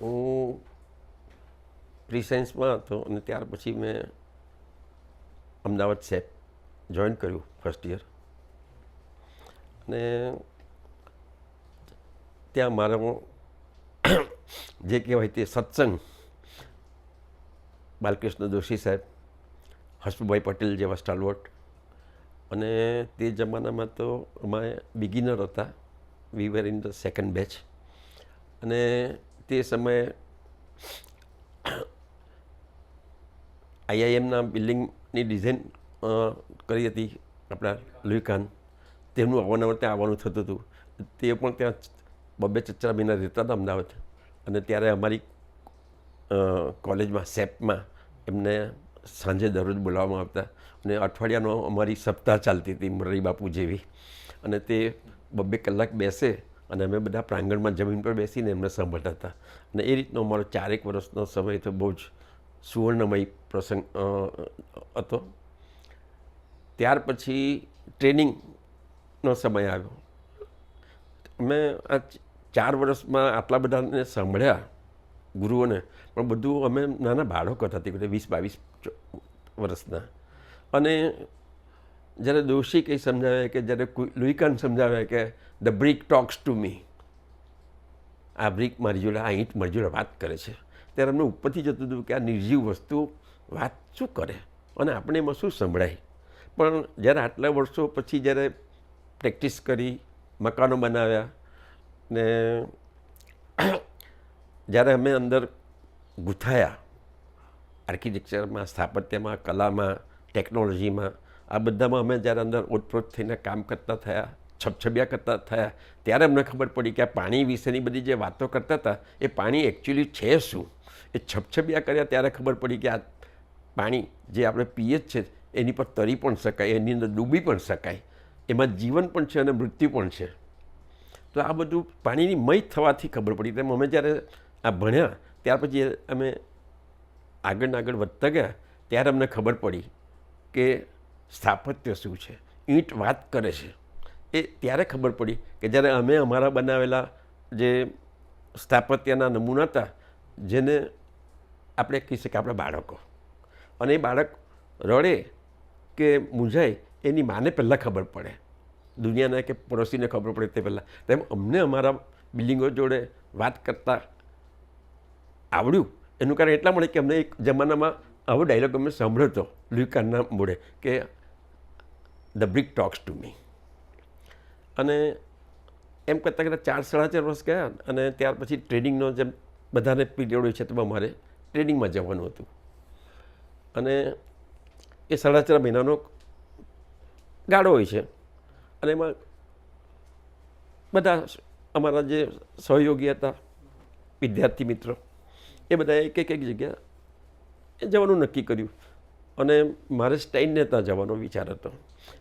હું પ્રી સાયન્સમાં હતો અને ત્યાર પછી મેં અમદાવાદ સેપ જોઈન કર્યું ફર્સ્ટ યર. અને ત્યાં મારો જે કહેવાય તે સત્સંગ બાલકૃષ્ણ જોશી સાહેબ, હસમુભાઈ પટેલ જેવા સ્ટાલવર્ટ, અને તે જમાનામાં તો અમે બિગિનર હતા, વી were in the second batch. અને તે સમયે આઈઆઈએમના બિલ્ડિંગની ડિઝાઇન કરી હતી આપણા લુઈકાન, તેમનું અવારનવાર ત્યાં આવવાનું થતું હતું. તે પણ ત્યાં બબ્બે ચચ્ચરા મહિના રહેતા હતા અમદાવાદ. અને ત્યારે અમારી કોલેજમાં સેપમાં એમને સાંજે દરરોજ બોલાવવામાં આવતા અને અઠવાડિયાનો અમારી સપ્તાહ ચાલતી હતી મોરારી બાપુ જેવી. અને તે બબ્બે કલાક બેસે અને અમે બધા પ્રાંગણમાં જમીન પર બેસીને એમને સાંભળતા હતા. અને એ રીતનો અમારો 4 વર્ષનો સમય તો બહુ જ સુવર્ણમય પ્રસંગ હતો. ત્યાર પછી ટ્રેનિંગનો સમય આવ્યો. મેં આ 4 વર્ષમાં આટલા બધાને સાંભળ્યા ગુરુઓને, પણ બધું અમે નાના બાળકો હતા, તે 20-22 વર્ષના. અને જ્યારે દોશી કંઈ સમજાવે કે જ્યારે લુઈકાન સમજાવે કે the brick talks to me, આ બ્રિક મારી જોડે, આ ઈંટ મારી જોડે વાત કરે છે, ત્યારે અમને ઉપરથી જતું હતું કે આ નિર્જીવ વસ્તુ વાત શું કરે અને આપણે એમાં શું સંભળાય. પણ જ્યારે આટલા વર્ષો પછી જ્યારે પ્રેક્ટિસ કરી, મકાનો બનાવ્યા ને જ્યારે અમે અંદર ગૂંથાયા આર્કિટેક્ચરમાં, સ્થાપત્યમાં, કલામાં, ટેકનોલોજીમાં, આ બધામાં અમે જ્યારે અંદર ઓતપ્રોત થઈને કામ કરતા થયા, છબછબિયા કરતા થયા, ત્યારે અમને ખબર પડી કે આ પાણી વિશેની બધી જે વાતો કરતા હતા એ પાણી એકચ્યુઅલી છે શું. એ છબછબિયા કર્યા ત્યારે ખબર પડી કે આ પાણી જે આપણે પીએ જ છે એની પર તરી પણ શકાય, એની અંદર ડૂબી પણ શકાય, એમાં જીવન પણ છે અને મૃત્યુ પણ છે. તો આ બધું પાણીની મય થવાથી ખબર પડી. તેમ અમે જ્યારે આ ભણ્યા ત્યાર પછી અમે આગળ વધતા ગયા ત્યારે અમને ખબર પડી કે સ્થાપત્ય શું છે, ઈંટ વાત કરે છે. એ ત્યારે ખબર પડી કે જ્યારે અમે અમારા બનાવેલા જે સ્થાપત્યના નમૂના હતા, જેને આપણે કહી શકીએ આપણા બાળકો, અને એ બાળક રડે કે મૂંઝાય એની માને પહેલાં ખબર પડે, દુનિયાના કે પડોશીને ખબર પડે તે પહેલાં. તેમ અમને અમારા બિલ્ડિંગો જોડે વાત કરતાં આવડ્યું. એનું કારણ એટલા મળે કે અમને એક જમાનામાં આવો ડાયલોગ અમે સાંભળ્યો હતો લ્યુકાનના મોડે કે the brick talks to me. અને એમ કરતાં કરતાં 4-4.5 વર્ષ ગયા. અને ત્યાર પછી ટ્રેનિંગનો જેમ બધાને પીરિયડ હોય છે તેમાં અમારે ટ્રેનિંગમાં જવાનું હતું. અને એ 4.5 મહિનાનો ગાળો હોય છે. અને એમાં બધા અમારા જે સહયોગી હતા, વિદ્યાર્થી મિત્રો, એ બધાએ એક જગ્યા જવાનું નક્કી કર્યું. અને મારે સ્ટાઇનને ત્યાં જવાનો વિચાર હતો,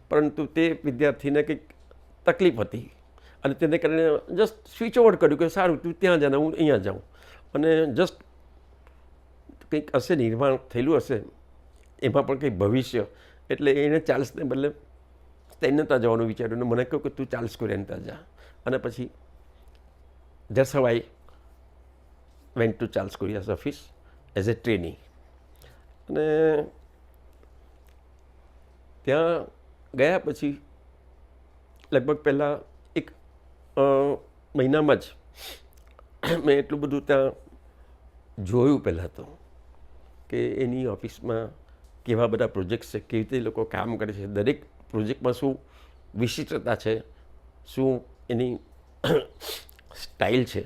પરંતુ તે વિદ્યાર્થીને કંઈક તકલીફ હતી અને તેને કારણે જસ્ટ સ્વિચ ઓવર કર્યું કે સારું તું ત્યાં જા, હું અહીંયા જાઉં. અને જસ્ટ કંઈક હશે, નિર્માણ થયેલું હશે, એમાં પણ કંઈક ભવિષ્ય, એટલે એને ચાર્લ્સને બદલે સ્ટાઇનને ત્યાં જવાનું વિચાર્યું. અને મને કહ્યું કે તું ચાર્લ્સ કોરિયાને ત્યાં જા. અને પછી that's how I went to Charles Correa's office as a trainee. અને ત્યાં ગયા પછી લગભગ પહેલાં એક મહિનામાં જ મેં એટલું બધું ત્યાં જોયું પહેલાં તો કે એની ઓફિસમાં કેવા બધા પ્રોજેક્ટ્સ છે, કેવી રીતે લોકો કામ કરે છે, દરેક પ્રોજેક્ટમાં શું વિશિષ્ટતા છે, શું એની સ્ટાઇલ છે,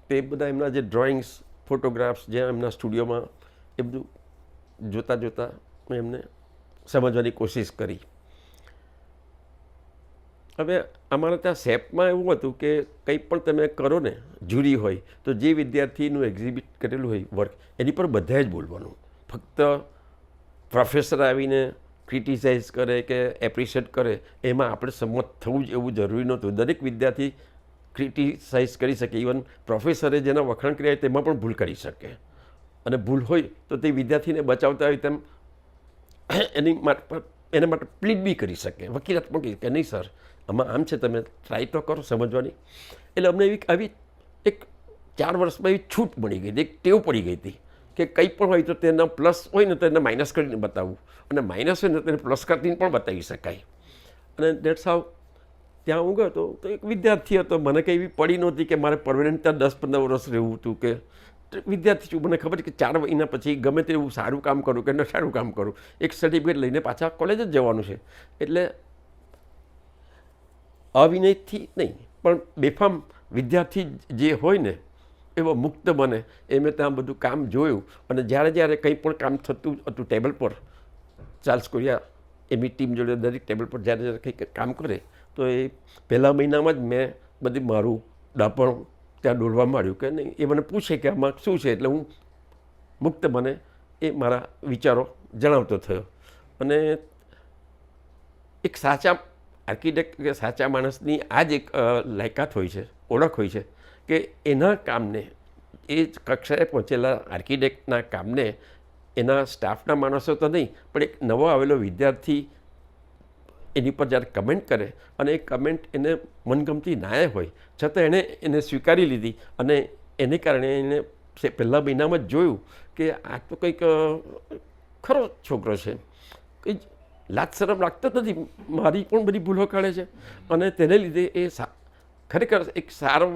તે બધા એમના જે ડ્રોઈંગ્સ, ફોટોગ્રાફ્સ જે એમના સ્ટુડિયોમાં, એ બધું જોતાં જોતાં મેં એમને સમજવાની કોશિશ કરી. હવે અમારા ત્યાં સેપમાં એવું હતું કે કંઈ પણ તમે કરો ને, જ્યુરી હોય તો જે વિદ્યાર્થીનું એક્ઝિબિટ કરેલું હોય વર્ક એની પર બધાએ જ બોલવાનું. ફક્ત પ્રોફેસર આવીને ક્રિટિસાઇઝ કરે કે એપ્રિશિએટ કરે એમાં આપણે સંમત થવું જ એવું જરૂરી નહોતું. દરેક વિદ્યાર્થી ક્રિટિસાઇઝ કરી શકે. ઇવન પ્રોફેસરે જેના વખાણ કર્યા હોય તેમાં પણ ભૂલ કરી શકે. અને ભૂલ હોય તો તે વિદ્યાર્થીને બચાવતા હોય તેમ એના માટે પ્લીડ બી કરી શકે, વકીલાત પણ કહી કે નહીં સર આમાં આમ છે, તમે ટ્રાય તો કરો સમજવાની. એટલે અમને આવી એક 4 વર્ષમાં એવી છૂટ મળી ગઈ હતી, એક ટેવ પડી ગઈ હતી કે કંઈ પણ હોય તો તેના પ્લસ હોય ને તો એને માઇનસ કરીને બતાવવું, અને માઇનસ હોય ને તેને પ્લસ કરીને પણ બતાવી શકાય. અને દેટ્સ હાવ ત્યાં હું ગયો તો એક વિદ્યાર્થી હતો, મને કંઈ એવી પડી નહોતી કે મારે પરમાનન્ટ ત્યાં 10-15 વર્ષ રહેવું હતું, કે વિદ્યાર્થી છું, મને ખબર છે કે 4 મહિના પછી ગમે તે એવું સારું કામ કરું કે ન સારું કામ કરું, એક સર્ટિફિકેટ લઈને પાછા કોલેજ જ જવાનું છે. એટલે અવિનયથી નહીં પણ બેફામ વિદ્યાર્થી જે હોય ને એવો મુક્ત બને, એ મેં ત્યાં બધું કામ જોયું. અને જ્યારે કંઈ પણ કામ થતું હતું ટેબલ પર, ચાર્લ્સ કોરિયા એમની ટીમ જોડે દરેક ટેબલ પર જ્યારે કંઈક કામ કરે તો એ પહેલા મહિનામાં જ મેં બધી મારું ડાપણ ત્યાં દોરવા માંડ્યું કે નહીં. એ મને પૂછે કે આમાં શું છે, એટલે હું મુક્ત મને એ મારા વિચારો જણાવતો થયો. અને એક સાચા આર્કિટેક્ટ કે સાચા માણસની આ જ એક લાયકાત હોય છે, ઓળખ હોય છે કે એના કામને, એ જ કક્ષાએ પહોંચેલા આર્કિટેક્ટના કામને એના સ્ટાફના માણસો તો નહીં પણ એક નવો આવેલો વિદ્યાર્થી એની પર જ્યારે કમેન્ટ કરે અને એ કમેન્ટ એને મનગમતી ના હોય છતાં એને સ્વીકારી લીધી, અને એને કારણે એને પહેલા મહિનામાં જ જોયું કે આ તો કંઈક ખરો છોકરો છે, કંઈ લાજ શરમ રાખતો જ નથી, મારી પણ બધી ભૂલો કાઢે છે. અને તેને લીધે એ ખરેખર એક સારો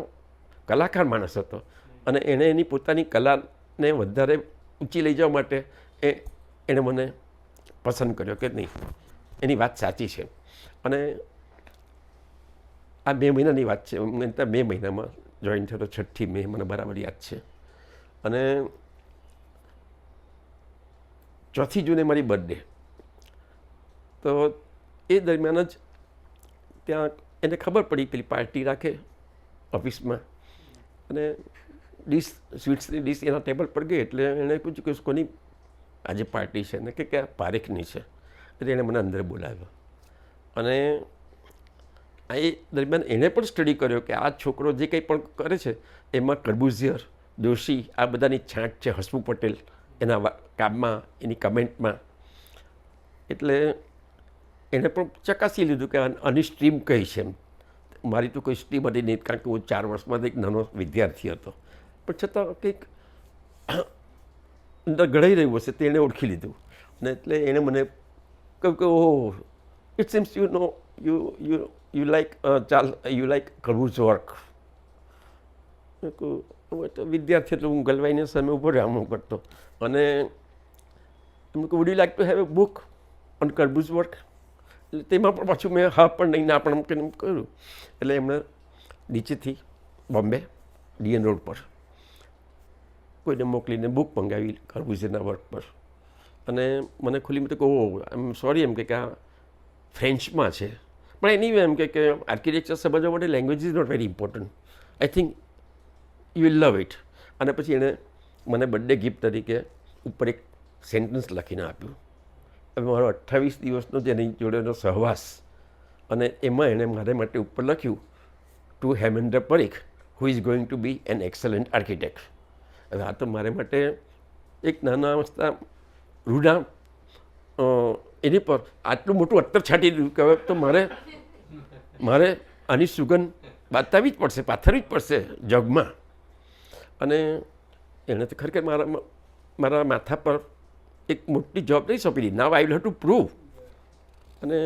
કલાકાર માણસ હતો, અને એણે એની પોતાની કલાને વધારે ઊંચી લઈ જવા માટે એણે મને પસંદ કર્યો કે નહીં, એની વાત સાચી છે. અને આ 2 મહિનાની વાત છે, હું ત્યાં 2 મહિનામાં જોઈન થયો, 6 મે મને બરાબર યાદ છે. અને 4 જૂને મારી બર્થડે, તો એ દરમિયાન જ ત્યાં એને ખબર પડી પેલી પાર્ટી રાખે ઓફિસમાં, અને સ્વીટ્સની ડીશ એના ટેબલ પર ગઈ. એટલે એણે પૂછ્યું કે કોની આજે પાર્ટી છે, ને કે પારેખની છે. એટલે એણે મને અંદર બોલાવ્યો, અને એ દરમિયાન એણે પણ સ્ટડી કર્યો કે આ છોકરો જે કંઈ પણ કરે છે એમાં કર્બુઝિયર, જોશી, આ બધાની છાંટ છે, હસમુખ પટેલ એના કામમાં, એની કમેન્ટમાં. એટલે એણે પણ ચકાસી લીધું કે આની સ્ટ્રીમ કઈ છે. મારી તો કોઈ સ્ટ્રીમ હતી નહીં, કારણ કે હું 4 વર્ષમાં એક નાનો વિદ્યાર્થી હતો, પણ છતાં કંઈક અંદર ઘડાઈ રહ્યું હશે તે એણે ઓળખી લીધું. અને એટલે એણે મને કહ્યું કે oh, it seems you like Correa's work. વિદ્યાર્થી એટલે હું ગલવાઈને સામે ઊભો રહ્યો આમ કરતો, અને એમ કે would you like to have a book on Correa's work. એટલે તેમાં પણ પાછું મેં હા પણ નહીં, ના પણ એમ કર્યું. એટલે એમણે નીચેથી બોમ્બે ડીએન રોડ પર કોઈને મોકલીને બુક મંગાવી કર્બુઝિયરના વર્ક પર. અને મને ખુલ્લી મેં તો કહું આમ સોરી એમ કે આ ફ્રેન્ચમાં છે, પણ એની એમ કે આર્કિટેક્ચર સમજવા માટે language is not very important, I think you will love it. અને પછી એણે મને બર્થડે ગિફ્ટ તરીકે ઉપર એક સેન્ટન્સ લખીને આપ્યું. હવે મારો 28 દિવસનો જેની જોડેનો સહવાસ, અને એમાં એણે મારા માટે ઉપર લખ્યું to Hemendra Parikh who is going to be an excellent architect. હવે આ તો મારે માટે એક નાના અવસ્થા રૂડા એની પર આટલું મોટું અત્તર છાંટી દીધું કે હવે તો મારે આની સુગંધ બતાવવી જ પડશે, પાથરવી જ પડશે જગમાં. અને એણે તો ખરેખર મારા માથા પર એક મોટી જવાબદારી સોંપી દીધી. Now I will have to prove. અને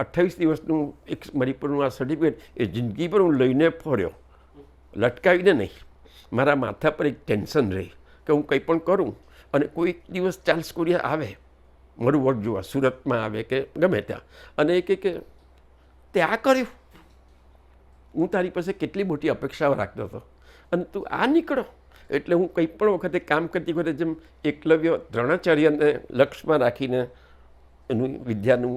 28 દિવસનું એક મારી પરનું આ સર્ટિફિકેટ એ જિંદગી પર હું લઈને ફર્યો, લટકાવીને નહીં. મારા માથા પર એક ટેન્શન રહી કે હું કંઈ પણ કરું અને કોઈક દિવસ ચાર્લ્સ કોરિયા આવે મારું વર્ક જોવા, સુરતમાં આવે કે ગમે ત્યાં, અને એ કે તે આ કર્યું, હું તારી પાસે કેટલી મોટી અપેક્ષાઓ રાખતો હતો અને તું આ નીકળો. એટલે હું કંઈ પણ વખતે કામ કરતી વખતે જેમ એકલવ્ય દ્રોણાચાર્યને લક્ષ્યમાં રાખીને એનું વિદ્યાનું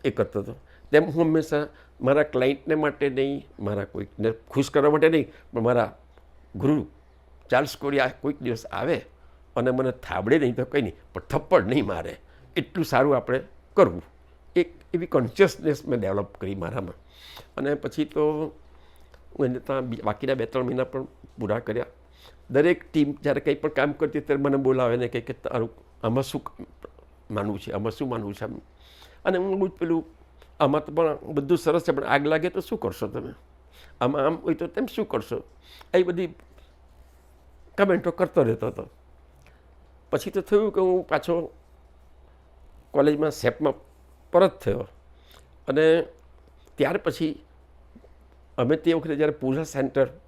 એ કરતો હતો, તેમ હું હંમેશા મારા ક્લાયન્ટને માટે નહીં, મારા કોઈકને ખુશ કરવા માટે નહીં, પણ મારા ગુરુ ચાર્લ્સ કોરિયા કોઈક દિવસ આવે અને મને થાબડે નહીં તો કંઈ નહીં, પણ થપ્પડ નહીં મારે, એટલું સારું આપણે કરવું. એક એવી કોન્શિયસનેસ મેં ડેવલપ કરી મારામાં. અને પછી તો હું એને ત્યાં બાકીના 2-3 મહિના પણ પૂરા કર્યા. દરેક ટીમ જ્યારે કંઈ પણ કામ કરતી ત્યારે મને બોલાવે ને કે તારું આમાં શું માનવું છે, આમાં શું માનવું છે. અને હું જ પેલું આમાં તો પણ બધું સરસ છે, પણ આગ લાગે તો શું કરશો તમે, આમાં આમ હોય તો તેમ શું કરશો, એ બધી કમેન્ટો કરતો રહેતો હતો. પછી તો થયું કે હું પાછો કોલેજમાં સેપમાં પરત થયો અને ત્યાર પછી અમે તે વખતે જ્યારે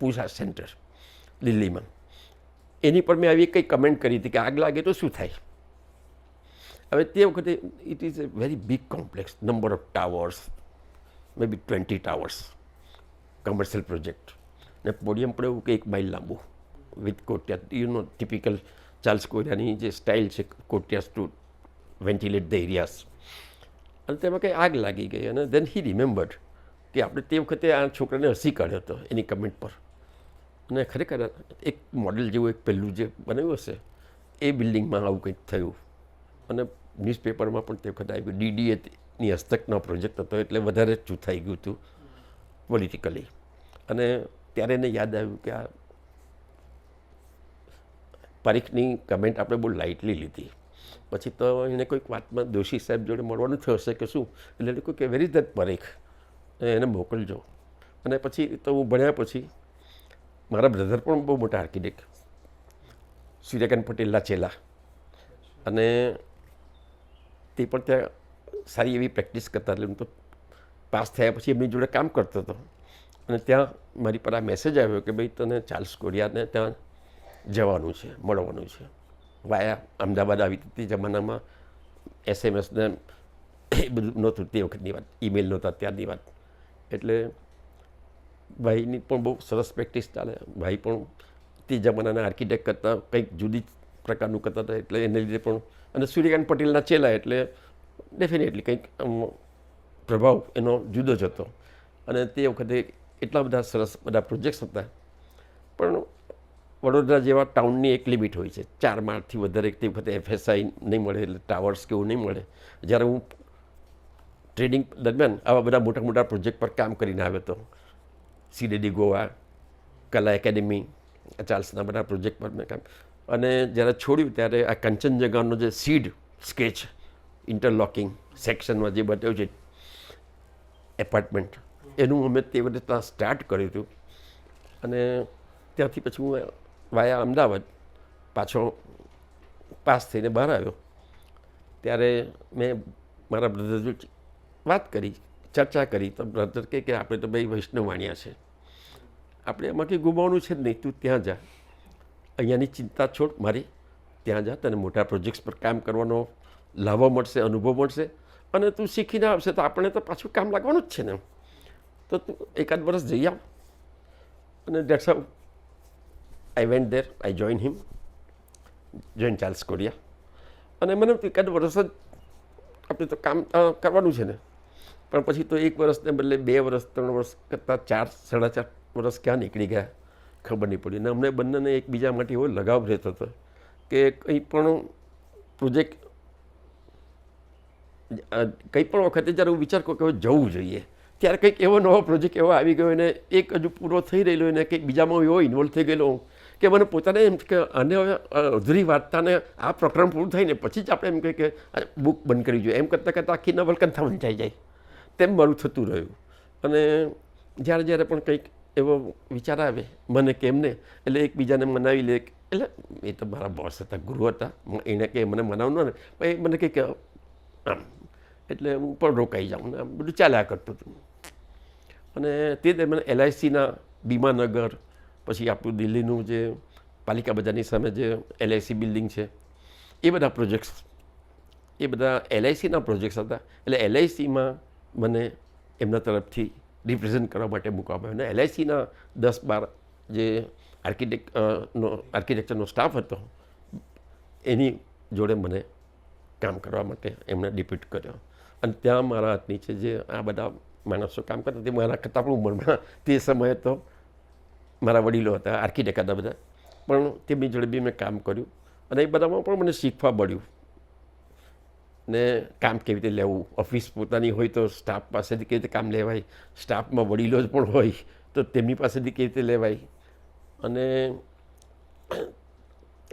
પૂજા સેન્ટર દિલ્હીમાં એની પર મેં આવી કંઈ કમેન્ટ કરી હતી કે આગ લાગે તો શું થાય. હવે તે વખતે it is a very big complex, number of towers, may be 20 towers, commercial project, ને પોડિયમ પણ એવું કે 1 માઇલ લાંબુ વિથ કોર્ટયાર્ડ, ટિપિકલ ચાર્લ્સ કોરિયાની જે સ્ટાઇલ છે, courtyard to ventilate the areas. અને તેમાં કંઈ આગ લાગી ગઈ અને દેન હી રિમેમ્બર્ડ કે આપણે તે વખતે આ છોકરાને હસી કાઢ્યો હતો એની કમેન્ટ પર. અને ખરેખર એક મોડેલ જેવું એક પહેલું જે બનાવ્યું હશે એ બિલ્ડિંગમાં આવું કંઈક થયું. અને ન્યૂઝપેપરમાં પણ તે વખતે આવ્યું. DDAની હસ્તકનો પ્રોજેક્ટ હતો એટલે વધારે જ ચૂથાઈ ગયું હતું પોલિટિકલી. અને ત્યારે એને યાદ આવ્યું કે આ પારીખની કમેન્ટ આપણે બહુ લાઇટલી લીધી. પછી તો એને કોઈક વાતમાં દોશી સાહેબ જોડે મળવાનું થયું હશે કે શું, એટલે એને કહ્યું કે વેર ઇઝ ધેટ પારીખ, એને મોકલજો. અને પછી તો હું ભણ્યા પછી મારા બ્રધર પણ બહુ મોટા આર્કિટેક્ટ, સૂર્યકાંત પટેલના ચેલા, અને તે પણ ત્યાં સારી એવી પ્રેક્ટિસ કરતા. એટલે હું તો પાસ થયા પછી એમની જોડે કામ કરતો હતો. અને ત્યાં મારી પર આ મેસેજ આવ્યો કે ભાઈ તને ચાર્લ્સ કોરિયાને ત્યાં જવાનું છે, મળવાનું છે. વાયા અમદાવાદ આવી તે જમાનામાં SMS ને એ બધું નહોતું તે વખતની વાત, ઈમેલ નહોતા ત્યારની વાત. એટલે ભાઈની પણ બહુ સરસ પ્રેક્ટિસ ચાલે. ભાઈ પણ તે જમાનાના આર્કિટેક્ટ કરતાં કંઈક જુદી પ્રકારનું કરતા હતા, એટલે એને લીધે પણ. અને સૂર્યકાંત પટેલના ચેલા એટલે ડેફિનેટલી કંઈક પ્રભાવ એનો જુદો જ હતો. અને તે વખતે એટલા બધા સરસ બધા પ્રોજેક્ટ્સ હતા. પણ વડોદરા જેવા ટાઉનની એક લિમિટ હોય છે, 4 માળથી વધારે તે વખતે FSI નહીં મળે, એટલે ટાવર્સ કે એવું નહીં મળે. જ્યારે હું ટ્રેનિંગ દરમિયાન આવા બધા મોટા મોટા પ્રોજેક્ટ પર કામ કરીને આવ્યો હતો. CDD ગોવા, કલા એકેડેમી, ચાર્લ્સના બધા પ્રોજેક્ટ પર મેં કામ. અને જ્યારે છોડ્યું ત્યારે આ કંચનજંગાનો જે સીડ સ્કેચ ઇન્ટરલોકિંગ સેક્શનમાં જે બતાવ્યું છે એપાર્ટમેન્ટ, એનું અમે તે વખતે ત્યાં સ્ટાર્ટ કર્યું હતું. અને ત્યાંથી પછી હું વાયા અમદાવાદ પાછો પાસ થઈને બહાર આવ્યો. ત્યારે મેં મારા બ્રધર જોડે વાત કરી, ચર્ચા કરી. તો બ્રધર કહે કે આપણે તો ભાઈ વૈષ્ણવ વાણિયા છે, આપણે એમાં કંઈ ગુમાવવાનું છે જ નહીં, તું ત્યાં જા, અહીંયાની ચિંતા છોડ, મારી ત્યાં જા, તને મોટા પ્રોજેક્ટ્સ પર કામ કરવાનો લાભો મળશે, અનુભવ મળશે, અને તું શીખીને આવશે તો આપણે તો પાછું કામ લાગવાનું જ છે ને. તો તું એકાદ વર્ષ જઈ આવ. અને that's how I went there, I join Charles Korea. અને મને એકાદ વર્ષ જ આપણે તો કામ કરવાનું છે ને. પણ પછી તો 1 વર્ષને બદલે 2 વર્ષ, 3 વર્ષ કરતાં 4, 4.5 વર્ષ ક્યાં નીકળી ગયા ખબર નહીં પડી. ને અમને બંનેને એકબીજા માટે એવો લગાવ રહેતો હતો કે કંઈ પણ પ્રોજેક્ટ, કંઈ પણ વખતે જ્યારે હું વિચાર કરું કે હવે જવું જોઈએ, ત્યારે કંઈક એવો નવો પ્રોજેક્ટ એવો આવી ગયો ને એક હજુ પૂરો થઈ રહેલો ને કંઈક બીજામાં એવો ઇન્વોલ્વ થઈ ગયેલો કે મને પોતાને એમ કે આને હવે અધૂરી વાર્તાને આ પ્રકરણ પૂરું થઈને પછી જ આપણે એમ કહીએ કે બુક બંધ કરવી જોઈએ. એમ કરતાં કરતાં આખી નવલકથા વંચાઈ જાય તેમ મારું થતું રહ્યું. અને જ્યારે પણ કંઈક એવો વિચાર આવે મને કે એમને, એટલે એકબીજાને મનાવી લે. એટલે એ તો મારા બોસ હતા, ગુરુ હતા, એને કે મને મનાવવાનો ને પછી મને કંઈક આમ, એટલે હું પણ રોકાઈ જાઉં ને આમ બધું ચાલ્યા કરતું હતું. અને તે દરમિયાન LICના બીમાનગર, પછી આપણું દિલ્હીનું જે પાલિકા બજારની સામે જે LIC બિલ્ડિંગ છે, એ બધા પ્રોજેક્ટ્સ, એ બધા LICના પ્રોજેક્ટ્સ હતા. એટલે LICમાં મને એમના તરફથી રિપ્રેઝેન્ટ કરવા માટે મૂકવામાં આવ્યો. અને LICના 10-12 જે આર્કિટેક્ચરનો સ્ટાફ હતો એની જોડે મને કામ કરવા માટે એમને ડિપ્યુટ કર્યો. અને ત્યાં મારા હાથ નીચે જે આ બધા માણસો કામ કરતા તે મારા કરતાં પણ ઉંમરમાં તે સમયે તો મારા વડીલો હતા, આર્કિટેક્ટ હતા બધા, પણ તેમની જોડે બી મેં કામ કર્યું. અને એ બધામાં પણ મને શીખવા મળ્યું ને કામ કેવી રીતે લેવું. ઓફિસ પોતાની હોય તો સ્ટાફ પાસેથી કેવી રીતે કામ લેવાય, સ્ટાફમાં વડીલો જ પણ હોય તો તેમની પાસેથી કેવી રીતે લેવાય. અને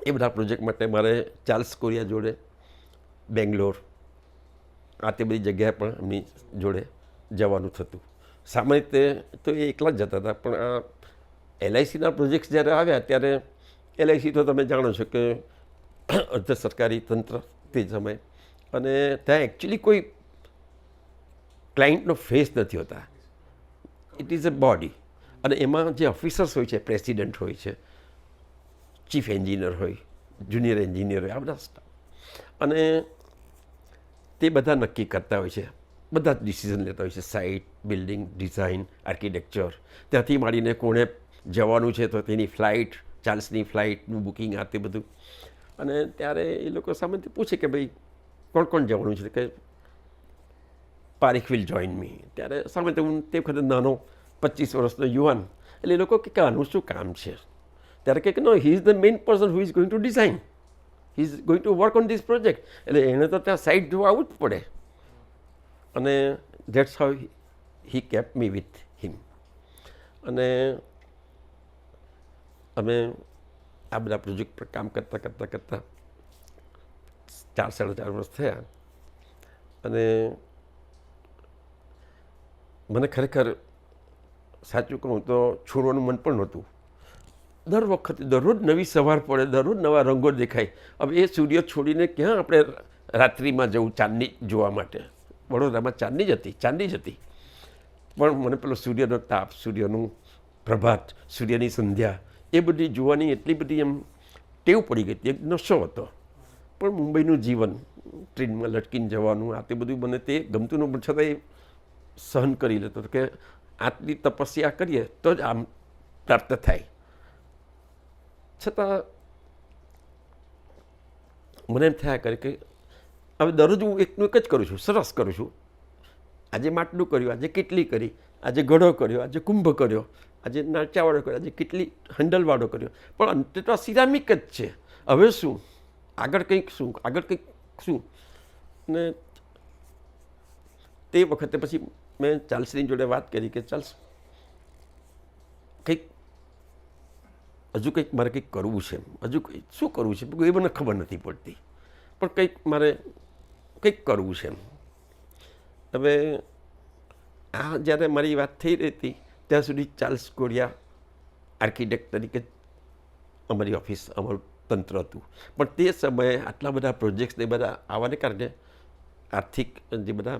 એ બધા પ્રોજેક્ટ માટે મારે ચાર્લ્સ કોરિયા જોડે બેંગ્લોર, આ તે બધી જગ્યાએ પણ એમની જોડે જવાનું થતું. સામાન્ય રીતે તો એ એકલા જ જતા હતા, પણ આ LICના પ્રોજેક્ટ્સ જ્યારે આવ્યા ત્યારે LIC તો તમે જાણો છો કે અર્ધ સરકારી તંત્ર તે સમયે, અને ત્યાં એકચ્યુઅલી કોઈ ક્લાયન્ટનો ફેસ નથી હોતા. ઇટ ઇઝ અ બોડી, અને એમાં જે ઓફિસર્સ હોય છે, પ્રેસિડેન્ટ હોય છે, ચીફ એન્જિનિયર હોય, જુનિયર એન્જિનિયર હોય, આ બધા સ્ટાફ, અને તે બધા નક્કી કરતા હોય છે, બધા જ ડિસિઝન લેતા હોય છે. સાઇટ, બિલ્ડિંગ, ડિઝાઇન, આર્કિટેક્ચર, ત્યાંથી માંડીને કોણે જવાનું છે તો તેની ફ્લાઇટ, ચાર્લ્સની ફ્લાઇટનું બુકિંગ, આ તે બધું. અને ત્યારે એ લોકો સામેથી પૂછે કે ભાઈ કોણ કોણ જવાનું છે, કે પારીખ વિલ જોઈન મી. ત્યારે સામે તો હું તે વખતે નાનો 25 વર્ષનો યુવાન, એટલે એ લોકો કે આનું શું કામ છે? ત્યારે કે no, he is the main person who is going to design, he is going to work on this project. એટલે એણે તો ત્યાં સાઇટ જોવા આવવું જ પડે. અને that's how he kept me with him. અને અમે આ બધા પ્રોજેક્ટ પર કામ કરતાં 4-4.5 વર્ષ થયા. અને મને ખરેખર સાચું કહું તો છોડવાનું મન પણ નહોતું. દર વખતે દરરોજ નવી સવાર પડે, દરરોજ નવા રંગો દેખાય. હવે એ સૂર્ય છોડીને ક્યાં આપણે રાત્રિમાં જવું ચાંદની જોવા માટે? વડોદરામાં ચાંદની જ હતી. પણ મને પેલો સૂર્યનો તાપ, સૂર્યનું પ્રભાત, સૂર્યની સંધ્યા, એ બધી જોવાની એટલી બધી એમ ટેવ પડી ગઈ હતી, એક નશો હતો. પણ મુંબઈનું જીવન, ટ્રેનમાં લટકીને જવાનું, આ તે બધું મને તે ગમતું ન, પણ છતાંય સહન કરી લેતો કે આટલી તપસ્યા કરીએ તો જ આમ પ્રાપ્ત થાય. છતાં મને એમ થયા કરે કે હવે દરરોજ હું એકનું એક જ કરું છું, સરસ કરું છું. આજે માટલું કર્યું, આજે કેટલી કરી, આજે ઘડો કર્યો, આજે કુંભ કર્યો, આજે નાચાવાળો કર્યો, આજે કેટલી હંડલવાળો કર્યો, પણ અંતે તો આ સિરામિક જ છે. હવે શું આગળ કંઈક શું? ને તે વખતે પછી મેં ચાર્લ્સની જોડે વાત કરી કે ચાર્લ્સ, હજુ કંઈક મારે કંઈક કરવું છે. હજુ શું કરવું છે એ મને ખબર નથી પડતી, પણ કંઈક મારે કંઈક કરવું છે. હવે આ જ્યારે મારી વાત થઈ રહી હતી ત્યાં સુધી ચાર્લ્સ કોરિયા આર્કિટેક્ટ તરીકે અમારી ઓફિસ, અમારું તંત્ર હતું. પણ તે સમયે આટલા બધા પ્રોજેક્ટ્સને બધા આવવાને કારણે આર્થિક જે બધા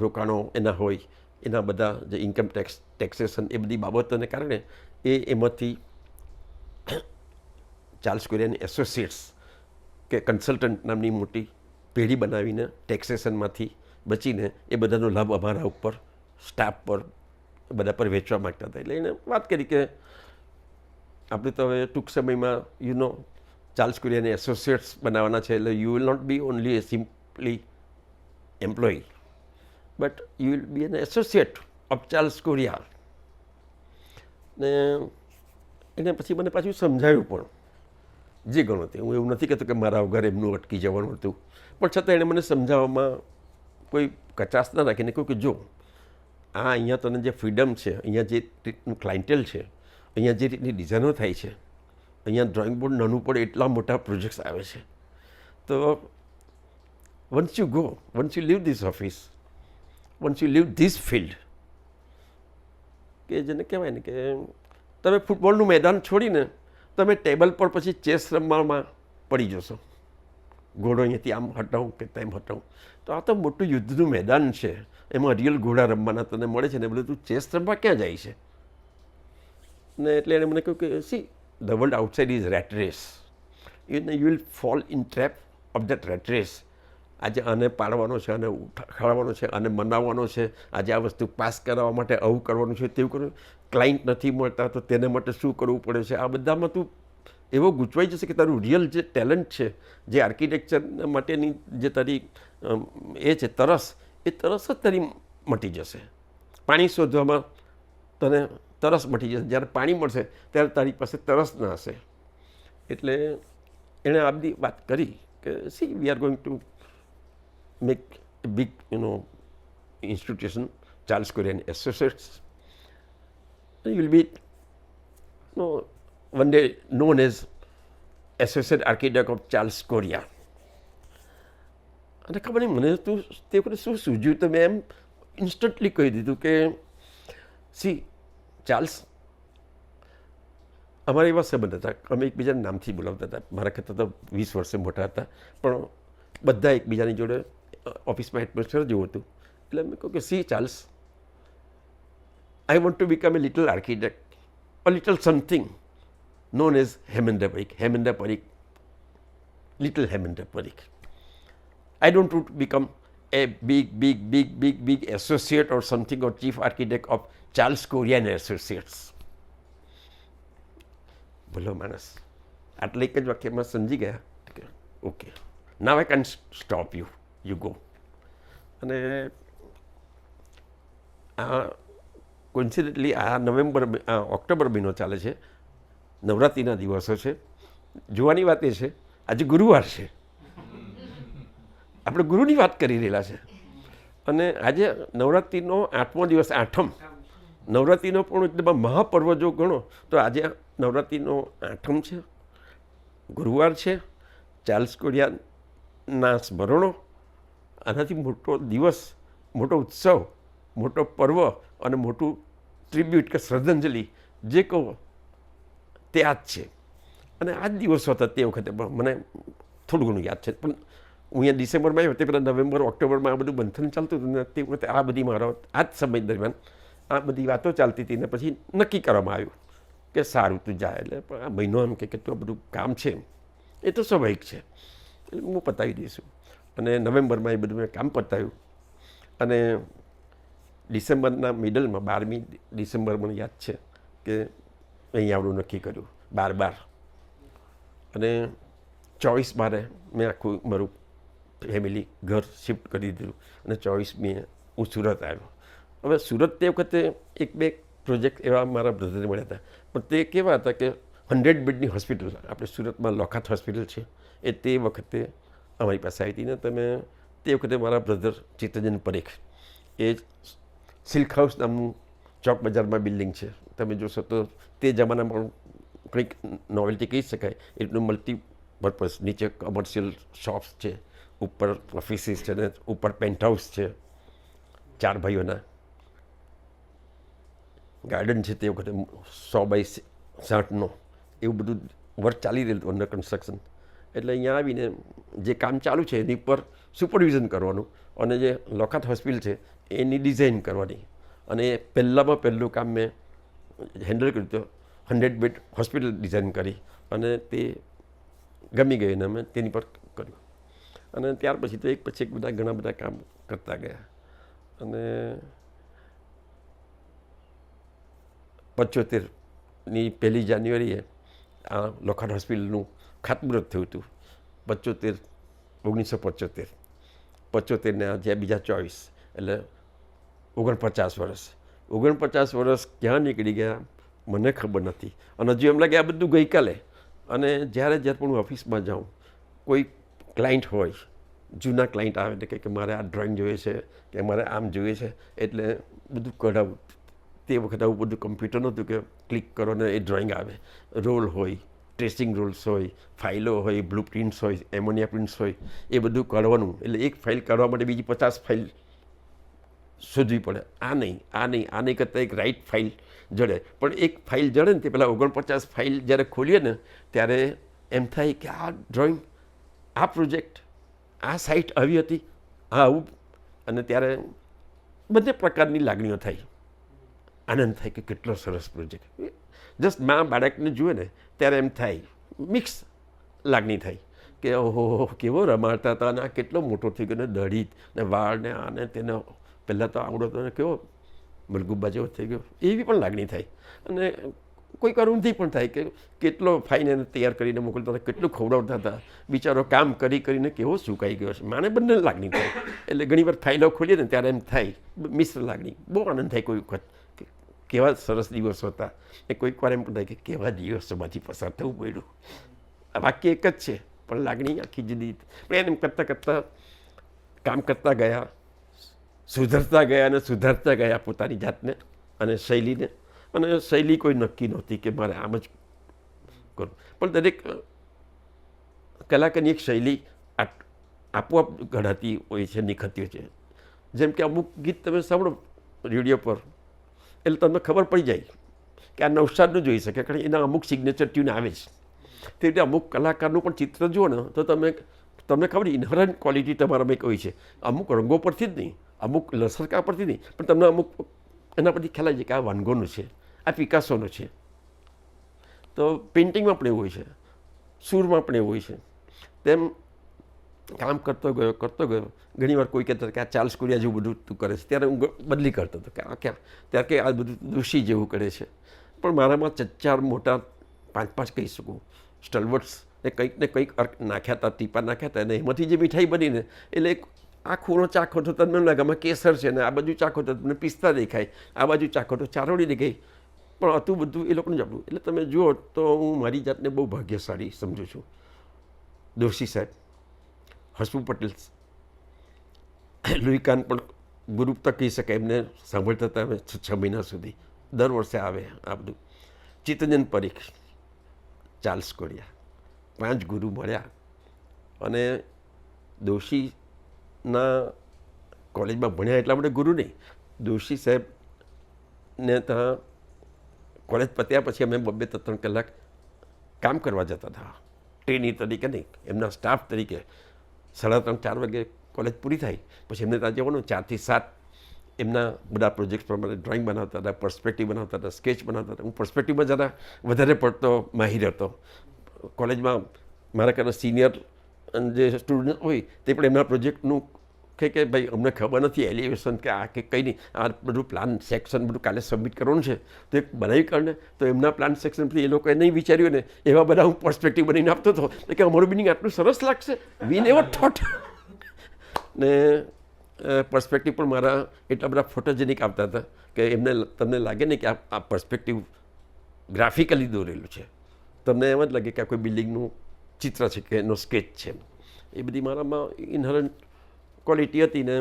રોકાણો એના હોય, એના બધા જે ઇન્કમ ટેક્સેશન, એ બધી બાબતોને કારણે એમાંથી ચાર્લ્સ કોરિયાની એસોસિએટ્સ કે કન્સલ્ટન્ટ નામની મોટી પેઢી બનાવીને ટેક્સેશનમાંથી બચીને એ બધાનો લાભ અમારા ઉપર, સ્ટાફ પર, બધા પર વેચવા માગતા હતા. એટલે એને વાત કરી કે આપણે તો હવે ટૂંક સમયમાં ચાર્લ્સ કોરિયાને એસોસિએટ્સ બનાવવાના છે. એટલે you will not be only a simply employ, but you will be an associate of Charles Correa. ને એને પછી મને પાછું સમજાવ્યું પણ જે ગણો તે. હું એવું નથી કહેતો કે મારા વગર એમનું અટકી જવાનું હતું, પણ છતાં એણે મને સમજાવવામાં કોઈ કચાશ ના રાખીને કહ્યું કે જો આ અહીંયા તને જે ફ્રીડમ છે, અહીંયા જે રીતનું ક્લાયન્ટેલ છે, અહીંયા જે રીતની ડિઝાઇનો થાય છે, અહીંયા ડ્રોઈંગ બોર્ડ નાનું પડે એટલા મોટા પ્રોજેક્ટ્સ આવે છે. તો once you leave this office, once you leave this field, કે જેને કહેવાય ને કે તમે ફૂટબોલનું મેદાન છોડીને તમે ટેબલ પર પછી ચેસ રમવામાં પડી જશો. ઘોડો અહીંયાથી આમ હટાવું કે તેમ હટાવું, તો આ તો મોટું યુદ્ધનું મેદાન છે, એમાં રિયલ ઘોડા રમવાના તને મળે છે ને બધું, તું ચેસ રમવા ક્યાં જાય છે? ને એટલે એણે મને કહ્યું કે see, the world outside is rat race, you will fall in trap of that rat race. આજે આને પાડવાનો છે, આને ઉઠાડવાનો છે, આને મનાવવાનો છે, આજે આ વસ્તુ પાસ કરાવવા માટે આવું કરવાનું છે, તેવું કરવું. ક્લાયન્ટ નથી મળતા તો તેને માટે શું કરવું પડે છે? આ બધામાં તું એવો ગૂંચવાઈ જશે કે તારું રિયલ જે ટેલેન્ટ છે, જે આર્કિટેક્ચર માટેની જે તારી એ છે તરસ, એ તરસ જ તારી મટી જશે. પાણી શોધવામાં તને તરસ મટી જશે, જ્યારે પાણી મળશે ત્યારે તારી પાસે તરસ ના હશે. એટલે એણે આ બધી વાત કરી કે C, we are going to make a big institution, Charles Korean Associates. You will be one day known as Associate Architect of Charles Korea. અને ખબર નહીં મને તું તે વખતે શું સૂઝ્યું, તો મેં એમ ઇન્સ્ટન્ટલી કહી દીધું કે સી ચાર્લ્સ, અમારા એવા સંબંધ હતા, અમે એકબીજાને નામથી બોલાવતા હતા. મારા કરતાં તો 20 વર્ષે મોટા હતા, પણ બધા એકબીજાની જોડે ઓફિસમાં એટમોસ્ફિયર જેવું હતું. એટલે મેં કહ્યું કે C Charles, I want to become A little architect, a little something known as Hemendra Parikh. Hemendra Parikh, little Hemendra Parikh. I don't want to become a big associate or something or chief architect of Charles Correa and Associates. બોલો માણસ આટલે એક જ વાક્યમાં સમજી ગયા કે okay now I can stop you go. અને આ કોઇન્સિડન્ટલી આ ઓક્ટોબર મહિનો ચાલે છે, નવરાત્રિના દિવસો છે. જોવાની વાત એ છે આજે ગુરુવાર છે, આપણે ગુરુની વાત કરી રહેલા છે, અને આજે નવરાત્રિનો 8મો દિવસ, આઠમ નવરાત્રિનો પણ એકદમ મહાપર્વ જો ગણો તો આજે નવરાત્રિનો 8મ છે, ગુરુવાર છે, ચાર્લ્સ કોરિયાના સ્મરણો. આનાથી મોટો દિવસ, મોટો ઉત્સવ, મોટો પર્વ અને મોટું ટ્રિબ્યુટ કે શ્રદ્ધાંજલિ જે કહો તે આ જ છે. અને આ જ દિવસો હતા તે વખતે મને થોડું ઘણું યાદ છે. પણ હું અહીંયા ડિસેમ્બરમાં આવ્યો તે પહેલાં નવેમ્બર ઓક્ટોબરમાં આ બધું બંધન ચાલતું હતું ને તે વખતે આ બધી મારો આ જ સમય દરમિયાન આ બધી વાતો ચાલતી હતી ને પછી નક્કી કરવામાં આવ્યું કે સારું તું જાય. એટલે પણ આ મહિનો એમ કે તું આ બધું કામ છે એ તો સ્વાભાવિક છે, એટલે હું પતાવી દઈશું. અને નવેમ્બરમાં એ બધું મેં કામ પતાવ્યું. અને ડિસેમ્બરના મિડલમાં 12મી ડિસેમ્બર મને યાદ છે કે અહીં આવડું નક્કી કર્યું 12/12. અને 24/12 મેં આખું મારું ફેમિલી ઘર શિફ્ટ કરી દીધું અને 24મીએ હું સુરત આવ્યો. હવે સુરત તે વખતે 1-2 પ્રોજેક્ટ એવા મારા બ્રધરને મળ્યા હતા, પણ તે કેવા હતા કે 100 બેડની હોસ્પિટલ, આપણે સુરતમાં લોખાત હોસ્પિટલ છે એ તે વખતે અમારી પાસે આવી હતી. ને તમે તે વખતે મારા બ્રધર ચિત્તરંજન પરીખ એ સિલ્ક હાઉસ નામનું ચોક બજારમાં બિલ્ડિંગ છે, તમે જોશો તો તે જમાનામાં કંઈક નોવેલ્ટી કહી શકાય એટલું મલ્ટીપર્પઝ. નીચે કમર્શિયલ શોપ્સ છે, ઉપર ઓફિસીસ છે, ને ઉપર પેન્ટ હાઉસ છે, 4 ભાઈઓના ગાર્ડન છે. તે વખતે 100x60નો એવું બધું વર્ક ચાલી રહેલું હતું, અંડર કન્સ્ટ્રક્શન. એટલે અહીંયા આવીને જે કામ ચાલુ છે એની પર સુપરવિઝન કરવાનું અને જે લોખાત હોસ્પિટલ છે એની ડિઝાઇન કરવાની. અને પહેલાંમાં પહેલું કામ મેં હેન્ડલ કર્યું તો 100 બેડ હોસ્પિટલ ડિઝાઇન કરી અને તે ગમી ગઈ અને અમે તેની પર કર્યું. અને ત્યાર પછી તો એક પછી એક ઘણા બધા કામ કરતા ગયા. અને 75ની 1 જાન્યુઆરીએ આ લોખાત હોસ્પિટલનું ખાતમુહૂર્ત થયું હતું. 1975 ને આજે બીજા 24 એટલે 49 વર્ષ. 49 વર્ષ ક્યાં નીકળી ગયા મને ખબર નથી. અને હજુ એમ લાગે આ બધું ગઈકાલે. અને જ્યારે પણ હું ઓફિસમાં જાઉં, કોઈ ક્લાયન્ટ હોય, જૂના ક્લાયન્ટ આવે ને કે મારે આ ડ્રોઈંગ જોઈએ છે કે મારે આમ જોઈએ છે, એટલે બધું કઢાવું. તે વખતે આવું બધું કમ્પ્યુટર નહોતું કે ક્લિક કરો ને એ ડ્રોઈંગ આવે. રોલ હોય, ટ્રેસિંગ રોલ્સ હોય, ફાઇલો હોય, બ્લુ પ્રિન્ટ્સ હોય, એમોનિયા પ્રિન્ટ્સ હોય, એ બધું કાઢવાનું. એટલે એક ફાઇલ કાઢવા માટે બીજી 50 ફાઇલ શોધવી પડે. આ નહીં કરતાં એક રાઈટ ફાઇલ જડે. પણ એક ફાઇલ જડે ને તે પહેલાં 49 ફાઇલ જ્યારે ખોલીએ ને ત્યારે એમ થાય કે આ ડ્રોઈંગ, આ પ્રોજેક્ટ, આ સાઇટ આવી હતી, આ આવું. અને ત્યારે બંને પ્રકારની લાગણીઓ થાય. આનંદ થાય કે કેટલો સરસ પ્રોજેક્ટ. જસ્ટ મા બાળકને જુએ ને ત્યારે એમ થાય, મિક્સ લાગણી થાય કે ઓહો કેવો રમાડતા હતા અને આ કેટલો મોટો થઈ ગયો ને દઢી ને વાળ ને આને તેને પહેલાં તો આવડો હતો ને કેવો મલગુબ્બા જેવો થઈ ગયો, એવી પણ લાગણી થાય. અને કોઈક વાર ઊંધી પણ થાય કે કેટલો ફાઇન એને તૈયાર કરીને મોકલતા હતા, કેટલું ખવડાવતા હતા, બિચારો કામ કરીને કેવો સુકાઈ ગયો છે. માને બંને લાગણી થાય. એટલે ઘણીવાર ફાઇલો ખોલીએ ને ત્યારે એમ થાય મિશ્ર લાગણી. બહુ આનંદ થાય કોઈ વખત કે કેવા સરસ દિવસો હતા. એ કોઈક વાર એમ પણ થાય કે કેવા દિવસોમાંથી પસાર થવું પડ્યું. આ વાક્ય એક જ છે પણ લાગણી આખી જુદી. પણ એમ કરતાં કામ કરતા ગયા, સુધરતા ગયા પોતાની જાતને અને શૈલીને. અને શૈલી કોઈ નક્કી નહોતી કે મારે આમ જ કરું, પણ દરેક કલાકારની એક શૈલી આપોઆપ ઘડાતી હોય છે, નિખરતી હોય છે. જેમ કે અમુક ગીત તમે સાંભળો રેડિયો પર એટલે તમને ખબર પડી જાય કે આ નવસારનું જોઈ શકે, કારણ કે એના અમુક સિગ્નેચર ટ્યુન આવે છે. તે રીતે અમુક કલાકારનું પણ ચિત્ર જુઓ ને તો તમને ખબર ઇનહરન્ટ ક્વોલિટી તમારામાં એક હોય છે. અમુક રંગો પરથી જ નહીં, અમુક લસરકા પરથી નહીં, પણ તમને અમુક એના પરથી ખ્યાલ આવી જાય કે આ વાનગોનું છે, આ પિકાસોનું છે. તો પેઇન્ટિંગમાં પણ એવું હોય છે, સૂરમાં પણ એવું હોય છે. તેમ કામ કરતો ગયો ઘણીવાર કોઈ કહેતા કે આ ચાર્લ્સ કોરિયા જેવું બધું તું કરે છે, ત્યારે હું બદલી કરતો હતો કે આ ક્યાં, ત્યારે કે આ બધું દોષી જેવું કરે છે. પણ મારામાં ચાર મોટા 5 કહી શકું સ્ટલવર્ટ્સ એ કંઈક ને કંઈક અર્ક નાખ્યા હતા, ટીપા નાખ્યા હતા, અને એમાંથી જે મીઠાઈ બનીને એટલે એક આ ખૂણો ચાખો તો તમને લાગે આમાં કેસર છે, ને આ બાજુ ચાખો તો તમને પિસ્તા દેખાય, આ બાજુ ચાખો તો ચારોળી દેખાય, પણ હતું બધું એ લોકોનું જ આપણું. એટલે તમે જુઓ તો હું મારી જાતને બહુ ભાગ્યશાળી સમજું છું. દોશી સાહેબ, હસમુખ પટેલ, લુઈકાન પણ ગુરુ તો કહી શકાય, એમને સાંભળતા હતા અમે 6 મહિના સુધી, દર વર્ષે આવે આ બધું. ચિત્તરંજન પરીખ, ચાર્લ્સ કોરિયા, 5 ગુરુ મળ્યા. અને દોશીના કોલેજમાં ભણ્યા એટલા માટે ગુરુ નહીં, દોશી સાહેબને ત્યાં કોલેજ પત્યા પછી અમે 2-3 કલાક કામ કરવા જતા હતા, ટ્રેની તરીકે નહીં, એમના સ્ટાફ તરીકે. 3:30-4 વાગે કોલેજ પૂરી થાય પછી એમને ત્યાં જવાનું, 4 થી 7 એમના બધા પ્રોજેક્ટ પ્રમાણે ડ્રોઈંગ બનાવતા હતા, પર્સપેક્ટિવ બનાવતા હતા, સ્કેચ બનાવતા હતા. હું પર્સપેક્ટિવમાં જરા વધારે પડતો માહિર હતો. કોલેજમાં મારા કરતાં સિનિયર જે સ્ટુડન્ટ હોય તે પણ એમના પ્રોજેક્ટનું કે ભાઈ અમને ખબર નથી એલિવેશન કે આ કે કંઈ નહીં, આ બધું પ્લાન સેક્શન બધું કાલે સબમિટ કરવાનું છે, તો એક બનાવી કાઢને. તો એમના પ્લાન સેક્શન પછી એ લોકોએ નહીં વિચાર્યું ને એવા બધા હું પર્સપેક્ટિવ બનીને આપતો હતો કે અમારું બિનિંગ આટલું સરસ લાગશે, વી નેવર થોટ. ને પર્સપેક્ટિવ પણ મારા એટલા બધા ફોટોજેનિક આવતા હતા કે તમને લાગે ને કે આ પર્સપેક્ટિવ ગ્રાફિકલી દોરેલું છે, તમને એમ જ લાગે કે આ કોઈ બિલ્ડિંગનું ચિત્ર છે કે એનો સ્કેચ છે. એ બધી મારામાં ઇનહરન્ટ ક્વોલિટી હતી ને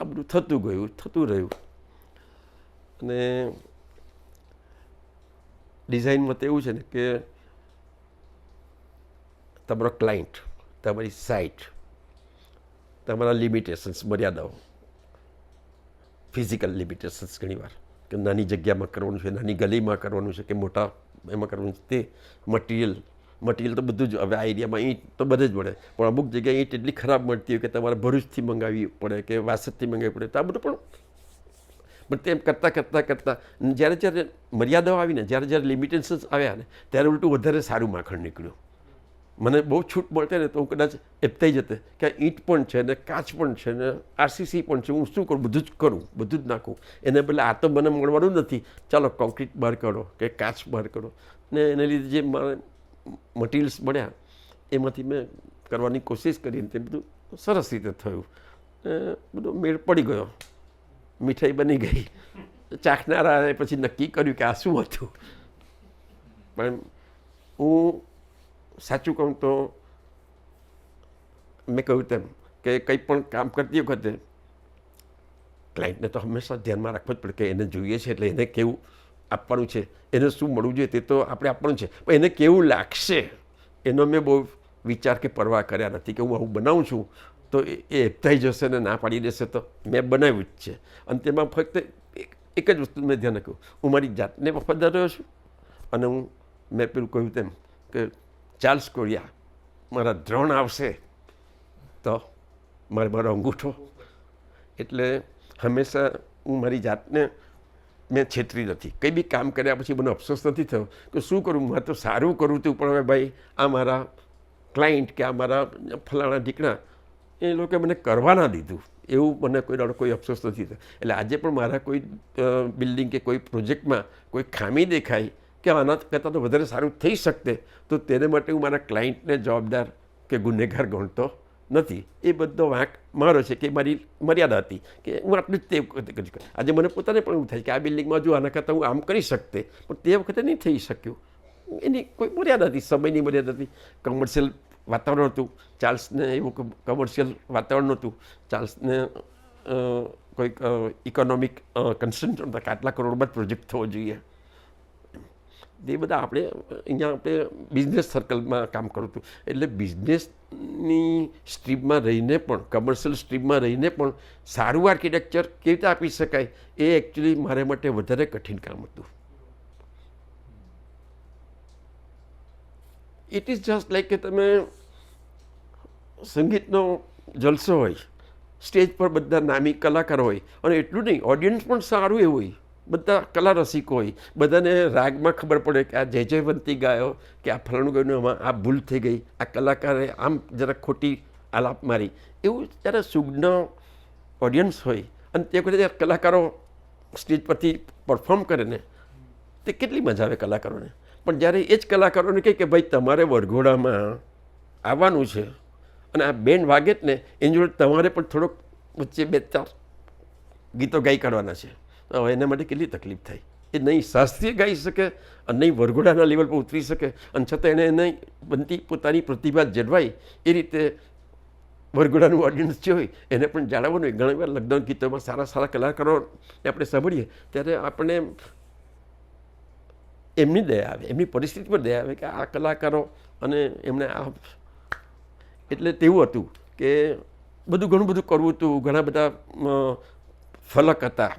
આ બધું થતું રહ્યું. અને ડિઝાઇનમાં તો એવું છે ને કે તમારો ક્લાયન્ટ, તમારી સાઇટ, તમારા લિમિટેશન્સ, મર્યાદાઓ, ફિઝિકલ લિમિટેશન્સ ઘણીવાર કે નાની જગ્યામાં કરવાનું છે, નાની ગલીમાં કરવાનું છે કે મોટા એમાં કરવાનું છે, તે મટીરિયલ તો બધું જ હવે આ એરિયામાં ઈંટ તો બધે જ મળે, પણ અમુક જગ્યાએ ઈંટ એટલી ખરાબ મળતી હોય કે તમારે ભરૂચથી મંગાવવી પડે કે વાસદથી મંગાવવી પડે. તો આ બધું પણ તેમ કરતાં જ્યારે મર્યાદાઓ આવીને, જ્યારે લિમિટેશન્સ આવ્યા ને ત્યારે ઉલટું વધારે સારું માખણ નીકળ્યું. મને બહુ છૂટ મળતે ને તો હું કદાચ એપતાઈ જતે કે આ ઈંટ પણ છે ને કાચ પણ છે ને આરસીસી પણ છે, હું શું કરું, બધું જ નાખું. એને બદલે આ તો મને મળવાનું નથી, ચાલો કોન્ક્રીટ બહાર કાઢો કે કાચ બહાર કાઢો. ને એને લીધે જે મારે મટીરિયલ્સ મળ્યા એમાંથી મેં કરવાની કોશિશ કરીને તે બધું સરસ રીતે થયું. બધું મેળ પડી ગયો, મીઠાઈ બની ગઈ. ચાખનારાએ પછી નક્કી કર્યું કે આ શું હતું. પણ હું સાચું કહું તો મેં કહ્યું તેમ કે કંઈ પણ કામ કરતી વખતે ક્લાયન્ટને તો હંમેશા ધ્યાનમાં રાખવું જ પડે કે એને જોઈએ છે એટલે એને કેવું આપવાનું છે, એને શું મળવું જોઈએ તે તો આપણે આપવાનું છે, પણ એને કેવું લાગશે એનો મેં બહુ વિચાર કે પરવા કર્યા નથી કે હું આવું બનાવું છું તો એ થઈ જશે ને ના પાડી દેશે. તો મેં બનાવ્યું જ છે. અને તેમાં ફક્ત એક જ વસ્તુ મેં ધ્યાન રાખ્યું, હું મારી જાતને વફાદાર રહ્યો છું. અને મેં પેલું કહ્યું તેમ કે ચાર્લ્સ કોરિયા મારા દ્રોણ આવશે તો મારો અંગૂઠો. એટલે હંમેશા હું મારી જાતને મેં છેતરી નથી. કંઈ બી કામ કર્યા પછી મને અફસોસ નથી થયો કે શું કરું, મારે તો સારું કરું હતું પણ હવે ભાઈ આ મારા ક્લાયન્ટ કે આ મારા ફલાણા ઢીકણા એ લોકોએ મને કરવા ના દીધું, એવું મને કોઈ અફસોસ નથી થયો. એટલે આજે પણ મારા કોઈ બિલ્ડિંગ કે કોઈ પ્રોજેક્ટમાં કોઈ ખામી દેખાય કે આના કરતાં તો વધારે સારું થઈ શકતે તો તેને માટે હું મારા ક્લાયન્ટને જવાબદાર કે ગુનેગાર ગણતો નથી. એ બધો વાંક મારો છે કે મારી મર્યાદા હતી કે હું આટલું જ તે વખતે કરી શકું. આજે મને પોતાને પણ એવું થાય કે આ બિલ્ડિંગમાં જો આના કરતાં હું આમ કરી શકતે પણ તે વખતે નહીં થઈ શક્યું. એની કોઈ મર્યાદા હતી, સમયની મર્યાદા હતી, કમર્શિયલ વાતાવરણ હતું. ચાર્લ્સને એવું કમર્શિયલ વાતાવરણ નહોતું. ચાર્લ્સને કોઈક ઇકોનોમિક કન્સન્ટ્રેટ હતા કે આટલા કરોડમાં જ પ્રોજેક્ટ થવો જોઈએ. એ બધા આપણે અહીંયા આપણે બિઝનેસ સર્કલમાં કામ કરું હતું, એટલે બિઝનેસની સ્ટ્રીમમાં રહીને પણ, કમર્શિયલ સ્ટ્રીમમાં રહીને પણ સારું આર્કિટેક્ચર કેવી રીતે આપી શકાય એ એકચ્યુઅલી મારા માટે વધારે કઠિન કામ હતું. ઇટ ઇઝ જસ્ટ લાઈક કે તમે સંગીતનો જલસો હોય, સ્ટેજ પર બધા નામી કલાકારો હોય, અને એટલું નહીં, ઓડિયન્સ પણ સારું એવું હોય, બધા કલા રસિકો હોય, બધાને રાગમાં ખબર પડે કે આ જયવંતી ગાયો કે આ ફલાણું ગાયનું આમાં આ ભૂલ થઈ ગઈ, આ કલાકારે આમ જરા ખોટી આલાપ મારી, એવું જ્યારે સુગ્ન ઓડિયન્સ હોય અને તે વખતે જ્યારે કલાકારો સ્ટેજ પરથી પરફોર્મ કરે ને, તે કેટલી મજા આવે કલાકારોને. પણ જ્યારે એ જ કલાકારોને કહે કે ભાઈ તમારે વરઘોડામાં આવવાનું છે અને આ બેન્ડ વાગે જ ને એની જોડે તમારે પણ થોડોક વચ્ચે 2-4 ગીતો ગાઈ કાઢવાના છે, હવે એના માટે કેટલી તકલીફ થાય. એ નહીં શાસ્ત્રીય ગાઈ શકે અને નહીં વરઘોડાના લેવલ પર ઉતરી શકે, અને છતાં એને નહીં બનતી પોતાની પ્રતિભા જળવાય એ રીતે વરઘોડાનું ઓડિયન્સ જે હોય એને પણ જાળવવાનું હોય. ઘણી વાર લગ્ન ગીતોમાં સારા સારા કલાકારોને આપણે સાંભળીએ ત્યારે આપણને એમની દયા આવે, એમની પરિસ્થિતિ પર દયા આવે કે આ કલાકારો અને એમને આ, એટલે તેવું હતું કે ઘણું બધું કરવું હતું, ઘણા બધા ફલક હતા,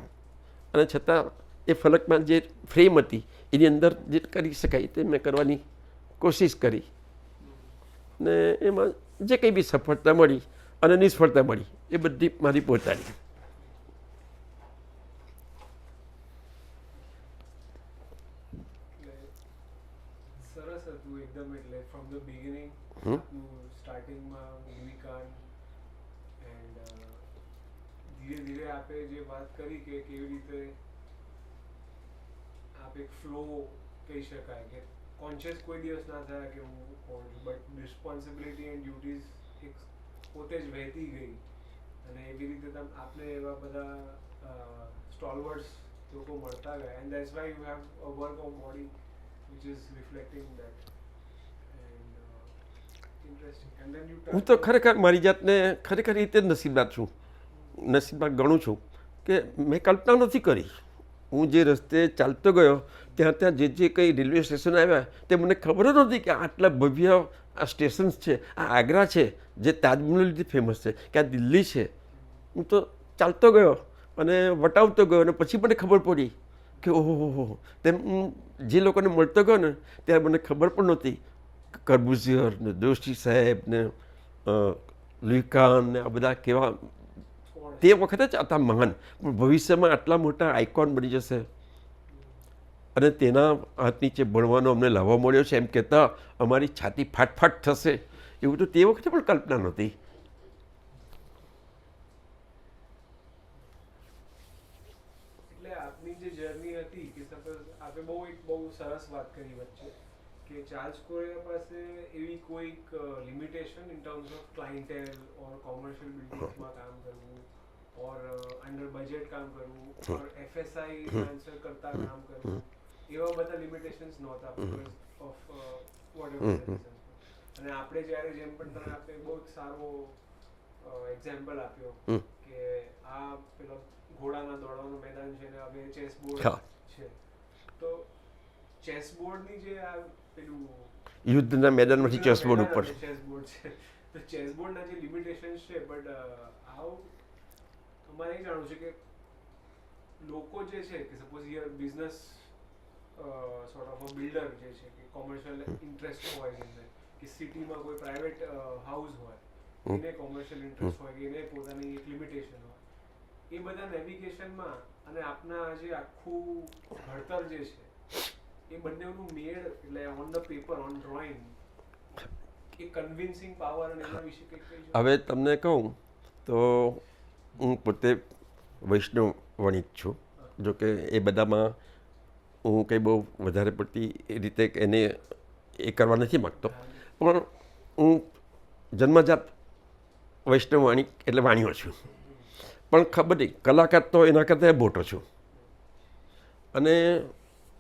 અને છતાં એ ફલકમાં જે ફ્રેમ હતી એની અંદર જે કરી શકાય તે મેં કરવાની કોશિશ કરી, ને એમાં જે કંઈ બી સફળતા મળી અને નિષ્ફળતા મળી એ બધી મારી પોતાની. સરસ હતું એકદમ. એટલે ફ્રોમ ધ બિગિનિંગ સ્ટાર્ટિંગમાં યુનિકાર્ન એન્ડ ધીરે ધીરે આપે જે વાત કરી કે કેવી રીતે આપ એક ફ્લો કહી શકાય કે કોન્શિયસ કોઈ દિવસ ના થયા કે હું કોણ છું, બટ રિસ્પોન્સિબિલિટી એન્ડ ડ્યુટીઝ એક પોતે જ વહેતી ગઈ, અને એવી રીતે આપને એવા બધા સ્ટોલવર્ડ્સ લોકો મળતા ગયા, and that's why you have a work of body which is reflecting that. And interesting. And then you હું તો ખરેખર મારી જાતને ખરેખર રીતે જ નસીબદાર છું, નસીબદાર ગણું છું કે મેં કલ્પના નથી કરી. હું જે રસ્તે ચાલતો ગયો ત્યાં જે કંઈ રેલવે સ્ટેશન આવ્યા તે મને ખબર જ નહોતી કે આટલા ભવ્ય આ સ્ટેશન્સ છે, આ આગ્રા છે જે તાજમહલ લીધે ફેમસ છે, કે આ દિલ્હી છે. હું તો ચાલતો ગયો અને વટાવતો ગયો, અને પછી મને ખબર પડી કે ઓહો, તેમ જે લોકોને મળતો ગયો ને ત્યારે મને ખબર પણ નહોતી કર્બુઝિયર ને દોશી સાહેબ ને લ્યુકાન ને આ બધા કેવા તે વખતે જ હતા મહાન, પણ ભવિષ્યમાં આટલા મોટા આઇકોન બની જશે અને તેના હાથ નીચે ભણવાનો અમને લાવવા મળ્યો છે એમ કહેતા અમારી છાતી ફાટફાટ થશે, એવું તો તે વખતે પણ કલ્પના નહોતી. આપની જે જર્ની હતી કે સપોઝ આપે બહુ સરસ વાત કરી વચ્ચે કે ચાર્લ્સ કોરિયા પાસે એવી કોઈક limitation in terms of clientele or commercial બિઝનેસમાં કામ કરવું ઓર અંડર બજેટ કામ કરવું ઓર FSI આન્સર કરતા કામ કરવું, એવા બધા લિમિટેશન્સ નહોતા બીકોઝ ઓફ વોટએવર રીઝન. અને આપણે જ્યારે જેમ પણ તમે આપણે બહુ સારો એક્ઝામ્પલ આપ્યો કે આ પેલો ઘોડાના દોડવાનું મેદાન છે ને હવે ચેસ બોર્ડ છે, તો ચેસ બોર્ડની જે આ પેલું યુદ્ધના મેદાનમાંથી ચેસ બોર્ડ ઉપર ચેસ બોર્ડ છે, તો ચેસ બોર્ડના જે લિમિટેશન્સ છે, બટ આવ અમારે એ જાણવું છે કે લોકો જે છે કે suppose year business sort of a builder જે છે કે કોમર્શિયલ ઇન્ટરેસ્ટ હોય એમને, કે સિટીમાં કોઈ પ્રાઇવેટ હાઉસ હોય એને કોમર્શિયલ ઇન્ટરેસ્ટ હોય કે એને પોતાની એક લિમિટેશન હોય, એ બધા નેવિગેશનમાં અને આપના જે આખું ઘડતર જે છે એ બંનેનું મેળ, એટલે on the paper on drawing A convincing power અને એના વિશે કંઈક કહી શકો? હવે તમને કહું તો હું પોતે વૈષ્ણવ વણિક છું, જોકે એ બધામાં હું કંઈ બહુ વધારે પડતી એ રીતે એને એ કરવા નથી માગતો, પણ હું જન્મજાત વૈષ્ણવ વણિક એટલે વાણિયો છું, પણ ખબર નહીં કલાકાર તો એના કરતાં મોટો છું. અને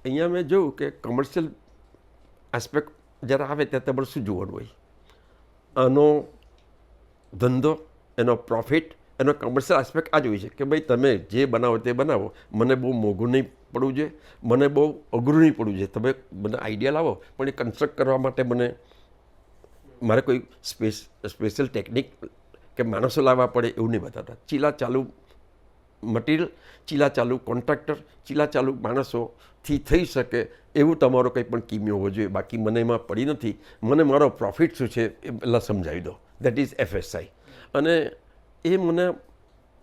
અહીંયા મેં જોયું કે કમર્શિયલ આસ્પેક્ટ જ્યારે આવે ત્યારે તમારે શું જોવાનું હોય, આનો ધંધો, એનો પ્રોફિટ, એનો કમર્શિયલ આસ્પેક્ટ આ જ હોય છે કે ભાઈ તમે જે બનાવો તે બનાવો, મને બહુ મોંઘું નહીં પડવું જોઈએ, મને બહુ અઘરું નહીં પડવું જોઈએ. તમે મને આઈડિયા લાવો પણ એ કન્સ્ટ્રક્ટ કરવા માટે મારે કોઈ સ્પેશિયલ ટેકનિક કે માણસો લાવવા પડે એવું નહીં બતાવતા. ચીલા ચાલુ મટીરિયલ, ચીલા ચાલુ કોન્ટ્રાક્ટર, ચીલા ચાલુ માણસોથી થઈ શકે એવું તમારો કંઈ પણ કિમી હોવો જોઈએ. બાકી મને એમાં પડી નથી. મને મારો પ્રોફિટ શું છે એ પહેલાં સમજાવી દો. That is FSI. અને એ મને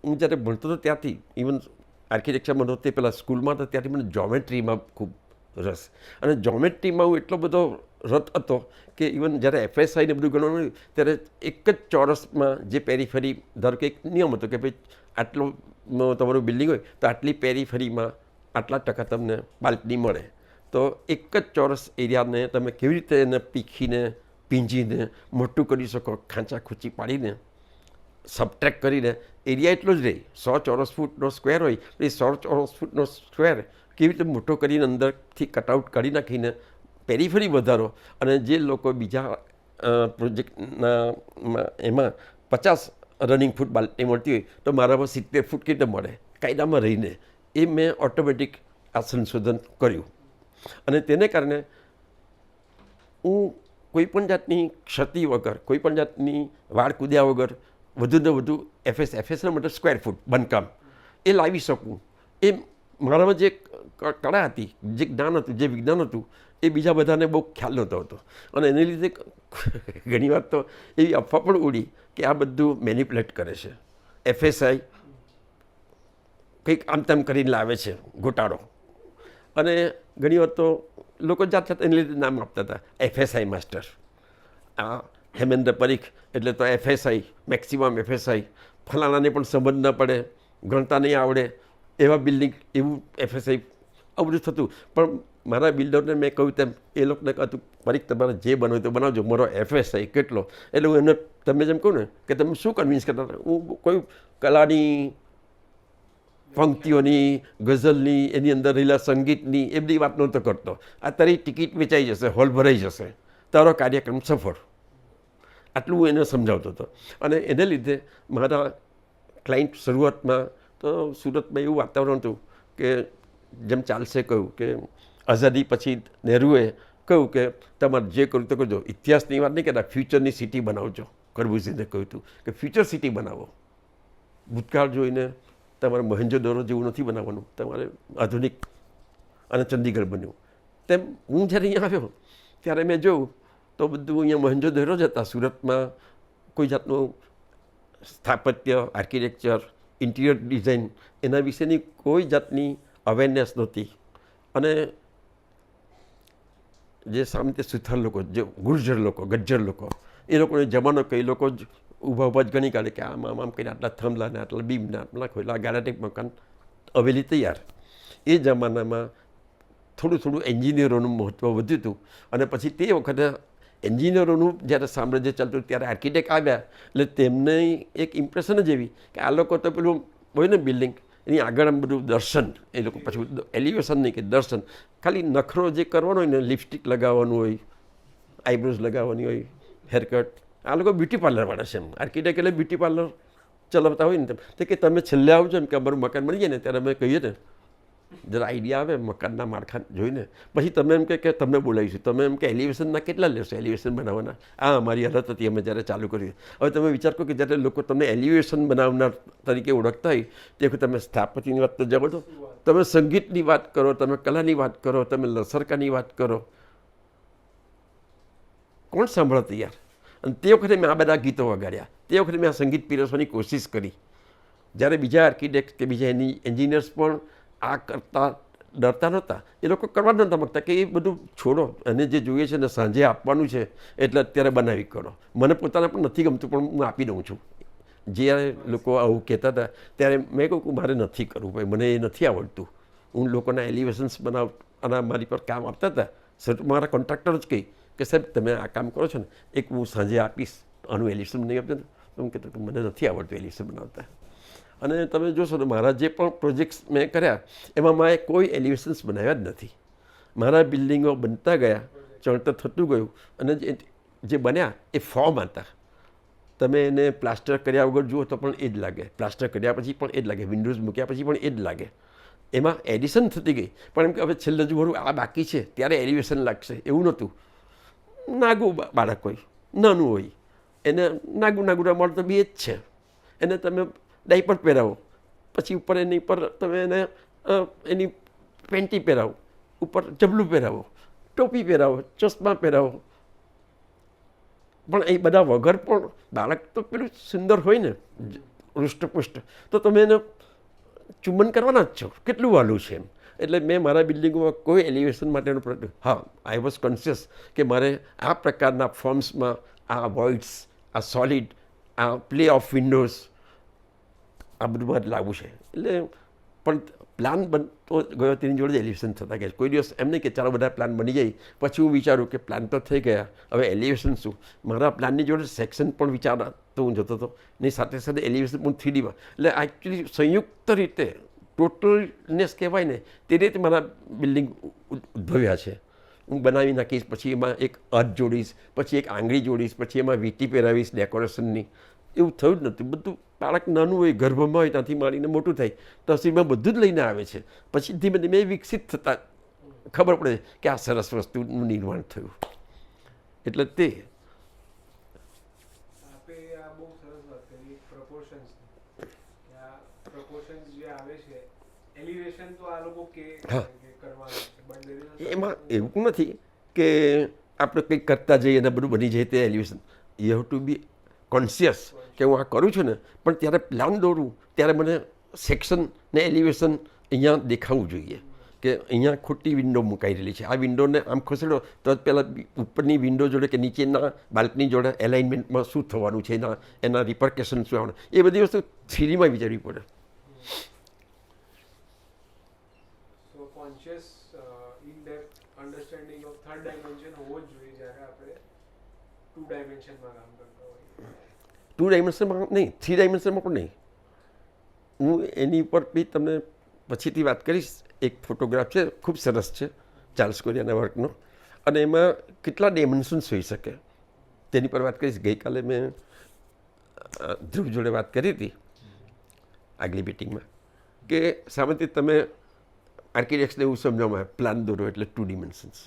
હું જ્યારે ભણતો હતો ત્યાંથી, ઇવન આર્કિટેક્ચરમાં નહોતો તે પહેલાં સ્કૂલમાં હતો ત્યાંથી મને જોમેટ્રીમાં ખૂબ રસ. અને જોમેટ્રીમાં હું એટલો બધો રત હતો કે ઇવન જ્યારે FSI ને બધું ગણવાનું ત્યારે એક જ ચોરસમાં જે પેરીફરી, ધારો કે એક નિયમ હતો કે ભાઈ આટલો તમારું બિલ્ડિંગ હોય તો આટલી પેરીફરીમાં આટલા ટકા તમને બાલ્કની મળે. તો એક જ ચોરસ એરિયાને તમે કેવી રીતે એને પીખીને પીંજીને મોટું કરી શકો, ખાંચા ખૂંચી પાડીને સબટ્રેક્ટ કરીને એરિયા એટલો જ રહે. 100 ચોરસ ફૂટનો સ્ક્વેર હોય તો એ 100 ચોરસ ફૂટનો સ્ક્વેર કેવી રીતે મોટો કરીને અંદરથી કટઆઉટ કાઢી નાખીને પેરીફરી વધારો. અને જે લોકો બીજા પ્રોજેક્ટના એમાં 50 રનિંગ ફૂટ બાલ્કની મળતી હોય તો મારામાં 70 ફૂટ કેવી રીતે મળે કાયદામાં રહીને, એ મેં ઓટોમેટિક આ સંશોધન કર્યું. અને તેને કારણે હું કોઈપણ જાતની ક્ષતિ વગર, કોઈપણ જાતની વાળ કૂદ્યા વગર વધુને વધુ FSના માટે સ્ક્વેર ફૂટ બાંધકામ એ લાવી શકું. એ મારામાં જે કળા હતી, જે જ્ઞાન હતું, જે વિજ્ઞાન હતું એ બીજા બધાને બહુ ખ્યાલ નહોતો હતો. અને એને લીધે ઘણીવાર તો એવી અફવા પણ ઉડી કે આ બધું મેનિપ્યુલેટ કરે છે, FSI કંઈક આમ તેમ કરીને લાવે છે ગોટાળો. અને ઘણીવાર તો લોકો જાત એને લીધે નામ આપતા હતા FSI માસ્ટર. આ હેમેન્દ્ર પરીખ એટલે તો FSI, મેક્સિમમ FSI, ફલાણાને પણ સમજ ન પડે, ગણતા નહીં આવડે એવા બિલ્ડિંગ, એવું FSI, આવું બધું થતું. પણ મારા બિલ્ડરને મેં કહ્યું તેમ એ લોકોને કહ્યું પરીખ તમારે જે બનાવ્યું તો બનાવજો, મારો FSI કેટલો. એટલે હું એમને તમે જેમ કહું ને કે તમે શું કન્વિન્સ કરતા હતા, હું કોઈ કલાની પંક્તિઓની, ગઝલની, એની અંદર રહેલા સંગીતની એ બધી વાત નહોતો કરતો. આ તારી ટિકિટ વેચાઈ જશે, હોલ ભરાઈ જશે, તારો કાર્યક્રમ સફળ. આટલું હું એને સમજાવતો હતો. અને એને લીધે મારા ક્લાયન્ટ શરૂઆતમાં તો સુરતમાં એવું વાતાવરણ હતું કે જેમ ચાલશે કહ્યું કે આઝાદી પછી નહેરુએ કહ્યું કે તમારે જે કરવું તો કરજો, ઇતિહાસની વાત નહીં કહેતા, ફ્યુચરની સિટી બનાવજો. કર્બુઝીને કહ્યું હતું કે ફ્યુચર સિટી બનાવો. ભૂતકાળ જોઈને તમારે મોહેન્જો-દડો જેવું નથી બનાવવાનું, તમારે આધુનિક. અને ચંદીગઢ બન્યું. તેમ હું જ્યારે અહીંયા આવ્યો ત્યારે મેં જોયું તો બધું અહીંયા મોહેન્જો-દડો જ હતા. સુરતમાં કોઈ જાતનું સ્થાપત્ય, આર્કિટેક્ચર, ઇન્ટિરિયર ડિઝાઇન એના વિશેની કોઈ જાતની અવેરનેસ નહોતી. અને જે સામે સુથાર લોકો, જે ગુર્જર લોકો, ગજ્જર લોકો, એ લોકોને જમાનો કે એ લોકો જ ઊભા જ ગણી કાઢે કે આમ કરીને આટલા થાંભલા ને આટલા બીમ ને આટલા ખોલા ગાડાટેક મકાન હવેલી તૈયાર. એ જમાનામાં થોડું એન્જિનિયરોનું મહત્ત્વ વધ્યું હતું. અને પછી તે વખતે એન્જિનિયરોનું જ્યારે સામ્રાજ્ય ચાલતું ત્યારે આર્કિટેક્ટ આવ્યા એટલે તેમને એક ઇમ્પ્રેશન જ એવી કે આ લોકો તો પેલું હોય ને બિલ્ડિંગ, એની આગળ આમ બધું દર્શન, એ લોકો પછી એલિવેશન નહીં કે દર્શન, ખાલી નખરો જે કરવાનો હોય ને, લિપસ્ટિક લગાવવાનું હોય, આઈબ્રોઝ લગાવવાની હોય, હેરકટ, આ લોકો બ્યુટી પાર્લરવાળા છે. એમ આર્કિટેક્ટ એટલે બ્યુટી પાર્લર ચલાવતા હોય ને તે કે તમે છેલ્લે આવજો એમ કે અમારું મકાન બની જાય ને ત્યારે અમે કહીએ ને જરા આઈડિયા આવે મકાનના માળખા જોઈને, પછી તમે એમ કે તમને બોલાવીશું. તમે એમ કે એલિવેશનના કેટલા લેશો, એલિવેશન બનાવવાના? આ અમારી હાલત હતી અમે જ્યારે ચાલુ કર્યું. હવે તમે વિચાર કરો કે જ્યારે લોકો તમને એલિવેશન બનાવનાર તરીકે ઓળખતા હોય તે વખતે તમે સ્થાપતિની વાત તો જવા દો, તમે સંગીતની વાત કરો, તમે કલાની વાત કરો, તમે લસરકાની વાત કરો, કોણ સાંભળતું યાર? અને તે વખતે મેં આ બધા ગીતો વગાડ્યા, તે વખતે મેં આ સંગીત પીરસવાની કોશિશ કરી. જ્યારે બીજા આર્કિટેક્ટ કે બીજા એન્જિનિયર્સ પણ આ કરતાં ડરતા નહોતા, એ લોકો કરવા જ નહોતા માગતા કે એ બધું છોડો, અને જે જોઈએ છે ને સાંજે આપવાનું છે એટલે અત્યારે બનાવી કરો. મને પોતાને પણ નથી ગમતું પણ હું આપી દઉં છું. જે લોકો આવું કહેતા હતા ત્યારે મેં કહ્યું કે મારે નથી કરવું ભાઈ, મને એ નથી આવડતું. હું લોકોના એલિવેશન્સ બનાવવાના મારી પર કામ આપતા હતા. સર મારા કોન્ટ્રાક્ટર જ કહી કે સાહેબ તમે આ કામ કરો છો ને એક હું સાંજે આપીશ, આનું એલિવેશન નહીં આપજો ને. તો હું કહેતો કે મને નથી આવડતું એલિવેશન બનાવતા. અને તમે જોશો ને મારા જે પણ પ્રોજેક્ટ્સ મેં કર્યા એમાં મારે કોઈ એલિવેશન્સ બનાવ્યા જ નથી. મારા બિલ્ડિંગો બનતા ગયા, ચણતર થતું ગયું, અને જે બન્યા એ ફોર્મ હતા. તમે એને પ્લાસ્ટર કર્યા વગર જુઓ તો પણ એ જ લાગે, પ્લાસ્ટર કર્યા પછી પણ એ જ લાગે, વિન્ડોઝ મૂક્યા પછી પણ એ જ લાગે. એમાં એડિશન થતી ગઈ, પણ એમ કે હવે છેલ્લે જ મારું આ બાકી છે ત્યારે એલિવેશન લાગશે એવું નહોતું. નાગું બાળક હોય, નાનું હોય, એને નાગું રમવાનું તો બી જ છે. એને તમે ડાયપર પહેરાવો, પછી ઉપર એની પર તમે એને એની પેન્ટી પહેરાવો, ઉપર જબલું પહેરાવો, ટોપી પહેરાવો, ચશ્મા પહેરાવો, પણ એ બધા વગર પણ બાળક તો પેલું સુંદર હોય ને હૃષ્ટપુષ્ટ, તો તમે એને ચુંબન કરવાના જ છો, કેટલું વહાલું છે એમ. એટલે મેં મારા બિલ્ડિંગમાં કોઈ એલિવેશન માટેનો પ્રયત્ન, હા આઈ વોઝ કોન્શિયસ કે મારે આ પ્રકારના ફોર્મ્સમાં આ વોઇડ્સ, આ સોલિડ, આ પ્લે ઓફ વિન્ડોઝ, આ બધું મારે લાવવું છે. એટલે પણ પ્લાન બનતો ગયો તેની જોડે જ એલિવેશન થતા ગયા. કોઈ દિવસ એમ નહીં કે ચાલો બધા પ્લાન બની જાય પછી હું વિચારું કે પ્લાન તો થઈ ગયા, હવે એલિવેશન શું. મારા પ્લાનની જોડે સેક્શન પણ વિચારતો હું જતો હતો ને સાથે સાથે એલિવેશન પણ 3Dમાં. એટલે એકચ્યુઅલી સંયુક્ત રીતે ટોટલનેસ કહેવાય ને તે રીતે મારા બિલ્ડિંગ ઉદ્ભવ્યા છે. હું બનાવી નાખીશ, પછી એમાં એક અર્થ જોડીશ, પછી એક આંગળી જોડીશ, પછી એમાં વીંટી પહેરાવીશ ડેકોરેશનની. એવું થયું જ નથી. બધું બાળક નાનું હોય, ગર્ભમાં હોય, ત્યાંથી માંડીને મોટું થાય તસવીરમાં બધું જ લઈને આવે છે. પછી ધીમે ધીમે વિકસિત થતાં ખબર પડે કે આ સરસ વસ્તુનું નિર્માણ થયું. એટલે તે આપે આ બહુ સરસ વાત કરી પ્રપોર્શન્સ. આ પ્રપોર્શન્સ જે આવે છે એલિવેશન તો આ લોકો કે કરવાનું છે, બટ there is a એમાં એવું નથી કે આપણે કંઈક કરતા જઈએ અને બધું બની જાય તે elevation. You have to be conscious કે હું આ કરું છું ને, પણ ત્યારે પ્લાન દોરું ત્યારે મને સેક્શન ને એલિવેશન અહીંયા દેખાવું જોઈએ કે અહીંયા ખોટી વિન્ડો મુકાઈ રહેલી છે. આ વિન્ડોને આમ ખસેડો તો પહેલાં ઉપરની વિન્ડો જોડે કે નીચેના બાલ્કની જોડે એલાઇનમેન્ટમાં શું થવાનું છે, એના રિપરકેશન શું આવવાનું, એ બધી વસ્તુ 3Dમાં વિચારવી પડે. So conscious in depth understanding of third dimension હોવો જ જોઈએ જ્યારે આપણે 2 ડાયમેન્શનમાં કામ કરતા હોઈએ. 2 ડાયમેન્શનમાં નહીં, 3 ડાયમેન્શનમાં પણ નહીં. હું એની ઉપર બી તમને પછીથી વાત કરીશ. એક ફોટોગ્રાફ છે, ખૂબ સરસ છે, ચાર્લ્સ કોરિયાના વર્કનો, અને એમાં કેટલા ડાયમેન્શન્સ હોઈ શકે તેની પર વાત કરીશ. ગઈકાલે મેં ધ્રુવ જોડે વાત કરી હતી આગલી મીટિંગમાં કે સામાન્ય તમે આર્કિટેક્ટ્સને એવું સમજવામાં આવે, પ્લાન દોરો એટલે 2 ડિમેન્શન્સ,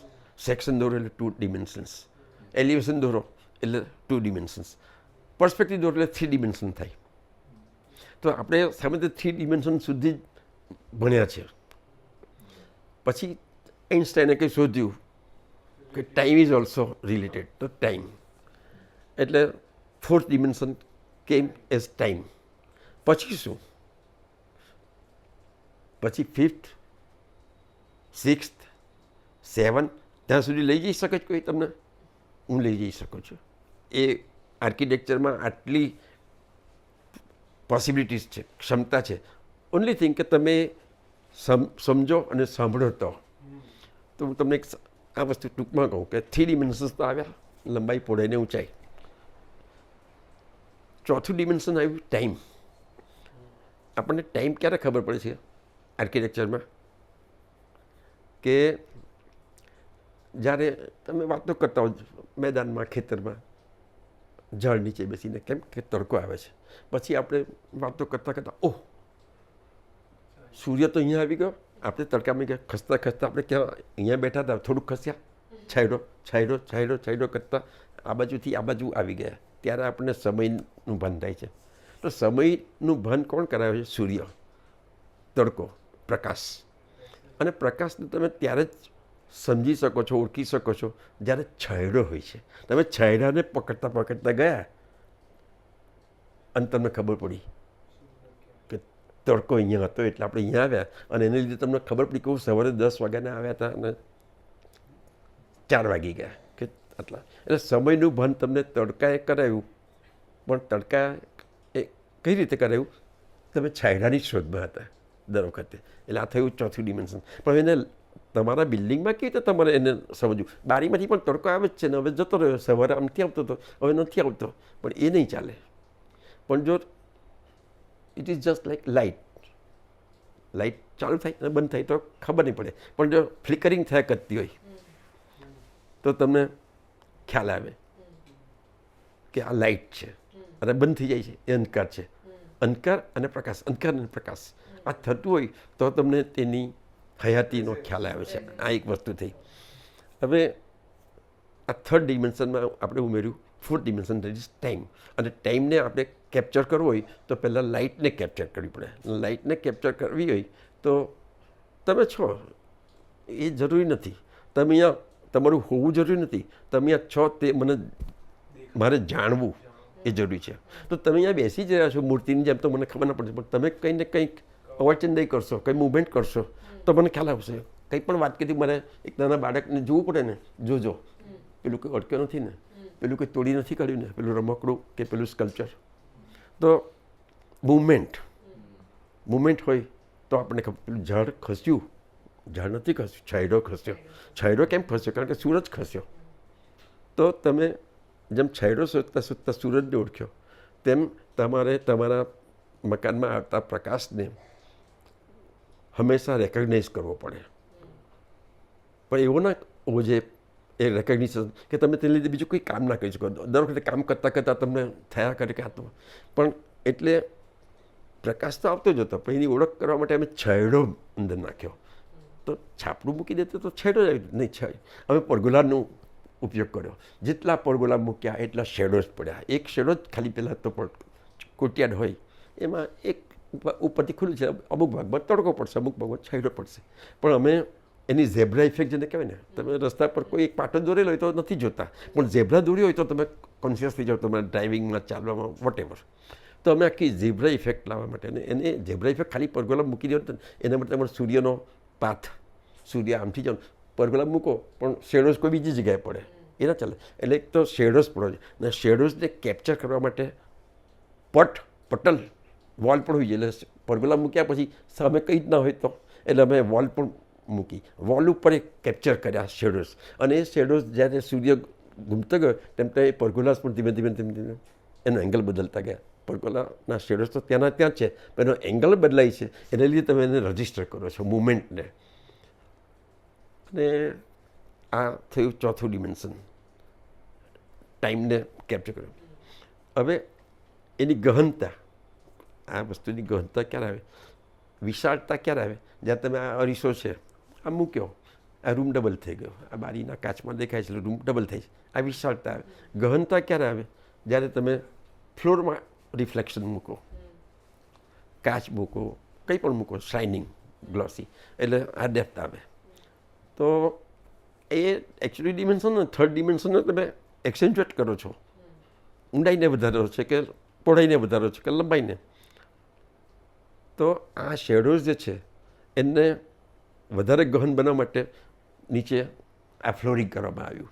સેક્શન દોરો એટલે 2 ડિમેન્શન્સ, એલિવેશન દોરો એટલે 2 ડિમેન્શન્સ, પર્સ્પેક્ટિવ દોરો એટલે 3 ડિમેન્શન થાય. તો આપણે સામાન્ય 3 ડિમેન્શન સુધી જ ભણ્યા છે. પછી આઇન્સ્ટાઈને કંઈ શોધ્યું કે time is also related to time. એટલે 4th ડિમેન્શન કેમ એઝ ટાઈમ. પછી શું, પછી 5th, 6th, 7th ત્યાં સુધી લઈ જઈ શકે કોઈ તમને? હું લઈ જઈ શકું છું. એ આર્કિટેક્ચરમાં આટલી પોસિબિલિટીઝ છે, ક્ષમતા છે. ઓનલી થિંગ કે તમે સમજો અને સાંભળો તો હું તમને એક આ વસ્તુ ટૂંકમાં કહું કે 3 ડિમેન્શન્સ તો આવ્યા, લંબાઈ, પહોળાઈ ને ઊંચાઈ. 4થું ડિમેન્શન આવ્યું ટાઈમ. આપણને ટાઈમ ક્યારે ખબર પડે છે આર્કિટેક્ચરમાં? કે જ્યારે તમે વાતો કરતા હો મેદાનમાં, ખેતરમાં, ઝાડ નીચે બેસીને, કેમ કે તડકો આવે છે, પછી આપણે વાતો કરતાં કરતાં ઓહ સૂર્ય તો અહીંયા આવી ગયો, આપણે તડકામાં ગયા, ખસતા ખસતા આપણે ક્યાં અહીંયા બેઠા હતા, થોડુંક ખસ્યા, છાંયડો કરતાં આ બાજુથી આ બાજુ આવી ગયા, ત્યારે આપણને સમયનું ભાન થાય છે. તો સમયનું ભાન કોણ કરાવે છે? સૂર્ય, તડકો, પ્રકાશ. અને પ્રકાશને તમે ત્યારે જ સમજી શકો છો, ઓળખી શકો છો જ્યારે છાંયડો હોય છે. તમે છાંયડાને પકડતા ગયા અને તમને ખબર પડી કે તડકો અહીંયા હતો એટલે આપણે અહીંયા આવ્યા, અને એને લીધે તમને ખબર પડી કે હું સવારે 10 વાગ્યાના આવ્યા હતા અને 4 વાગી ગયા કે આટલા. એટલે સમયનું ભાન તમને તડકાએ કરાવ્યું, પણ તડકા એ કઈ રીતે કરાવ્યું? તમે છાંયડાની શોધમાં હતા દર વખતે. એટલે આ થયું 4થું ડિમેન્શન. પણ એને તમારા બિલ્ડિંગમાં કેવી રીતે તમારે એને સમજવું? બારીમાંથી પણ તડકો આવે જ છે ને, હવે જતો રહ્યો, સવારે આમથી આવતો હતો, હવે નથી આવતો, પણ એ નહીં ચાલે. પણ જો it is just like light ચાલુ થાય અને બંધ થાય તો ખબર નહીં પડે, પણ જો ફ્લિકરિંગ થયા કરતી હોય તો તમને ખ્યાલ આવે કે આ લાઇટ છે અને બંધ થઈ જાય છે, એ અંધકાર છે. અંધકાર અને પ્રકાશ, અંધકાર અને પ્રકાશ. આ થતું હોય તો તમને તેની હયાતીનો ખ્યાલ આવે છે. આ એક વસ્તુ થઈ. હવે આ થર્ડ ડિમેન્શનમાં આપણે ઉમેર્યું fourth dimension, that is time. અને ટાઈમને આપણે કેપ્ચર કરવો હોય તો પહેલાં લાઇટને કેપ્ચર કરવી પડે. લાઇટને કેપ્ચર કરવી હોય તો તમે છો એ જરૂરી નથી, તમે અહીંયા તમારું હોવું જરૂરી નથી, તમે અહીંયા છો તે મારે જાણવું એ જરૂરી છે. તો તમે અહીંયા બેસી જ રહ્યા છો મૂર્તિની જેમ, તો મને ખબર ના પડશે, પણ તમે કંઈ ને કંઈક અવચંદય કરશો, કંઈ મૂવમેન્ટ કરશો તો મને ખ્યાલ આવશે. કંઈ પણ વાત કરી મારે એક નાના બાળકને જોવું પડે ને, જોજો પેલું કોઈ અટક્યો નથી ને, પેલું કોઈ તોડી નથી કાઢ્યું ને, પેલું રમકડું કે પેલું સ્કલ્પચર. તો મુવમેન્ટ હોય તો આપણને ખબર. પેલું ઝાડ ખસ્યું, ઝાડ નથી ખસ્યું, છાંયડો ખસ્યો. છાંયડો કેમ ખસ્યો? કારણ કે સૂરજ ખસ્યો. તો તમે જેમ છાંયડો શોધતા શોધતા સૂરજને ઓળખ્યો, તેમ તમારે તમારા મકાનમાં આવતા પ્રકાશને હંમેશા રેકગ્નાઇઝ કરવો પડે. પણ એવો ના હોવો જોઈએ એ રેકગ્નિશન કે તમે તેને લીધે બીજું કોઈ કામ ના કરી શકો. દર વખતે કામ કરતાં કરતાં તમને થયા કરે કે આ તો પણ એટલે પ્રકાશ તો આવતો જ હતો, પણ એની ઓળખ કરવા માટે અમે છાંયડો અંદર નાખ્યો. તો છાપડું મૂકી દેતો તો છાંયડો જ આવી નહીં. અમે પરગોલાનો ઉપયોગ કર્યો. જેટલા પરગોલા મૂક્યા એટલા શેડોઝ પડ્યા. એક શેડો જ ખાલી પહેલાં તો કોટિયાડ હોય એમાં એક ઉપરથી ખુલ્લું છે, અમુક ભાગમાં તડકો પડશે, અમુક ભાગમાં છાંયડો પડશે. પણ અમે એની ઝેબ્રા ઇફેક્ટ જેને કહેવાય ને, તમે રસ્તા પર કોઈ એક પાટો દોરેલો હોય તો નથી જોતા, પણ ઝેબ્રા દોરી હોય તો તમે કોન્શિયસ થઈ જાઓ તમારા ડ્રાઇવિંગમાં, ચાલવામાં, વોટેવર. તો અમે આખી ઝેબ્રા ઇફેક્ટ લાવવા માટે, અને એને ઝેબ્રા ઇફેક્ટ ખાલી પરગોલા મૂકી દો એના માટે તમારે સૂર્યનો પાથ, સૂર્ય આમથી જાઓ પરગોલા મૂકો પણ શેડોઝ કોઈ બીજી જગ્યાએ પડે એ ના ચાલે. એટલે એક તો શેડોઝ પડો છે, અને શેડોઝને કેપ્ચર કરવા માટે પટલ વોલ પણ હોય છે. એટલે પરગોલા મૂક્યા પછી સામે કંઈ જ ના હોય તો એટલે અમે વોલ પણ મૂકી, વોલ ઉપર એક કેપ્ચર કર્યા શેડોઝ. અને એ શેડોઝ જ્યારે સૂર્ય ઘૂમતો ગયો તેમ તે પરગોલાસ પણ ધીમે ધીમે એનો એંગલ બદલતા ગયા. પરગોલાના શેડોઝ તો ત્યાંના ત્યાં છે, પણ એનો એંગલ બદલાય છે, એને લીધે તમે એને રજિસ્ટર કરો છો મુવમેન્ટને. અને આ થયું ચોથું ડિમેન્શન, ટાઈમને કેપ્ચર કર્યો. હવે એની ગહનતા, આ વસ્તુની ગહનતા ક્યારે આવે, વિશાળતા ક્યારે આવે? જ્યાં તમે આ અરીસો છે આ મૂક્યો, આ રૂમ ડબલ થઈ ગયો, આ બારીના કાચમાં દેખાય છે એટલે રૂમ ડબલ થઈ છે, આ વિશાળતા આવે. ગહનતા ક્યારે આવે? જ્યારે તમે ફ્લોરમાં રિફ્લેક્શન મૂકો, કાચ મૂકો, કંઈ પણ મૂકો, શાઇનિંગ ગ્લોસી, એટલે આ ડેપ્થ આવે. તો એ એકચ્યુઅલી ડિમેન્શન, થર્ડ ડિમેન્શનને તમે એક્સેન્ચ્યુએટ કરો છો, ઊંડાઈને વધારો છે કે પહોળાઈને વધારો છે કે લંબાઈને. તો આ શેડોઝ જે છે એને વધારે ગહન બનાવવા માટે નીચે આ ફ્લોરિંગ કરવામાં આવ્યું.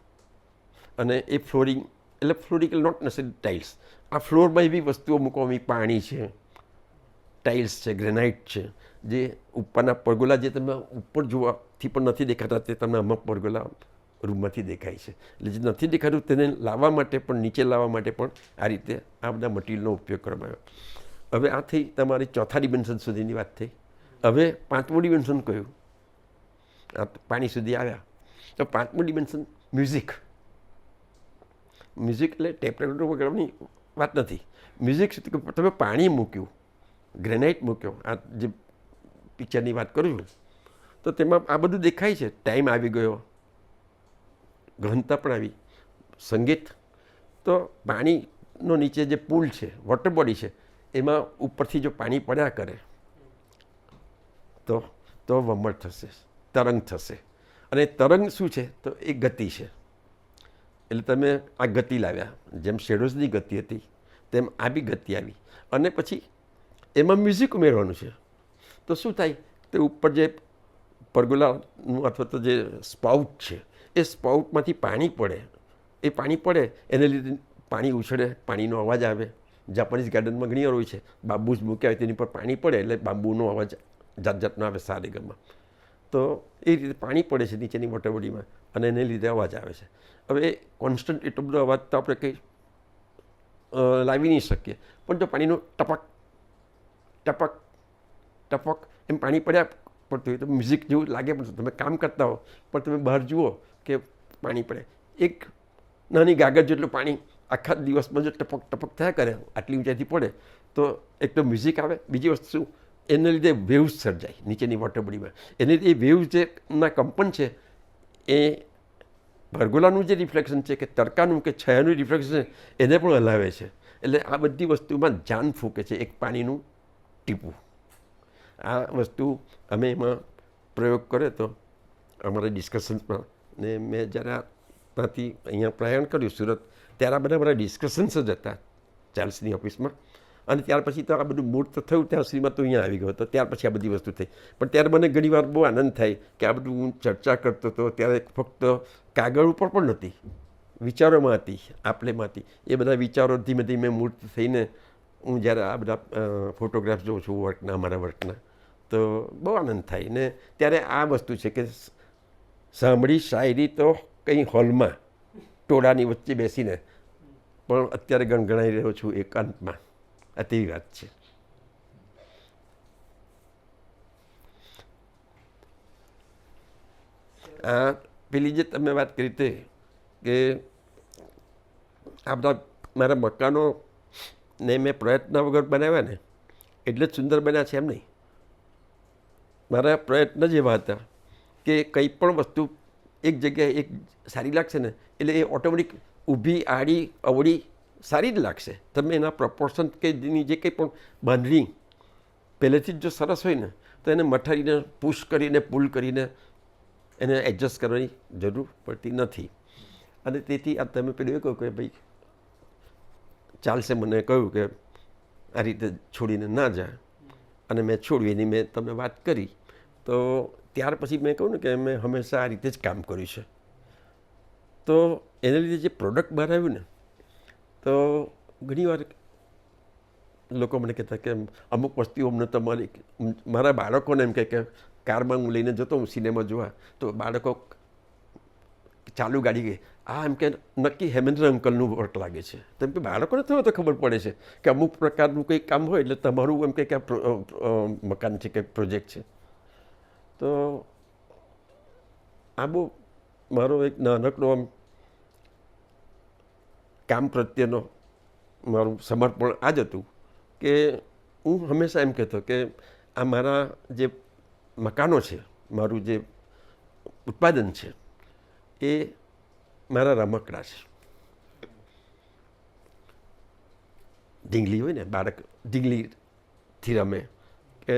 અને એ ફ્લોરિંગ એટલે ફ્લોરિંગ નોટ નેસેસરી ટાઇલ્સ, આ ફ્લોરમાં એવી વસ્તુઓ મૂકવામાં, પાણી છે, ટાઇલ્સ છે, ગ્રેનાઇટ છે, જે ઉપરના પરગોલા જે તમે ઉપર જોવાથી પણ નથી દેખાતા તે તમને આમાં પરગોલા રૂમમાંથી દેખાય છે. એટલે જે નથી દેખાતું તેને લાવવા માટે પણ, નીચે લાવવા માટે પણ આ રીતે આ બધા મટીરિયલનો ઉપયોગ કરવામાં આવ્યો. હવે આ થઈ તમારી ચોથા ડિમેન્શન સુધીની વાત થઈ. હવે પાંચમું ડિમેન્શન કયું? આ પાણી સુધી આવ્યા તો પાંચમું ડિમેન્શન મ્યુઝિક. મ્યુઝિક એટલે ટેપ રેકોર્ડર વગાડવાની વાત નથી. મ્યુઝિક તમે પાણી મૂક્યું, ગ્રેનાઇટ મૂક્યો, આ જે પિક્ચરની વાત કરું છું, તો તેમાં આ બધું દેખાય છે. ટાઈમ આવી ગયો, ગહનતા પણ આવી, સંગીત. તો પાણીનો નીચે જે પુલ છે, વોટર બોડી છે, એમાં ઉપરથી જો પાણી પડ્યા કરે તો વમળ થશે, તરંગ થશે. અને તરંગ શું છે? તો એ ગતિ છે. એટલે તમે આ ગતિ લાવ્યા, જેમ શેડોઝની ગતિ હતી તેમ આ બી ગતિ આવી. અને પછી એમાં મ્યુઝિક ઉમેરવાનું છે. તો શું થાય? તે ઉપર જે પરગોલાનું અથવા તો જે સ્પાઉટ છે, એ સ્પાઉટમાંથી પાણી પડે, એ પાણી પડે એને લીધે પાણી ઉછળે, પાણીનો અવાજ આવે. જાપાનીઝ ગાર્ડનમાં ઘણી વાર હોય છે, બાંબુ જ મૂક્યા હોય તેની પર પાણી પડે એટલે બાંબુનો અવાજ જાત જાતનો આવે સારેગામાં. તો એ રીતે પાણી પડે છે નીચેની વોટર બોડીમાં અને એને લીધે અવાજ આવે છે. હવે કોન્સ્ટન્ટ એટલો બધો અવાજ તો આપણે કંઈ લાવી નહીં શકીએ, પણ જો પાણીનો ટપક ટપક ટપક એમ પાણી પડ્યા પડતું હોય તો મ્યુઝિક જેવું લાગે. પણ તમે કામ કરતા હો પણ તમે બહાર જુઓ કે પાણી પડે, એક નાની ગાગર જેટલું પાણી આખા દિવસમાં જો ટપક ટપક થયા કરે, આટલી ઊંચાઈથી પડે તો એક તો મ્યુઝિક આવે, બીજી વસ્તુ એને લીધે વેવ્સ સર્જાય નીચેની વોટર બોડીમાં. એને લીધે એ વેવ્સ જે ના કંપન છે એ પરગોલાનું જે રિફ્લેક્શન છે કે તડકાનું કે છાયાનું રિફ્લેક્શન છે એને પણ હલાવે છે. એટલે આ બધી વસ્તુમાં જાન ફૂંકે છે એક પાણીનું ટીપું. આ વસ્તુ અમે એમાં પ્રયોગ કર્યો હતો અમારા ડિસ્કશન્સમાં. ને મેં જ્યારે ત્યાંથી અહીંયા પ્રયાણ કર્યું સુરત, ત્યારે આ બધા મારા ડિસ્કશન્સ જ હતા ચાર્લ્સની ઓફિસમાં. અને ત્યાર પછી તો આ બધું મૂર્ત થયું ત્યાં સુધીમાં તો અહીંયા આવી ગયો હતો. ત્યાર પછી આ બધી વસ્તુ થઈ. પણ ત્યારે મને ઘણી વાર બહુ આનંદ થાય કે આ બધું હું ચર્ચા કરતો હતો ત્યારે ફક્ત કાગળ ઉપર પણ નહોતી, વિચારોમાં હતી, આપલેમાં હતી. એ બધા વિચારો ધીમે ધીમે મૂર્ત થઈને હું જ્યારે આ બધા ફોટોગ્રાફ્સ જોઉં છું વર્કના, અમારા વર્કના, તો બહુ આનંદ થાય. ને ત્યારે આ વસ્તુ છે કે સાંભળી શાયરી તો કંઈ હોલમાં ટોળાની વચ્ચે બેસીને, પણ અત્યારે ગણગણાઈ રહ્યો છું એકાંતમાં. આ તેવી વાત છે. આ પેલી જે તમે વાત કરી તે કે આ બધા મારા મકાનો ને મેં પ્રયત્ન વગર બનાવ્યા ને એટલે જ સુંદર બન્યા છે એમ નહીં. મારા પ્રયત્ન જ એવા હતા કે કંઈ પણ વસ્તુ એક જગ્યાએ એક સારી લાગશે ને એટલે એ ઓટોમેટિક ઊભી, આડી, અવળી સારી જ લાગશે. તમે એના પ્રપોર્શન કે એની જે કંઈ પણ બાંધણી પહેલેથી જ જો સરસ હોય ને તો એને મઠારીને પુશ કરીને પુલ કરીને એને એડજસ્ટ કરવાની જરૂર પડતી નથી. અને તેથી આ તમે પેલું એ કહ્યું કે ભાઈ ચાલશે, મને કહ્યું કે આ રીતે છોડીને ના જાય, અને મેં છોડ્યું એની મેં તમને વાત કરી. તો ત્યાર પછી મેં કહ્યું ને કે મેં હંમેશા આ રીતે જ કામ કર્યું છે. તો એને લીધે જે પ્રોડક્ટ બહાર આવ્યું ને, તો ઘણીવાર લોકો મને કહેતા કે અમુક વસ્તુઓ અમને તમારી, મારા બાળકોને એમ કહે કે કારમાં હું લઈને જતો હું સિનેમા જોવા, તો બાળકો ચાલુ ગાડી ગઈ આ એમ કે નક્કી હેમેન્દ્ર અંકલનું વર્ક લાગે છે. તેમ કે બાળકોને તો ખબર પડે છે કે અમુક પ્રકારનું કંઈક કામ હોય એટલે તમારું એમ કે મકાન છે કે પ્રોજેક્ટ છે. તો આ બહુ મારો એક નાનકડો આમ કામ પ્રત્યેનો મારું સમર્પણ આ જ હતું કે હું હંમેશા એમ કહેતો કે આ મારા જે મકાનો છે, મારું જે ઉત્પાદન છે એ મારા રમકડા છે. ઢીંગલી હોય ને, બાળક ઢીંગલીથી રમે કે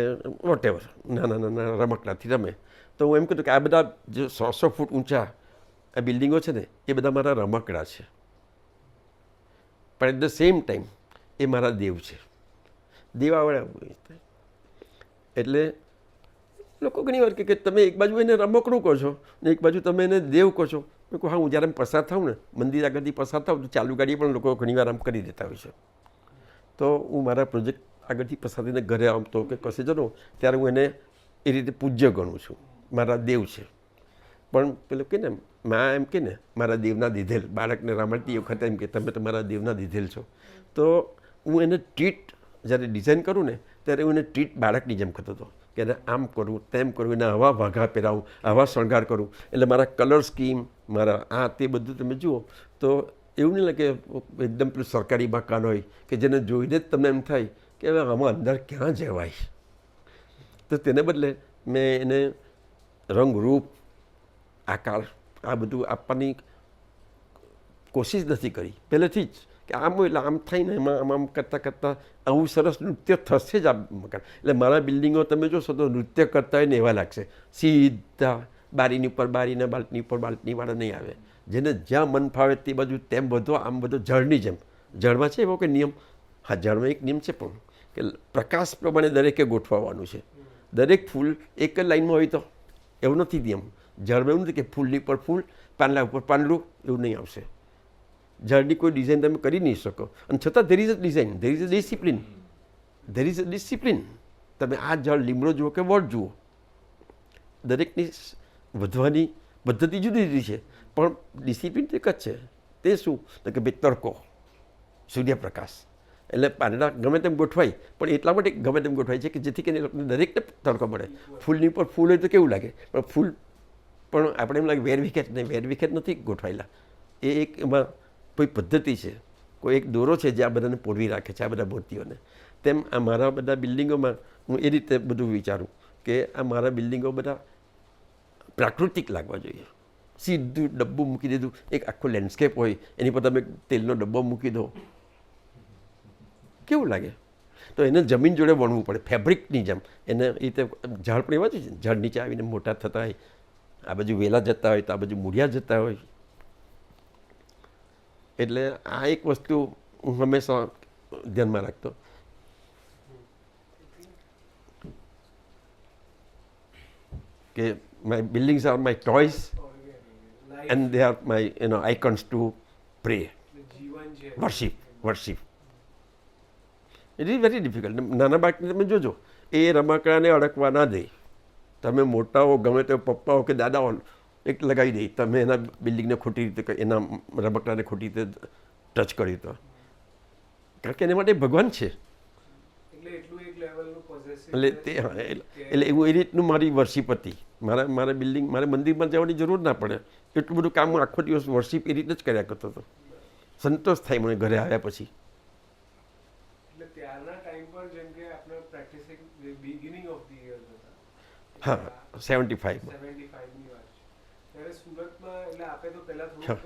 વોટેવર, નાના નાના રમકડાથી રમે. તો હું એમ કહેતો કે આ બધા જે 100 ફૂટ ઊંચા આ બિલ્ડિંગો છે ને એ બધા મારા રમકડા છે. પણ એટ ધ સેમ ટાઈમ એ મારા દેવ છે. દેવાવાળા એટલે લોકો ઘણી વાર કે તમે એક બાજુ એને રમકડું કહો છો ને એક બાજુ તમે એને દેવ કહો છો. મેં કહું હા, હું જ્યારે પસાર થાઉં ને, મંદિર આગળથી પસાર થાઉં તો ચાલુ ગાડી પણ લોકો ઘણીવાર આમ કરી દેતા હોય છે. તો હું મારા પ્રોજેક્ટ આગળથી પસાર થઈને ઘરે આવતો કે કશે જતો ત્યારે હું એને એ રીતે પૂજ્ય ગણું છું, મારા દેવ છે. પણ પેલું કે ને મા એમ કે ને મારા દેવના દીધેલ, બાળકને રમાડતી વખતે એમ કે તમે તો મારા દેવના દીધેલ છો. તો હું એને ટ્રીટ જ્યારે ડિઝાઇન કરું ને ત્યારે હું એને ટ્રીટ બાળકની જેમ કરતો હતો કે એને આમ કરું, તેમ કરું, એને આવા વાઘા પહેરાવું, આવા શણગાર કરું. એટલે મારા કલર સ્કીમ, મારા આ તે બધું તમે જુઓ તો એવું નહીં લાગે એકદમ પેલું સરકારી મકાન હોય કે જેને જોઈને જ તમને એમ થાય કે હવે આમાં અંદર ક્યાં જવાય. તો તેને બદલે મેં એને રંગરૂપ, આકાર આ બધું આપવાની કોશિશ નથી કરી પહેલેથી જ કે આમ એટલે આમ થઈને એમાં આમ કરતાં કરતાં આવું સરસ નૃત્ય થશે જ આ મકાન. એટલે મારા બિલ્ડિંગો તમે જોશો તો નૃત્ય કરતા હોય ને એવા લાગશે. સીધા બારીની ઉપર બારીને, બાલ્કની ઉપર બાલ્કનીવાળા નહીં આવે. જેને જ્યાં મન ફાવે તે બાજુ તેમ બધો આમ બધો જળની જેમ. જળમાં છે એવો કે નિયમ? હા, જળમાં એક નિયમ છે પણ કે પ્રકાશ પ્રમાણે દરેકે ગોઠવવાનું છે. દરેક ફૂલ એક જ લાઈનમાં હોય તો એવું નથી નિયમ. જળમાં એવું નથી કે ફૂલની ઉપર ફૂલ, પાંદડા ઉપર પાંદડું, એવું નહીં આવશે. ઝાડની કોઈ ડિઝાઇન તમે કરી નહીં શકો. અને છતાં there is a design, there is a discipline, there is a discipline. તમે આ ઝાડ લીમડો જુઓ કે વડ જુઓ, દરેકની વધવાની પદ્ધતિ જુદી જુદી છે પણ ડિસિપ્લિન તો એક જ છે. તે શું તો કે ભાઈ તડકો, સૂર્યપ્રકાશ. એટલે પાંદડા ગમે તેમ ગોઠવાય પણ એટલા માટે ગમે તેમ ગોઠવાય છે કે જેથી કરીને લોકોને દરેકને તડકો મળે. ફૂલની ઉપર ફૂલ હોય તો કેવું લાગે, પણ ફૂલ પણ આપણે એમ લાગે વેરવિખેટ નહીં, વેરવિખેટ નથી ગોઠવાયેલા. એ એક એમાં કોઈ પદ્ધતિ છે, કોઈ એક દોરો છે જે આ બધાને પોરવી રાખે છે, આ બધા મૂર્તિઓને. તેમ આ મારા બધા બિલ્ડિંગોમાં હું એ રીતે બધું વિચારું કે આ મારા બિલ્ડિંગો બધા પ્રાકૃતિક લાગવા જોઈએ. સીધું ડબ્બું મૂકી દીધું, એક આખો લેન્ડસ્કેપ હોય એની પર તમે તેલનો ડબ્બો મૂકી દો, કેવું લાગે? તો એને જમીન જોડે વણવું પડે, ફેબ્રિકની જેમ. એને એ રીતે ઝાડ પણ એવા જ છે, ઝાડ નીચે આવીને મોટા થતા હોય, આ બાજુ વેલા જતા હોય તો આ બાજુ મૂળિયા જતા હોય. એટલે આ એક વસ્તુ હું હંમેશા ધ્યાનમાં રાખતો. કે my buildings are my toys and they are my icons two pre, worship. It is very difficult. નાના બાળકને તમે જોજો, એ રમકડાને અડકવા ના દે. તમે મોટાઓ ગમે તે પપ્પાઓ કે દાદાઓ એક લગાવી દે, તમે એના બિલ્ડિંગને ખોટી રીતે, એના રમકડાને ખોટી રીતે ટચ કર્યું તો, કારણ કે એના માટે ભગવાન છે. એટલે તે એટલે એવું એ રીતનું મારી વર્શિપ હતી. મારા બિલ્ડિંગ, મારે મંદિરમાં જવાની જરૂર ના પડે, એટલું બધું કામ હું આખો દિવસ વર્શિપ એ રીતે જ કર્યા કરતો હતો. સંતોષ થાય મને ઘરે આવ્યા પછી. હા, 75 ત્યારે સુરતમાં, એટલે આપે તો પહેલા થોડુંક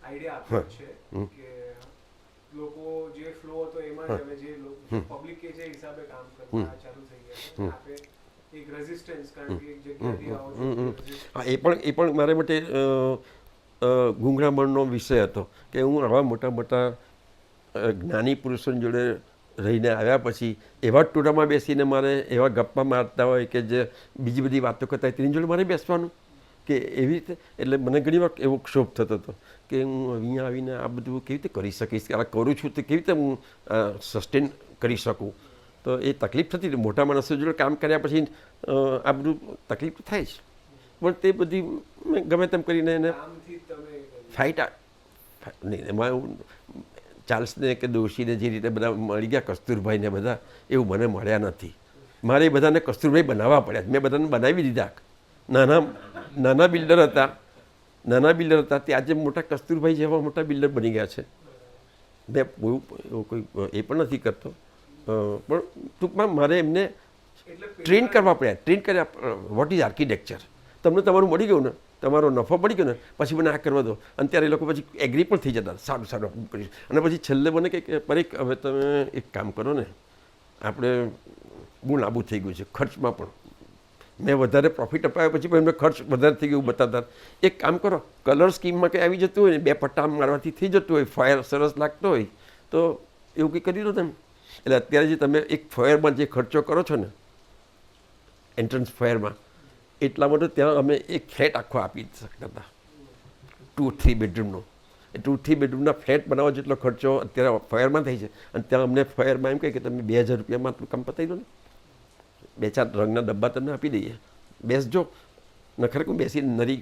આઈડિયા આપ્યો છે કે લોકો જે ફ્લો હતો એમાં જ હવે જે પબ્લિક કે જે હિસાબે કામ કરતા ચાલુ થઈ ગયા. આપે એક રેઝિસ્ટન્સ, કારણ કે એક જગ્યાથી આવો છો. હા, એ પણ મારા માટે ગુંગળામણનો વિષય હતો કે હું આવા મોટા મોટા જ્ઞાની પુરુષોની જોડે રહીને આવ્યા પછી એવા ટોળામાં બેસીને મારે એવા ગપ્પા મારતા હોય કે જે બીજી બધી વાતો કરતા હોય તેની જોડે મારે બેસવાનું કે એવી રીતે. એટલે મને ઘણી વખત એવો ક્ષોભ થતો હતો કે હું અહીંયા આવીને આ બધું કેવી રીતે કરી શકીશ, આ કરું છું તો કેવી રીતે હું સસ્ટેન કરી શકું. તો એ તકલીફ થતી હતી. મોટા માણસો જોડે કામ કર્યા પછી આ બધું તકલીફ થાય છે, પણ તે બધી મેં ગમે તેમ કરીને એને ફાઇટ નહીં. એમાં ચાર્લ્સને કે દોશીને જે રીતે બધા મળી ગયા, કસ્તુરભાઈને બધા, એવું મને મળ્યા નથી. મારે એ બધાને કસ્તુરભાઈ બનાવવા પડ્યા. મેં બધાને બનાવી દીધા. નાના બિલ્ડર હતા તે આજે મોટા કસ્તુરભાઈ જેવા મોટા બિલ્ડર બની ગયા છે. મેં કોઈ એ પણ નથી કરતો, પણ ટૂંકમાં મારે એમને ટ્રેન કરવા પડ્યા. ટ્રેન કર્યા, વોટ ઇઝ આર્કિટેક્ચર. તમને તમારું મળી ગયું ને, તમારો નફો પડી ગયો ને, પછી મને આ કરવા દો. અને ત્યારે એ લોકો પછી એગ્રી પણ થઈ જતા, સારું હું કરીશ. અને પછી છેલ્લે મને કે પરેખ, હવે તમે એક કામ કરો ને, આપણે બહુ લાંબુ થઈ ગયું છે ખર્ચમાં પણ. મેં વધારે પ્રોફિટ અપાવ્યા પછી પણ એમને ખર્ચ વધારે થઈ ગયું બતાવતા. એક કામ કરો, કલર સ્કીમમાં કંઈ આવી જતું હોય ને, 2 પટ્ટા મારવાથી થઈ જતું હોય, ફાયર સરસ લાગતો હોય, તો એવું કંઈ કરી દો તમે. એટલે અત્યારે જે તમે એક ફાયરમાં જે ખર્ચો કરો છો ને, એન્ટ્રન્સ ફાયરમાં, એટલા માટે ત્યાં અમે એક ફ્લેટ આખો આપી શકતા હતા, 2-3 બેડરૂમનો. એ 2-3 બેડરૂમના ફ્લેટ બનાવવા જેટલો ખર્ચો અત્યારે ફાયરમાં થાય છે. અને ત્યાં અમને ફાયરમાં એમ કહે કે તમે 2000 રૂપિયામાં આટલું કામ પતાવી દો ને, 2-4 રંગના ડબ્બા તમને આપી દઈએ, બેસજો. ખરેખર હું બેસીને નરી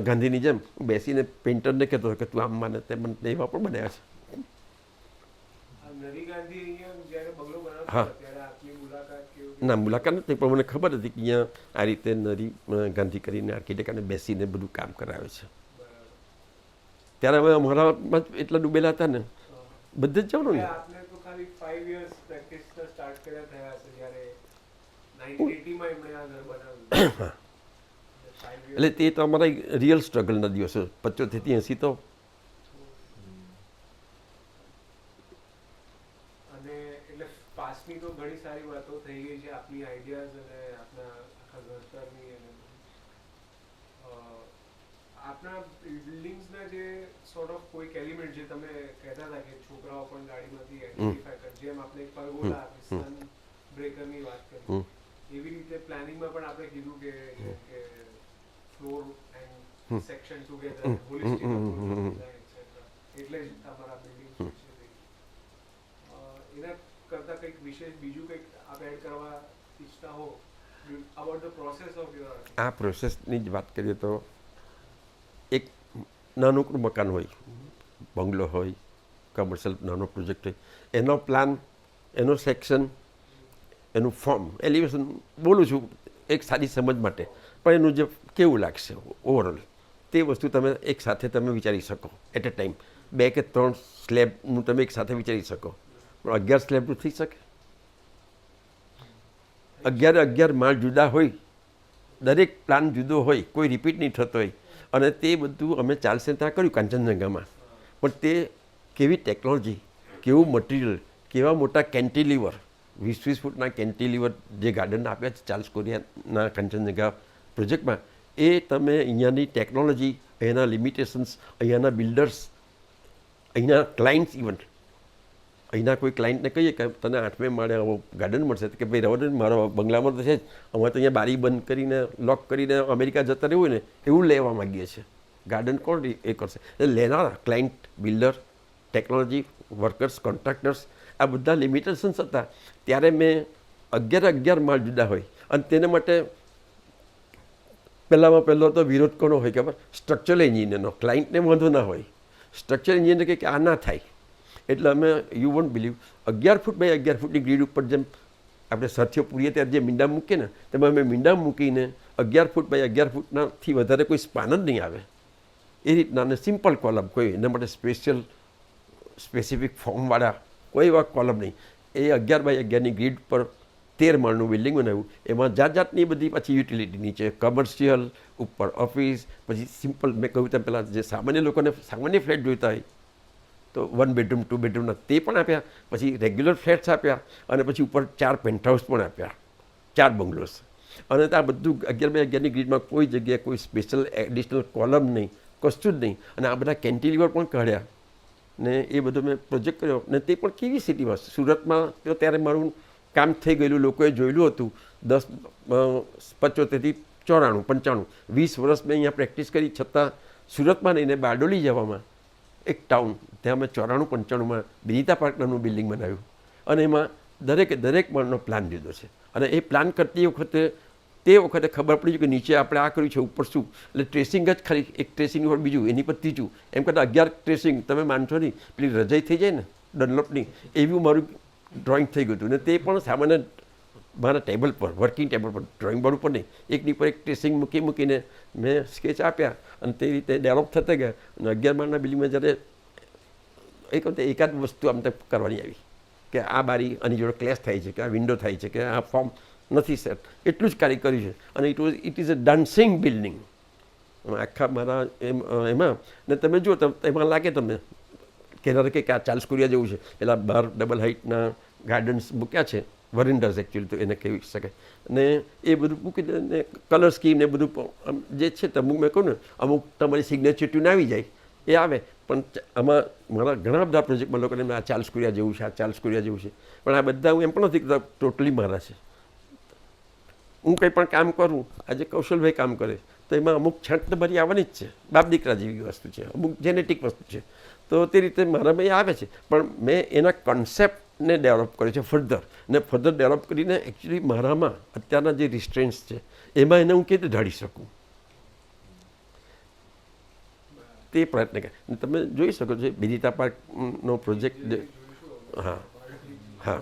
ગાંધીની જેમ બેસીને પેઇન્ટરને કહેતો હતો કે તું આમ મને તે મને એવા પણ બનાવ્યા છે. હા, ના મુલાકાત નથી, પણ મને ખબર હતી કે અહીંયા આ રીતે નરી ગાંધી કરીને આર્કિટેક્ટ અને બેસીને બધું કામ કરાવે છે. ત્યારે હવે અમારામાં એટલા ડૂબેલા હતા ને, બધે જ જવાનું ને. એટલે તે તો અમારા રિયલ સ્ટ્રગલના દિવસો, 75 થી 80 તો. અને એટલે પાસની તો ઘણી સારી વાતો થઈ ગઈ છે, આપની આઈડિયાઝ અને આપના આખા ઘડતરની અને આપના બિલ્ડિંગ્સના જે સોર્ટ ઓફ કોઈક એલિમેન્ટ જે તમે કહેતા હતા કે છોકરાઓ પણ ગાડીમાંથી આઈડેન્ટિફાય કરે, જેમ આપણે એક પરગોલા આપી, સન બ્રેકરની વાત કરી, એવી રીતે પ્લાનિંગમાં પણ આપણે કીધું કે floor and section together, holistic approach, એટલે જ તમારા બિલ્ડિંગ છે. એના કરતાં કંઈક વિશેષ બીજું કંઈક આપ એડ કરવા ઈચ્છતા હો about the process of your? આ પ્રોસેસની જ વાત કરીએ તો એક નાનકડું મકાન હોય, બંગલો હોય, કમર્શિયલ નાનો પ્રોજેક્ટ હોય, એનો પ્લાન, એનો સેક્શન, એનું ફોર્મ, એલિવેશન બોલું છું એક સારી સમજ માટે, પણ એનું જે કેવું લાગશે ઓવરઓલ, તે વસ્તુ તમે એક સાથે તમે વિચારી શકો એટ અ ટાઈમ. 2 કે 3 સ્લેબનું તમે એક સાથે વિચારી શકો, પણ 11 સ્લેબનું થઈ શકે? 11 માળ જુદા હોય, દરેક પ્લાન જુદો હોય, કોઈ રિપીટ નહીં થતો હોય. અને તે બધું અમે ચાલશે ત્યાં કર્યું કાંચનજંગામાં. પણ તે કેવી ટેકનોલોજી, કેવું મટીરિયલ, કેવા મોટા કેન્ટિલીવર, 20 ફૂટના કેન્ટિલીવર જે ગાર્ડન આપ્યા છે ચાર્લ્સ કોરિયાના કાંચનજંગા પ્રોજેક્ટમાં, એ તમે અહીંયાની ટેકનોલોજી, અહીંયાના લિમિટેશન્સ, અહીંયાના બિલ્ડર્સ, અહીંના ક્લાયન્ટ્સ, ઇવન અહીંના કોઈ ક્લાયન્ટને કહીએ કે તને 8મે માળે આવો ગાર્ડન મળશે, કે ભાઈ રવો ને, મારો બંગલામાં તો છે જ, અમે તો અહીંયા બારી બંધ કરીને લોક કરીને અમેરિકા જતા રહેવું ને એવું લેવા માગીએ છીએ. ગાર્ડન કોણ એ કરશે? એટલે લેનારા client, builder, technology, workers, contractors, આ બધા લિમિટેશન્સ હતા. ત્યારે મેં 11 માળ જુદા હોય અને તેને માટે પહેલો તો વિરોધ કોનો હોય ખબર? સ્ટ્રક્ચરલ એન્જિનિયરનો. ક્લાયન્ટને વાંધો ના હોય, સ્ટ્રક્ચરલ એન્જિનિયર કે આ ના થાય. એટલે અમે, you won't believe, 11 foot by 11 ફૂટની ગ્રીડ ઉપર જેમ આપણે સાથીઓ પૂરીએ ત્યારે જે મીંડા મૂકીએ ને, તેમાં અમે મીંડા મૂકીને 11 ફૂટ બાય 11 ફૂટનાથી વધારે કોઈ સ્પાન જ નહીં આવે એ રીતના. અને સિમ્પલ કોલમ, કોઈ એના માટે સ્પેસિફિક ફોર્મવાળા કોઈ એવા કોલમ નહીં. એ 11 બાય 11ની ગ્રીડ પર 13 માળનું બિલ્ડિંગ બનાવ્યું. એમાં જાતની બધી પાછી યુટિલિટી નીચે કમર્શિયલ, ઉપર ઓફિસ, પછી સિમ્પલ, મેં કહ્યું તેમ પહેલાં જે સામાન્ય લોકોને સામાન્ય ફ્લેટ જોઈતા હોય તો 1 બેડરૂમ 2 બેડરૂમના તે પણ આપ્યા, પછી રેગ્યુલર ફ્લેટ્સ આપ્યા, અને પછી ઉપર 4 પેન્ટહાઉસ પણ આપ્યા, 4 બંગલોસ. અને આ બધું 11 બાય 11ની ગ્રીડમાં કોઈ જગ્યાએ કોઈ સ્પેશિયલ એડિશનલ કોલમ નહીં, કશું જ નહીં. અને આ બધા કેન્ટિલીવર પણ કાઢ્યા ને એ બધો મેં પ્રોજેક્ટ કર્યો. ને તે પણ કેવી સિટીમાં, સુરતમાં તો ત્યારે મારું કામ થઈ ગયેલું, લોકોએ જોયેલું હતું. 75થી 94, 95, 20 વર્ષ મેં અહીંયા પ્રેક્ટિસ કરી, છતાં સુરતમાં નહીં ને બારડોલી જવામાં એક ટાઉન, ત્યાં અમે 94-95માં બિનિતા પાર્ક નામનું બિલ્ડિંગ બનાવ્યું. અને એમાં દરેક માળનો પ્લાન લીધો છે. અને એ પ્લાન કરતી વખતે તે વખતે ખબર પડી કે નીચે આપણે આ કર્યું છે, ઉપર શું. એટલે ટ્રેસિંગ જ ખાલી, એક ટ્રેસિંગ ઉપર બીજું, એની પર ત્રીજું, એમ કરતાં 11 ટ્રેસિંગ. તમે માનશો નહીં, પેલી રજાઈ થઈ જાય ને ડનલોપની, એવું મારું ડ્રોઈંગ થઈ ગયું હતું. ને તે પણ સામાન્ય મારા ટેબલ પર, વર્કિંગ ટેબલ પર, ડ્રોઈંગ બોર્ડ ઉપર નહીં, એકની પર એક ટ્રેસિંગ મૂકીને મેં સ્કેચ આપ્યા. અને તે રીતે ડેવલપ થતા ગયા. અને 11 માળના બિલ્ડિંગમાં જ્યારે એક વખતે એકાદ વસ્તુ આમ કરવાની આવી કે આ બારી આની જોડે ક્લેશ થાય છે, કે આ વિન્ડો થાય છે, કે આ ફોર્મ નથી સેટ, એટલું જ કાર્ય કર્યું છે. અને it is a dancing building આખા મારા એમાં. ને તમે જુઓ તો એમાં લાગે તમને કે આ ચાર્લ્સ કોરિયા જેવું છે. પેલા 12 ડબલ હાઇટના ગાર્ડન્સ મૂક્યા છે, વરિન્ડર્સ એકચ્યુઅલી તો એને કહી શકાય. ને એ બધું મૂકી દે ને કલર સ્કીમ ને બધું જે છે તે અમુક મેં કહું ને, અમુક તમારી સિગ્નેચર ટ્યુન આવી જાય એ આવે. પણ આમાં મારા ઘણા બધા પ્રોજેક્ટમાં લોકોને આ ચાર્લ્સ કોરિયા જેવું છે, આ ચાર્લ્સ કોરિયા જેવું છે. પણ આ બધા હું એમ પણ નથી કહેતા ટોટલી મારા છે. હું કંઈ પણ કામ કરું, આજે કૌશલભાઈ કામ કરે તો એમાં અમુક છાંટ તો ભરી આવવાની જ છે, બાપ દીકરા જેવી વસ્તુ છે, અમુક જેનેટિક વસ્તુ છે. તો તે રીતે મારામાં એ આવે છે. પણ મેં એના કોન્સેપ્ટને ડેવલપ કર્યો છે ફર્ધર. ને ફર્ધર ડેવલપ કરીને એકચ્યુઅલી મારામાં અત્યારના જે રિસ્ટ્રેન્ટ્સ છે એમાં એને હું કેવી રીતે ઢાળી શકું તે પ્રયત્ન કરે. તમે જોઈ શકો છો બિનિતા પાર્કનો પ્રોજેક્ટ. હા હા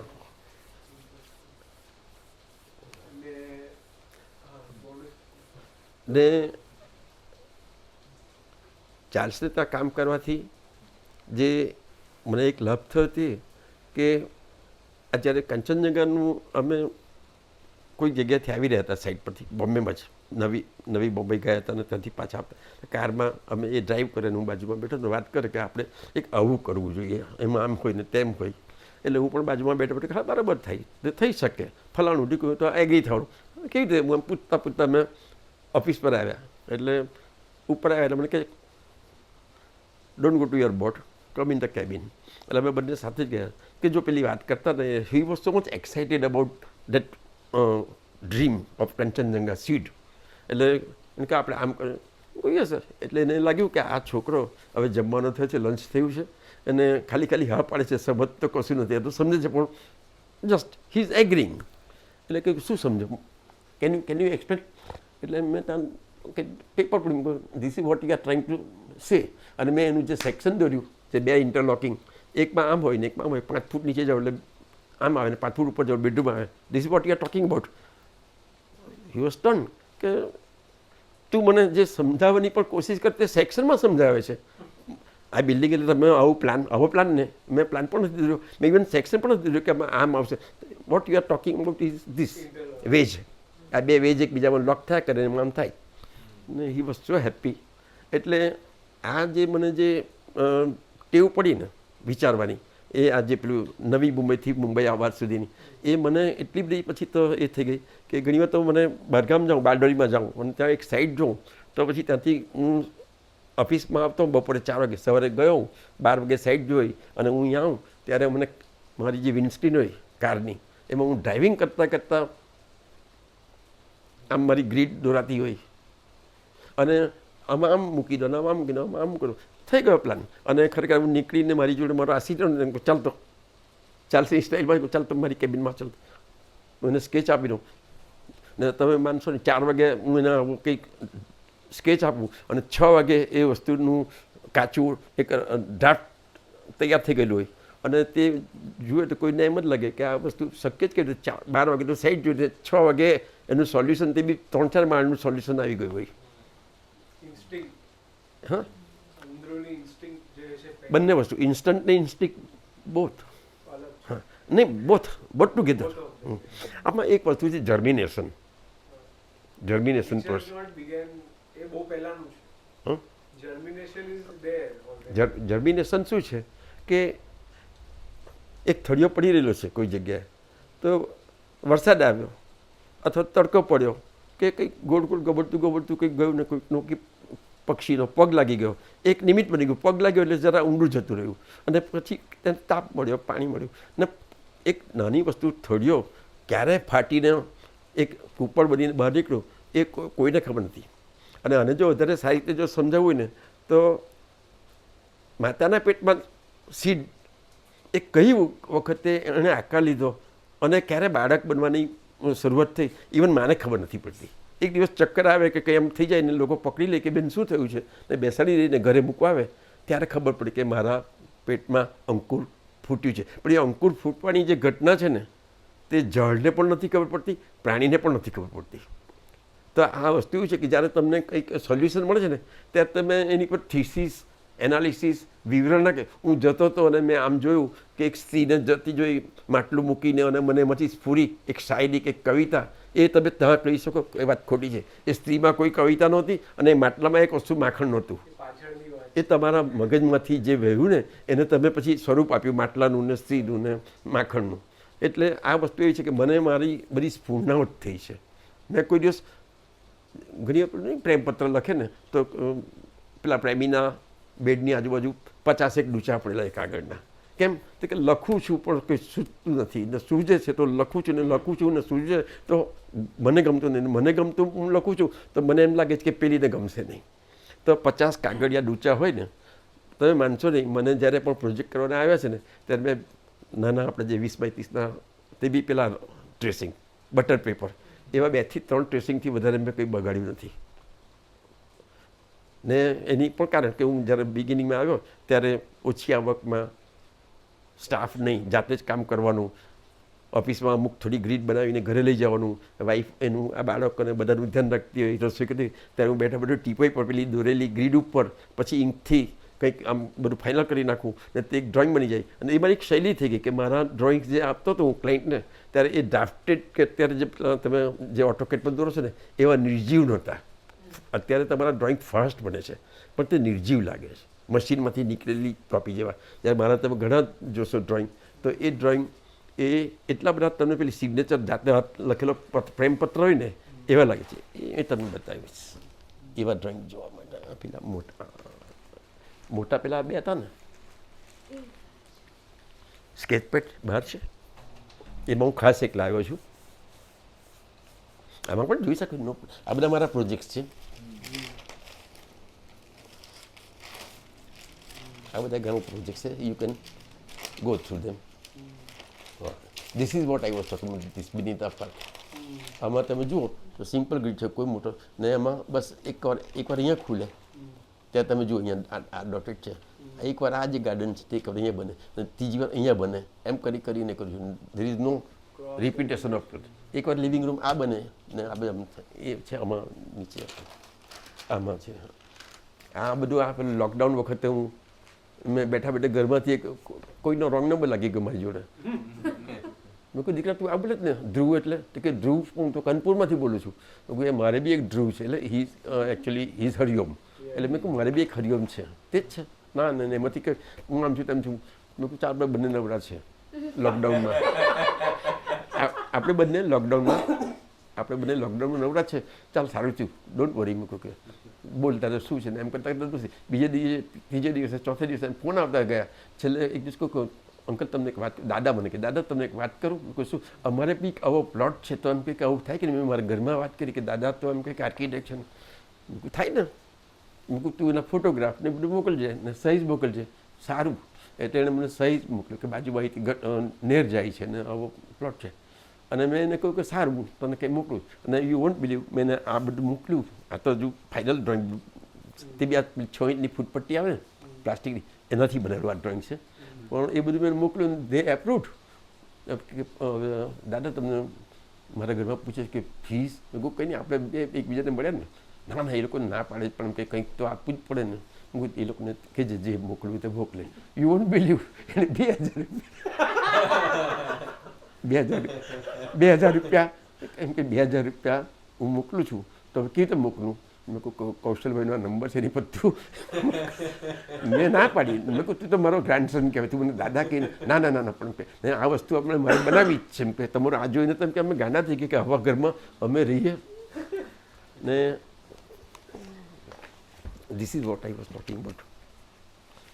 ને ચાર્લ્સને ત્યાં કામ કરવાથી જે મને એક લાભ થયો તે કે આ જ્યારે કાંચનજંગાનું અમે કોઈ જગ્યાએથી આવી રહ્યા હતા સાઈડ પરથી, બોમ્બેમાં જ નવી બોમ્બે ગયા હતા અને ત્યાંથી પાછા આવતા કારમાં અમે એ ડ્રાઈવ કરીને હું બાજુમાં બેઠો તો વાત કરે કે આપણે એક આવું કરવું જોઈએ, એમાં આમ હોય ને તેમ હોય. એટલે હું પણ બાજુમાં બેઠો હા બરાબર થાય, થઈ શકે, ફલાણું ઢીકું તો એગ્રી થવાનું. કેવી રીતે હું આમ પૂછતા મેં ઓફિસ પર આવ્યા. એટલે ઉપર આવ્યા એટલે મને કહે don't go to your boat, come in the cabin. એટલે અમે બંને સાથે જ ગયા કે જો પેલી વાત કરતા ને he was so much excited about that dream of Kanchenjunga seed. એટલે એને કે આપણે આમ કરીએ સર. એટલે એને લાગ્યું કે આ છોકરો હવે જમવાનો થયો છે, લંચ થયું છે, અને ખાલી હા પાડે છે, સમજ તો કશું નથી, એ તો સમજે છે પણ જસ્ટ હી ઇઝ એગ્રીંગ. એટલે કે શું સમજો, કેન યુ એક્સપ્લેન. એટલે મેં ત્યાં કે પેપર પડી, this is what you are trying to say. અને મેં એનું જે સેક્શન દોર્યું, જે 2 ઇન્ટરલોકિંગ, એકમાં આમ હોય ને એકમાં આમ હોય, 5 ફૂટ નીચે જાવ એટલે આમ આવે ને 5 ફૂટ ઉપર જાવ બેડરૂમ આવે. This is what you are talking about. He was સ્ટન કે તું મને જે સમજાવવાની પણ કોશિશ કરતી સેક્શનમાં સમજાવે છે. આ બિલ્ડિંગ એટલે તમે આવો પ્લાન ને મેં પ્લાન પણ નથી દીધો, મેં ઇવન સેક્શન પણ નથી દીધું કે આમ આવશે. What you are talking about is this veg. આ બે વેજ એકબીજામાં લોક થયા કરે એમ આમ થાય ને હી વોઝ સો હેપી. એટલે આ જે મને જે ટેવ પડી ને વિચારવાની એ આજે પેલું નવી મુંબઈથી મુંબઈ આવવા સુધીની એ મને એટલી બધી પછી તો એ થઈ ગઈ કે ઘણીવાર તો મને બહારગામ જાઉં બારડોલીમાં જાઉં અને ત્યાં એક સાઈડ જોઉં તો પછી ત્યાંથી હું ઓફિસમાં આવતો બપોરે 4 વાગે, સવારે ગયો 12 વાગે સાઈડ જોઈ અને હું અહીંયા આવું ત્યારે મને મારી જે વિન્ડસ્ક્રીન હોય કારની એમાં હું ડ્રાઇવિંગ કરતાં કરતાં આમ મારી ગ્રીડ દોરાતી હોય અને આમાં આમ મૂકી દો આમ મૂકી દો આમ કરો થઈ ગયો પ્લાન. અને ખરેખર હું નીકળીને મારી જોડે મારો આસિસ્ટન્ટ ચાલતો ચાલશે સ્ટાઇલમાં ચાલતો મારી કેબિનમાં ચાલતો મને સ્કેચ આપી દઉં ને તમે માનશો ને 4 વાગે હું એના કંઈક સ્કેચ આપું અને 6 વાગે એ વસ્તુનું કાચું એક ડ્રાફ્ટ તૈયાર થઈ ગયેલું હોય અને તે જુએ તો કોઈને એમ જ લાગે કે આ વસ્તુ શક્ય જ કે 12 વાગે તો સાઈડ જોઈએ 6 વાગે એનું સોલ્યુશન તે બી 3-4 માળનું સોલ્યુશન આવી ગયું હોય. હા, બંને વસ્તુ ઇન્સ્ટન્ટ ને ઇન્સ્ટિંક્ટ બોથ. હા નહીં બોથ ટુગેધર. આમાં એક વસ્તુ છે જર્મિનેશન પ્રોસેસ. જર્મિનેશન શું છે કે એક થળિયો પડી રહેલો છે કોઈ જગ્યાએ તો વરસાદ આવ્યો અથવા તડકો પડ્યો કે કંઈક ગોળ ગોળ ગબડતું કંઈક ગયું ને કોઈકનું કે પક્ષીનો પગ લાગી ગયો એક નિમિત્ત બની ગયું પગ લાગ્યો એટલે જરા ઊંડું જતું રહ્યું અને પછી તેને તાપ મળ્યો પાણી મળ્યું ને એક નાની વસ્તુ થળિયો ક્યારે ફાટીને એક કૂપળ બનીને બહાર નીકળ્યો એ કોઈને ખબર નથી. અને આને જો વધારે સારી રીતે જો સમજાવવું હોય ને તો માતાના પેટમાં સીડ એ કઈ વખતે એણે આકાર લીધો અને ક્યારે બાળક બનવાની શરૂઆત થઈ ઇવન માને ખબર નથી પડતી. એક દિવસ ચક્કર આવે કે કંઈ એમ થઈ જાય ને લોકો પકડી લે કે બેન શું થયું છે ને બેસાડી લઈને ઘરે મૂકવા આવે ત્યારે ખબર પડી કે મારા પેટમાં અંકુર ફૂટ્યું છે. પણ એ અંકુર ફૂટવાની જે ઘટના છે ને તે ઝાડને પણ નથી ખબર પડતી પ્રાણીને પણ નથી ખબર પડતી. તો આ વસ્તુ એવું છે કે જ્યારે તમને કંઈક સોલ્યુશન મળે છે ને ત્યારે તમે એની પર થીસીસ એનાલિસિસ વિવરણ ના કે હું જતો હતો અને મેં આમ જોયું કે એક સ્ત્રીને જતી જોઈ માટલું મૂકીને અને મને એમાંથી સ્ફૂરી એક શાયરી કે કવિતા એ તમે ત્યાં કહી શકો એ વાત ખોટી છે. એ સ્ત્રીમાં કોઈ કવિતા નહોતી અને એ માટલામાં એક વસ્તુ માખણ નહોતું. એ તમારા મગજમાંથી જે વહેવું ને એને તમે પછી સ્વરૂપ આપ્યું માટલાનું ને સ્ત્રીનું ને માખણનું. એટલે આ વસ્તુ એવી છે કે મને મારી બધી સ્ફૂર્ણાવટ થઈ છે. મેં કોઈ દિવસ ઘણી પ્રેમપત્ર લખે ને તો પેલા પ્રેમીના બેડની આજુબાજુ 50 ડૂચા પડેલા એક આગળના. કેમ તો કે લખું છું પણ કંઈ સૂચતું નથી ને સૂજે છે તો લખું છું ને સૂજે તો મને ગમતું નહીં મને ગમતું હું લખું છું તો મને એમ લાગે છે કે પેલીને ગમશે નહીં. તો 50 કાગળિયા ડૂચા હોય ને તમે માનશો નહીં મને જ્યારે પણ પ્રોજેક્ટ કરવાના આવ્યા છે ને ત્યારે મેં નાના આપણે જે 20x30ના તે બી પેલા ટ્રેસિંગ બટર પેપર એવા 2 થી 3 ટ્રેસિંગથી વધારે મેં કંઈ બગાડ્યું નથી. ને એની પણ કારણ કે હું જ્યારે બિગિનિંગમાં આવ્યો ત્યારે ઓછી આવકમાં સ્ટાફ નહીં જાતે જ કામ કરવાનું ઓફિસમાં અમુક થોડી ગ્રીડ બનાવીને ઘરે લઈ જવાનું વાઈફ એનું આ બાળકોને બધાનું ધ્યાન રાખતી હોય રસોઈ કરતી ત્યારે હું બેઠા બધું ટીપોઈ પર પેલી દોરેલી ગ્રીડ ઉપર પછી ઇંકથી કંઈક આમ બધું ફાઇનલ કરી નાખું ને તે એક ડ્રોઈંગ બની જાય. અને એ મારી એક શૈલી થઈ ગઈ કે મારા ડ્રોઈંગ જે આપતો હતો હું ક્લાયન્ટને ત્યારે એ ડ્રાફ્ટેડ કે અત્યારે જે તમે જે ઓટોકેટ પર દોરો છો ને એવા નિર્જીવ નહોતા. અત્યારે તમારા ડ્રોઈંગ ફાસ્ટ બને છે પણ તે નિર્જીવ લાગે છે મશીનમાંથી નીકળેલી કોપી જેવા. જ્યારે મારા તમે ઘણા જોશો ડ્રોઈંગ તો એ ડ્રોઈંગ એ એટલા બધા તમને પેલી સિગ્નેચર જાતે લખેલો પ્રેમપત્ર હોય ને એવા લાગે છે. એ તમને બતાવીશ એવા ડ્રોઈંગ જોવા માટે. પેલા મોટા પેલા 2 હતા ને સ્કેચ પેડ બહાર છે એમાં હું ખાસ એક લાવ્યો છું. આમાં પણ જોઈ શકો નો આ બધા મારા પ્રોજેક્ટ્સ છે. આ બધા ઘણા પ્રોજેક્ટ્સ છે you can go through them. This is what I was talking about this beneath the park. આમાં તમે જુઓ તો સિમ્પલ ગ્રીડ છે કોઈ મોટો ને એમાં બસ એકવાર અહીંયા ખુલે ત્યાં તમે જુઓ અહીંયા આ ડોટેડ છે એકવાર આ જે ગાર્ડન છે તે એકવાર અહીંયા બને અને ત્રીજી વાર અહીંયા બને એમ કરીને કર્યું. There is no repetition of એકવાર લિવિંગ રૂમ આ બને ને આ બધા એ છે આમાં નીચે આમાં છે. આ બધું આ પેલું લોકડાઉન વખતે મેં બેઠા ઘરમાંથી એક કોઈનો રોંગ નંબર લાગી ગયો મારી જોડે મેં કહું દીકરા તું આ બોલે જ ને ધ્રુવ એટલે તો કે ધ્રુવ હું તો કાનપુરમાંથી બોલું છું. મેં કહું એ મારે બી એક ધ્રુવ છે એટલે હી એકચ્યુઅલી હી ઇઝ હરિઓમ. એટલે મેં કહું મારે બી એક હરિઓમ છે તે જ છે. ના ના એમાંથી કે હું આમ છું તેમ છું. મેં કહું ચાર બંને નવરા છે લોકડાઉનમાં. આપણે બંને લોકડાઉનમાં નવરા છે. ચાલ સારું થયું ડોન્ટ વરી. મેં કહું કે બોલતા તો શું છે ને એમ કરતા નથી. બીજે દિવસે ત્રીજે દિવસે ચોથે દિવસે ફોન આવતા ગયા. છેલ્લે એક દિવસ કહું અંકલ તમને એક વાત, દાદા મને કે દાદા તમને એક વાત કરું. કોઈ શું અમારે બી આવો પ્લોટ છે તો એમ કંઈક આવું થાય કે મેં મારા ઘરમાં વાત કરી કે દાદા તો એમ કંઈક આર્કિટેક્ટ છે ને થાય ને. મેં કહું તું એના ફોટોગ્રાફ ને બધું મોકલજે ને સાઇઝ મોકલજે. સારું. એટલે એણે મને સાઇઝ મોકલ્યું કે બાજુબાજુથી નેર જાય છે ને આવો પ્લોટ છે. અને મેં એને કહ્યું કે સારું તને કંઈ મોકલું. અને યુ વોન્ટ બિલીવ મેં એને આ બધું મોકલ્યું. આ તો હજુ ફાઇનલ ડ્રોઈંગ તે બી આ 6 ઇંચની ફૂટપટ્ટી આવે ને પ્લાસ્ટિકની એનાથી બનેલું આ ડ્રોઈંગ છે. પણ એ બધું મેં મોકલ્યું દે એપ્રુવડ. દાદા તમને મારા ઘરમાં પૂછે કે ફીસ. મેં કહું કંઈ નહીં આપણે એકબીજાને મળ્યા ને. ના ના એ લોકોને ના પાડે પણ કે કંઈક તો આપવું જ પડે ને. હું એ લોકોને કહેજે જે મોકલવું તે મોકલે. યુ વોન્ટ બિલીવ એને 2000 રૂપિયા એમ કે 2000 રૂપિયા હું મોકલું છું તો કેવી રીતે મોકલું. મેં કહું કૌશલભાઈનો નંબર છે એની પર તું મેં ના પાડી. મેં કહું તું તો મારો ગ્રાન્ડસન કહેવાય તું મને દાદા કહીને ના ના ના ના પણ આ વસ્તુ આપણે મારે બનાવી જ છે એમ કે તમારું આ જોઈને તો એમ કે અમે ગાંડા થઈ ગયા કે આવા ઘરમાં અમે રહીએ ને. This is what I was talking about.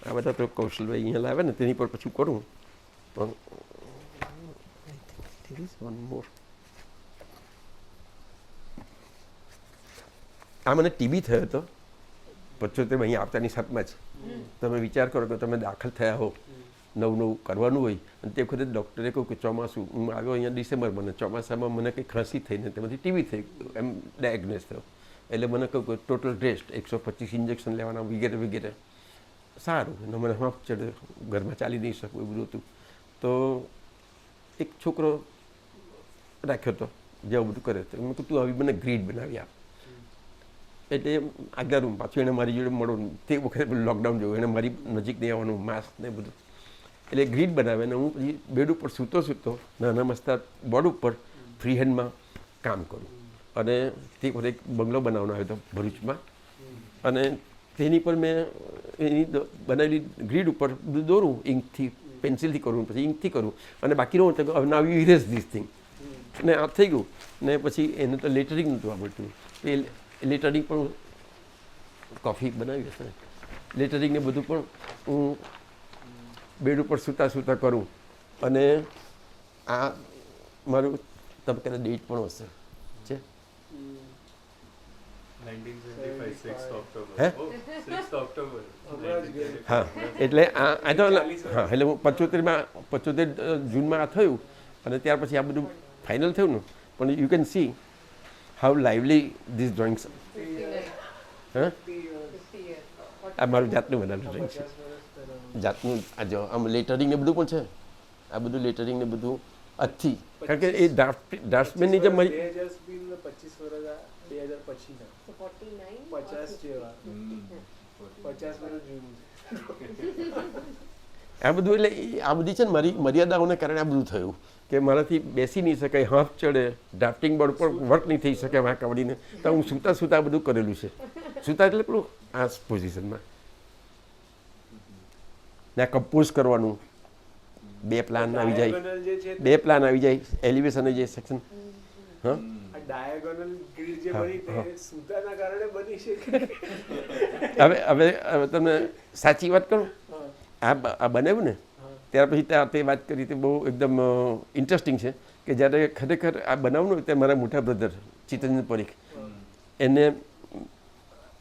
આ બધા તો કૌશલભાઈ અહીંયા લાવે ને તેની પર પછી કરું. પણ there is one more. આ મને ટીબી થયો હતો 75 અહીંયા આવતાની સાથમાં જ. તમે વિચાર કરો કે તમે દાખલ થયા હો નવું કરવાનું હોય અને તે વખતે ડૉક્ટરે કહ્યું કે ચોમાસું હું આવ્યો અહીંયા ડિસેમ્બર મને ચોમાસામાં મને કંઈ ખાંસી થઈને તેમાંથી ટીબી થઈ એમ ડાયગ્નોઝ થયો. એટલે મને કહ્યું કે ટોટલ રેસ્ટ 125 ઇન્જેક્શન લેવાના વગેરે વગેરે. સારું અને મને હાફ ચડે ઘરમાં ચાલી નહીં શકું એ બધું હતું. તો એક છોકરો રાખ્યો હતો જે આવું બધું કરે તો મેં કહ્યું તું આવી મને ગ્રીડ બનાવી આપ. એટલે આગલા રૂમ પાછું એને મારી જોડે મળો તે વખતે લોકડાઉન જોયું એને મારી નજીક નહીં આવવાનું માસ્ક ને બધું. એટલે ગ્રીડ બનાવે ને હું પછી બેડ ઉપર સૂતો નાના મસ્તા બોર્ડ ઉપર ફ્રી હેન્ડમાં કામ કરું. અને તે વખતે એક બંગલો બનાવવાનો આવ્યો હતો ભરૂચમાં. અને તેની પર મેં એની બનાવેલી ગ્રીડ ઉપર બધું દોરું ઇંકથી પેન્સિલથી કરું પછી ઇંકથી કરું અને બાકીનું now you erase this thing ને આ થઈ ગયું. ને પછી એને તો લેટરિંગ નહોતું આવડતું એ લેટરિંગ પણ કોફી બનાવી હશે લેટરિંગ ને બધું પણ હું બેડ ઉપર સૂતા કરું. અને આ મારું તમે કદાચ ડેટ પણ હશે છે 1975 હા. એટલે આ તો હા એટલે હું 75 જૂનમાં આ થયું અને ત્યાર પછી આ બધું ફાઇનલ થયું ને. પણ you can see how lively this drawings. હા આ મારું જાતનું બનાવેલું ડ્રોઈંગ છે જાતનું. આ જો આમ લેટરિંગ ને બધું પણ છે. આ બધું લેટરિંગ ને બધું આજથી કારણ કે એ ડ્રાફ્ટમેનની જે મારી 25 વર્ષ 2000 પછીના 50 જેવા 50 વર્ષ જૂનું. આ બધું એટલે આ બધી છે ને મારી મર્યાદાઓને કારણે આ બધું થયું કે મારાથી બેસી નહીં શકાય હાથ ચડે ડ્રાફ્ટિંગ બોર્ડ પર વર્ક નહીં થઈ શકે વાંક આવડીને. તો હું સૂતા આ બધું કરેલું છે. સૂતા એટલે પેલું આ પોઝિશનમાં ને આ કમ્પોઝ કરવાનું. 2 પ્લાન આવી જાય એલિવેશન આવી જાય સેક્શન. હા ડાયાગોનલ ગ્રીડ જે બની તે સૂતાના કારણે બની છે. હવે તમને સાચી વાત કરું આ બનાવ્યું ને ત્યાર પછી તે વાત કરી તે બહુ એકદમ ઇન્ટરેસ્ટિંગ છે કે જ્યારે ખરેખર આ બનાવવાનું હોય ત્યારે મારા મોટા બ્રધર ચિતરંજન પરીખ એને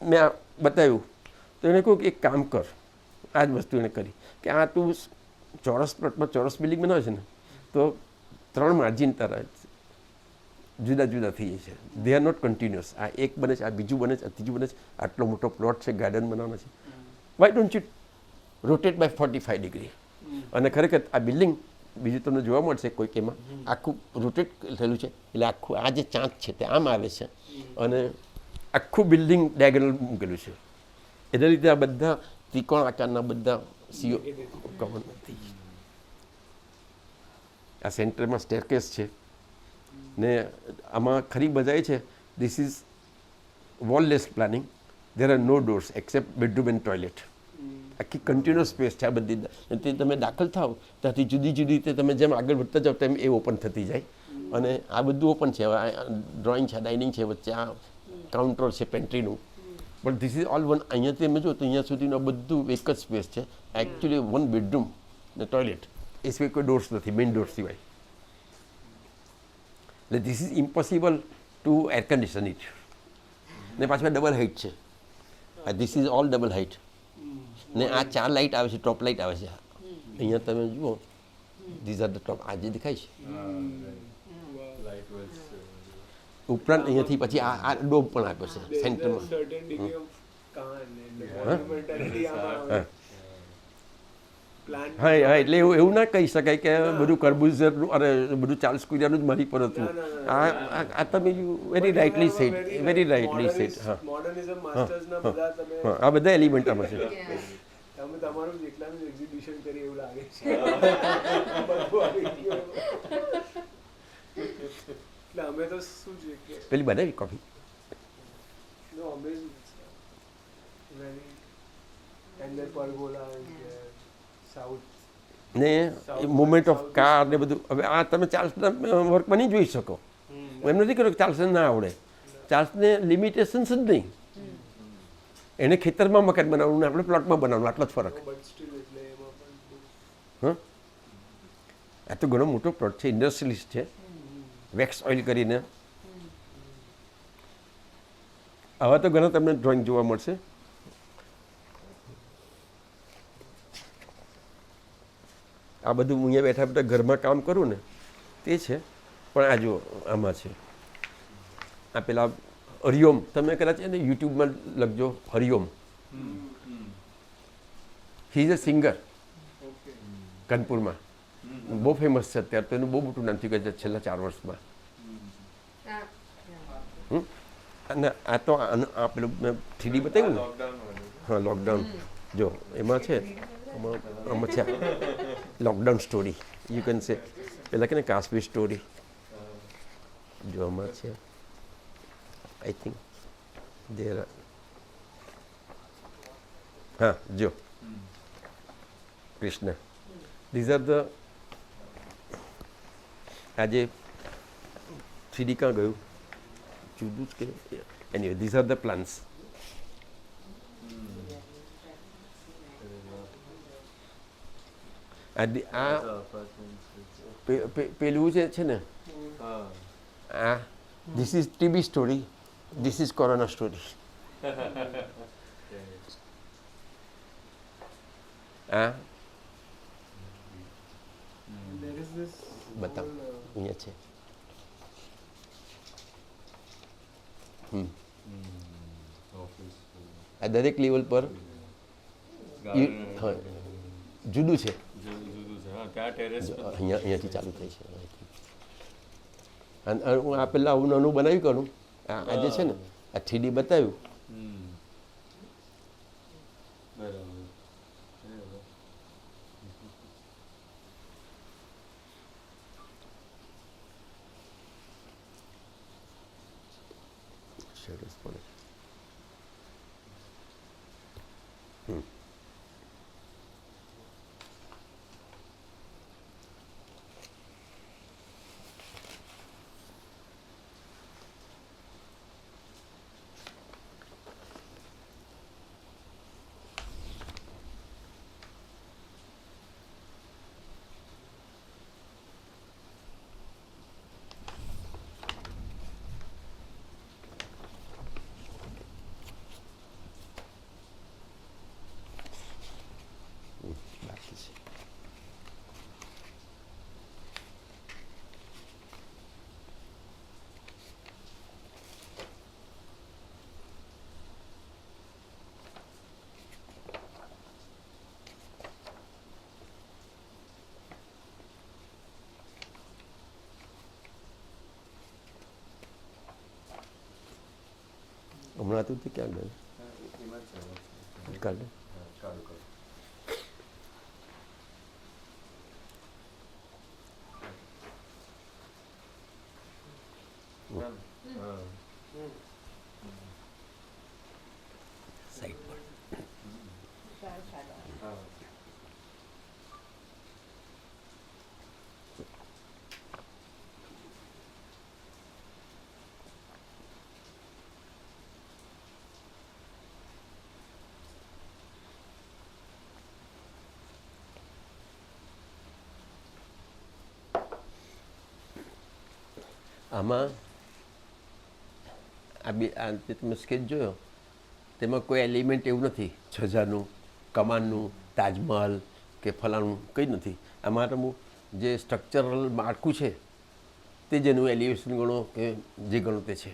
મેં આ બતાવ્યું તો એને કહ્યું કે એક કામ કર. આ જ વસ્તુ એને કરી કે આ તું ચોરસ પ્લોટમાં ચોરસ બિલ્ડિંગ બનાવે છે ને તો 3 માર્જિન તારા જુદા જુદા થઈ જાય છે. They are not continuous. આ એક બને છે આ બીજું બને છે આ ત્રીજું બને છે. આટલો મોટો પ્લોટ છે ગાર્ડન બનાવવાનો છે. Why don't you rotate by 45 degree. અને ખરેખર આ બિલ્ડિંગ બીજું તમને જોવા મળશે કોઈક એમાં આખું રોટેટ થયેલું છે. એટલે આખું આ જે ચાંચ છે તે આમ આવે છે અને આખું બિલ્ડિંગ ડાયગોનલ મૂકેલું છે. એના લીધે આ બધા ત્રિકોણ આકારના બધા સીઓ કવર થઈ. આ સેન્ટરમાં સ્ટેરકેસ છે ને આમાં ખરી મજા એ છે this is wallless planning. There are no doors except bedroom and toilet. આખી કન્ટિન્યુઅસ સ્પેસ છે આ બધી. તે તમે દાખલ થાવ ત્યાંથી જુદી જુદી રીતે તમે જેમ આગળ વધતા જાઓ તેમ એ ઓપન થતી જાય. અને આ બધું ઓપન છે. ડ્રોઈંગ છે, ડાઇનિંગ છે, વચ્ચે આ કાઉન્ટર છે પેન્ટ્રીનું. But this is all one. અહીંયાથી તમે જો તો અહીંયા સુધીનું બધું એક જ સ્પેસ છે. એકચ્યુઅલી વન બેડરૂમ ને ટોયલેટ એ સિવાય કોઈ ડોર્સ નથી, મેઇન ડોર સિવાય. એટલે this is impossible two air condition it. ને પાછું ડબલ હાઇટ છે. This is all double height. ને આ 4 લાઇટ આવે છે, ટોપ લાઇટ આવે છે. અહીંયા તમે જુઓ ધીઝ આર ધ ટોપ. આ જે દેખાય છે Light was. ઉપરાંત અહીંયાથી પછી આ ડોમ પણ આપ્યો છે સેન્ટરમાં. હા હા, એટલે એવું ના કહી શકાય કે બધું કર્બુઝરનું અને બધું ચાર્લ્સ કુરિયાનું જ મારી પર હતું. આ તમે very rightly said, very rightly said. હા મોડર્નિઝમ માસ્ટર્સના બધા તમે હા, આ બધા એલિમેન્ટ આમાં છે. તમે તમારું એકલાનું એક્ઝિબિશન કરી એવું લાગે છે. બધું આવી ગયું. એટલે અમે તો શું છે કે પેલી બનાવી coffee. no amazing very and then pergola and south ને મુવમેન્ટ ઓફ કાર ને બધું. હવે આ તમે ચાર્લ્સના વર્કમાં નહીં જોઈ શકો. હું એમ નથી કર્યું કે ચાર્લ્સને ના આવડે. ચાર્લ્સને લિમિટેશન્સ જ નહીં. એને ખેતરમાં મકાન બનાવવાનું ને આપણે પ્લોટમાં બનાવવાનું, આટલો જ ફરક. but still એટલે એમાં પણ હા, આ તો ઘણો મોટો પ્લોટ છે, ઇન્ડસ્ટ્રીલિસ્ટ છે. વેક્સ ઓઇલ કરીને આવા તો ઘણા તમને ડ્રોઈંગ જોવા મળશે. આ બધું હું અહીંયા બેઠા બેઠા ઘરમાં કામ કરું ને તે છે. પણ આ જુઓ આમાં છે આ પેલા હરિઓમ. તમે કદાચ એને યુટ્યુબમાં લખજો Hariom. He is a singer કાનપુરમાં. બહુ ફેમસ છે અત્યારે તો. એનું બહુ મોટું નામ થયું છે છેલ્લા 4 વર્ષમાં. અને આ તો આ પેલું મેં 3D બતાવ્યું ને. Lockdown was. હા, લોકડાઉન જો એમાં છે. આમાં છે lockdown story you can say. પેલા કે ને કાશ્મીર સ્ટોરી જો આમાં છે. આઈ થિંક દેર હા જો કૃષ્ણ. ધીઝ આર ધ આજે 3D ક્યાં ગયું જુદું જ કે એની ધીઝ આર ધ પ્લાન્સ. આ પેલું છે ને આ this is TB story, this is corona story. આ there is this બતાવ whole, અહીંયા છે. Office. આ દરેક લેવલ પર Garden. હા, જુદું છે. જુદું છે. હા, ત્યાં ટેરેસ પર. અહીંયાથી ચાલુ થાય છે. અને હું આ પેલા આવું નાનું બનાવ્યું કરું. આ જે છે ને આ 3D બતાવ્યું. બરાબર. સરસ પડે. બાકી છે. હમણાં તો તે ક્યાં ગયું એમાં જ છે. કાલે. ચાલુ કરો. હા આમાં આ જે તમે સ્કેચ જોયો તેમાં કોઈ એલિમેન્ટ એવું નથી છજાનું, કમાનનું, તાજમહલ કે ફલાણું કંઈ જ નથી. આમાં તમે જે સ્ટ્રક્ચરલ માળખું છે તે જેનું એલિવેશન ગણો કે જે ગણો તે છે.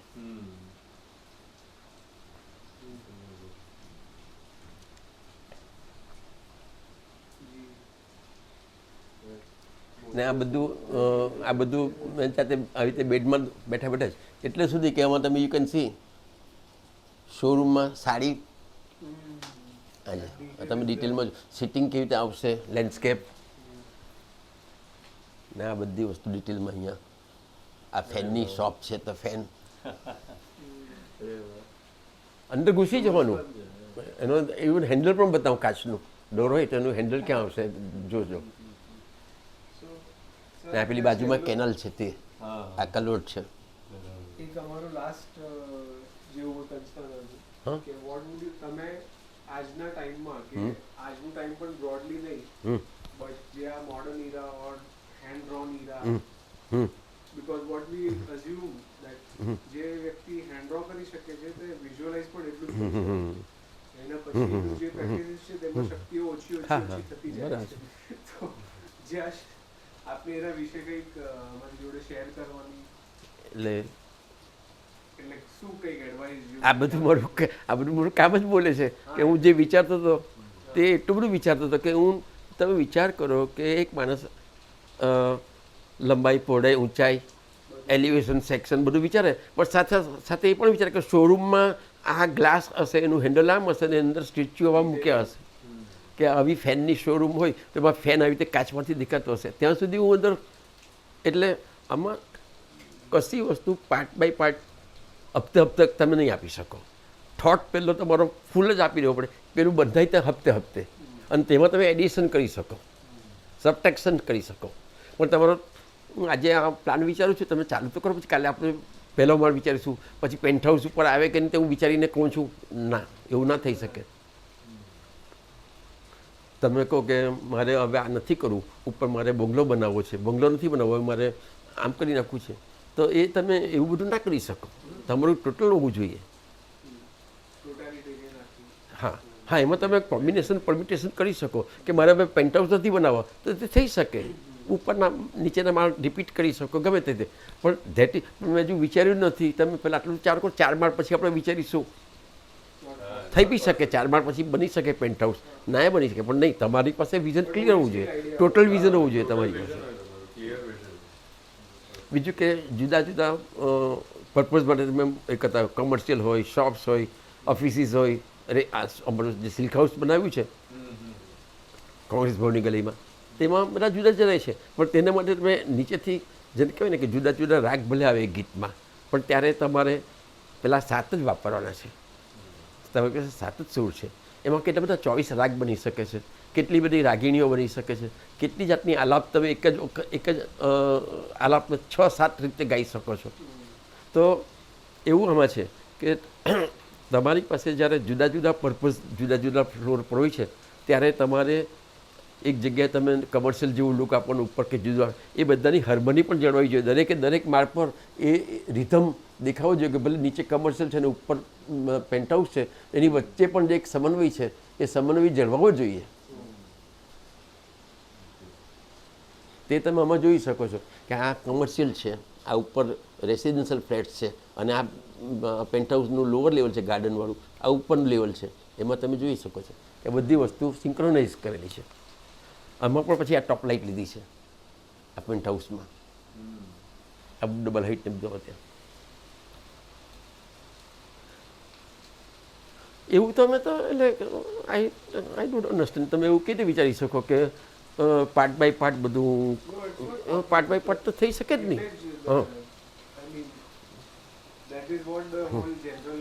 ને આ બધું મેં જાતે આવી રીતે બેડમાં બેઠા બેઠા જ એટલે સુધી કે એમાં તમે યુ કેન સી શોરૂમમાં સાડી આજે તમે ડિટેલમાં સિટિંગ કેવી રીતે આવશે, લેન્ડસ્કેપ ને આ બધી વસ્તુ ડિટેલમાં અહીંયા આ ફેનની શોપ છે તો ફેન અંદર ઘૂસી જવાનું. એનો ઇવન હેન્ડલ પણ બતાવું કાચનું ડોર હોય તો એનું હેન્ડલ ક્યાં આવશે જોજો. ને આ પેલી બાજુમાં કેનલ છે તે આ કલોડ છે. એક અમારું લાસ્ટ જેવું કન્સર્ન હા? હતું કે વોટ વુડ યુ તમે આજના ટાઈમમાં કે આજનું ટાઈમ પણ બ્રોડલી નહીં બટ જે આ modern Ira or hand drone Ira because what we assume that જે વ્યક્તિ હેન્ડ ડ્રો કરી શકે છે તે વિઝ્યુઅલાઇઝ પણ એટલું જ કરી શકે છે. એના પછીનું જે પ્રેક્ટિસ છે તેમાં શક્તિઓ ઓછી થતી જાય છે. તો જે આપને એના વિશે કંઈક અમારી જોડે શેર કરવાની એટલે એટલે શું કંઈક એડવાઇસ આ બધું મારું કામ જ બોલે છે કે હું જે વિચારતો હતો તે એટલું બધું વિચારતો હતો કે તમે વિચાર કરો કે એક માણસ લંબાઈ, પહોળાઈ, ઊંચાઈ, એલિવેશન, સેક્શન બધું વિચારે પણ સાથે સાથે એ પણ વિચારે કે શોરૂમમાં આ ગ્લાસ હશે, એનું હેન્ડલ આમ હશે ને અંદર સ્ટેચ્યુ આવા મૂક્યા હશે કે આવી ફેનની શોરૂમ હોય તો એમાં ફેન આવી રીતે કાચમાંથી દેખાતો હશે. ત્યાં સુધી હું અંદર એટલે આમાં કશી વસ્તુ પાર્ટ બાય પાર્ટ હપ્તે તમે નહીં આપી શકો. થોટ પહેલો તમારો ફૂલ જ આપી દેવો પડે, પેલું બંધાય ત્યાં હપ્તે અને તેમાં તમે એડિશન કરી શકો, સબટ્રેક્શન કરી શકો. પણ તમારો હું આજે આ પ્લાન વિચારું છું તમે ચાલુ તો કરો, પછી કાલે આપણે પહેલો માળ વિચારીશું, પછી પેન્ટ હાઉસ ઉપર આવે કે નહીં તે હું વિચારીને કહું છું ના, એવું ના થઈ શકે. તમે કહો કે મારે હવે આ નથી કરવું, ઉપર મારે બંગલો બનાવવો છે, બંગલો નથી બનાવવો, હવે મારે આમ કરી નાખવું છે, તો એ તમે એવું બધું ના કરી શકો. તમારું ટોટલ હોવું જોઈએ. હા હા, એમાં તમે કોમ્બિનેશન પરમ્યુટેશન કરી શકો કે મારે હવે પેન્ટ હાઉસ નથી બનાવવા તો તે થઈ શકે. ઉપરના નીચેના માળ રિપીટ કરી શકો ગમે તે. પણ ધેટ મેં હજુ વિચાર્યું નથી. તમે પહેલાં આટલું વિચાર કરો, 4 માળ પછી આપણે વિચારીશું. થઈ બી શકે 4 માળ પછી બની શકે પેન્ટ હાઉસ, ના બની શકે પણ નહીં. તમારી પાસે વિઝન ક્લિયર હોવું જોઈએ, ટોટલ વિઝન હોવું જોઈએ તમારી પાસે. બીજું કે જુદા જુદા પર્પઝ માટે તમે એક હતા કોમર્શિયલ હોય, શોપ્સ હોય, ઓફિસીસ હોય. અરે આ અમારું જે સિલ્ક હાઉસ બનાવ્યું છે કોંગ્રેસ ભવનની ગલીમાં, તેમાં બધા જુદા જુદા છે પણ તેના માટે તમે નીચેથી જેને કહેવાય ને કે જુદા જુદા રાગ ભલે આવે ગીતમાં, પણ ત્યારે તમારે પેલા 7 જ વાપરવાના છે. તમે કહે 7 જ સુર છે, એમાં કેટલા બધા 24 રાગ બની શકે છે, કેટલી બધી રાગીણીઓ બની શકે છે, કેટલી જાતની આલાપ તમે એક જ આલાપને 6-7 રીતે ગાઈ શકો છો. તો એવું આમાં છે કે તમારી પાસે જ્યારે જુદા જુદા પર્પઝ, જુદા જુદા ફ્લોર પર હોય છે ત્યારે તમારે એક જગ્યાએ તમે કમર્શિયલ જેવું લુક આપવાનું ઉપર કે જુદા, એ બધાની હાર્મની પણ જળવાવી જોઈએ. દરેક માળ પર એ રિધમ દેખાવો જોઈએ કે ભલે નીચે કમર્શિયલ છે અને ઉપર પેન્ટ હાઉસ છે, એની વચ્ચે પણ જે એક સમન્વય છે એ સમન્વય જળવાવો જોઈએ. તે તમે આમાં જોઈ શકો છો કે આ કમર્શિયલ છે, આ ઉપર રેસિડેન્શિયલ ફ્લેટ્સ છે અને આ પેન્ટ હાઉસનું લોઅર લેવલ છે ગાર્ડનવાળું, આ ઉપરનું લેવલ છે. એમાં તમે જોઈ શકો છો કે બધી વસ્તુ સિંક્રોનાઇઝ કરેલી છે. આમાં પણ પછી આ ટોપ લાઇટ લીધી છે આ પેન્ટ હાઉસમાં, આ ડબલ હાઇટ ને બધું ત્યાં. એવું તમે તો એટલે આઈ ડોન્ટ અન્ડરસ્ટેન્ડ. તમે એવું કેવી રીતે વિચારી શકો કે પાર્ટ બાય પાર્ટ બધું? પાર્ટ બાય પાર્ટ તો થઈ શકે જ નહીં. હા, that is what the whole general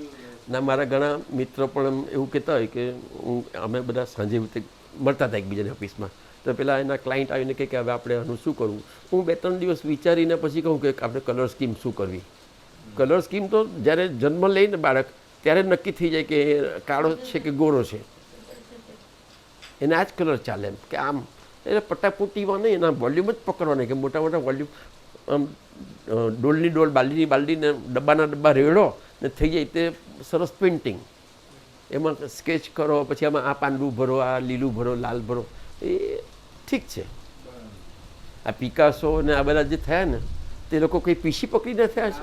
ના મારા ઘણા મિત્રો પણ એવું કહેતા હોય કે અમે બધા સાંજે એવી રીતે મળતા હતા એકબીજાની ઓફિસમાં, તો પેલા એના ક્લાયન્ટ આવીને કહે કે હવે આપણે આનું શું કરવું. હું 2-3 દિવસ વિચારીને પછી કહું કે આપણે કલર સ્કીમ શું કરવી. કલર સ્કીમ તો જ્યારે જન્મ લઈને બાળક ત્યારે નક્કી થઈ જાય કે કાળો છે કે ગોરો છે, એને આ જ કલર ચાલે એમ કે આમ એટલે પટાપુટીમાં નહીં, એના વોલ્યુમ જ પકડવાના કે મોટા મોટા વોલ્યુમ આમ ડોલની ડોલ બાલદીની બાલદીને ડબ્બાના ડબ્બા રેડો ને થઈ જાય તે સરસ પેઇન્ટિંગ. એમાં સ્કેચ કરો, પછી આમાં આ પાંડું ભરો, આ લીલું ભરો, લાલ ભરો, એ ઠીક છે. આ પિકાસો ને આ બધા જે થયા ને તે લોકો કંઈ પીસી પકડીને થયા છે.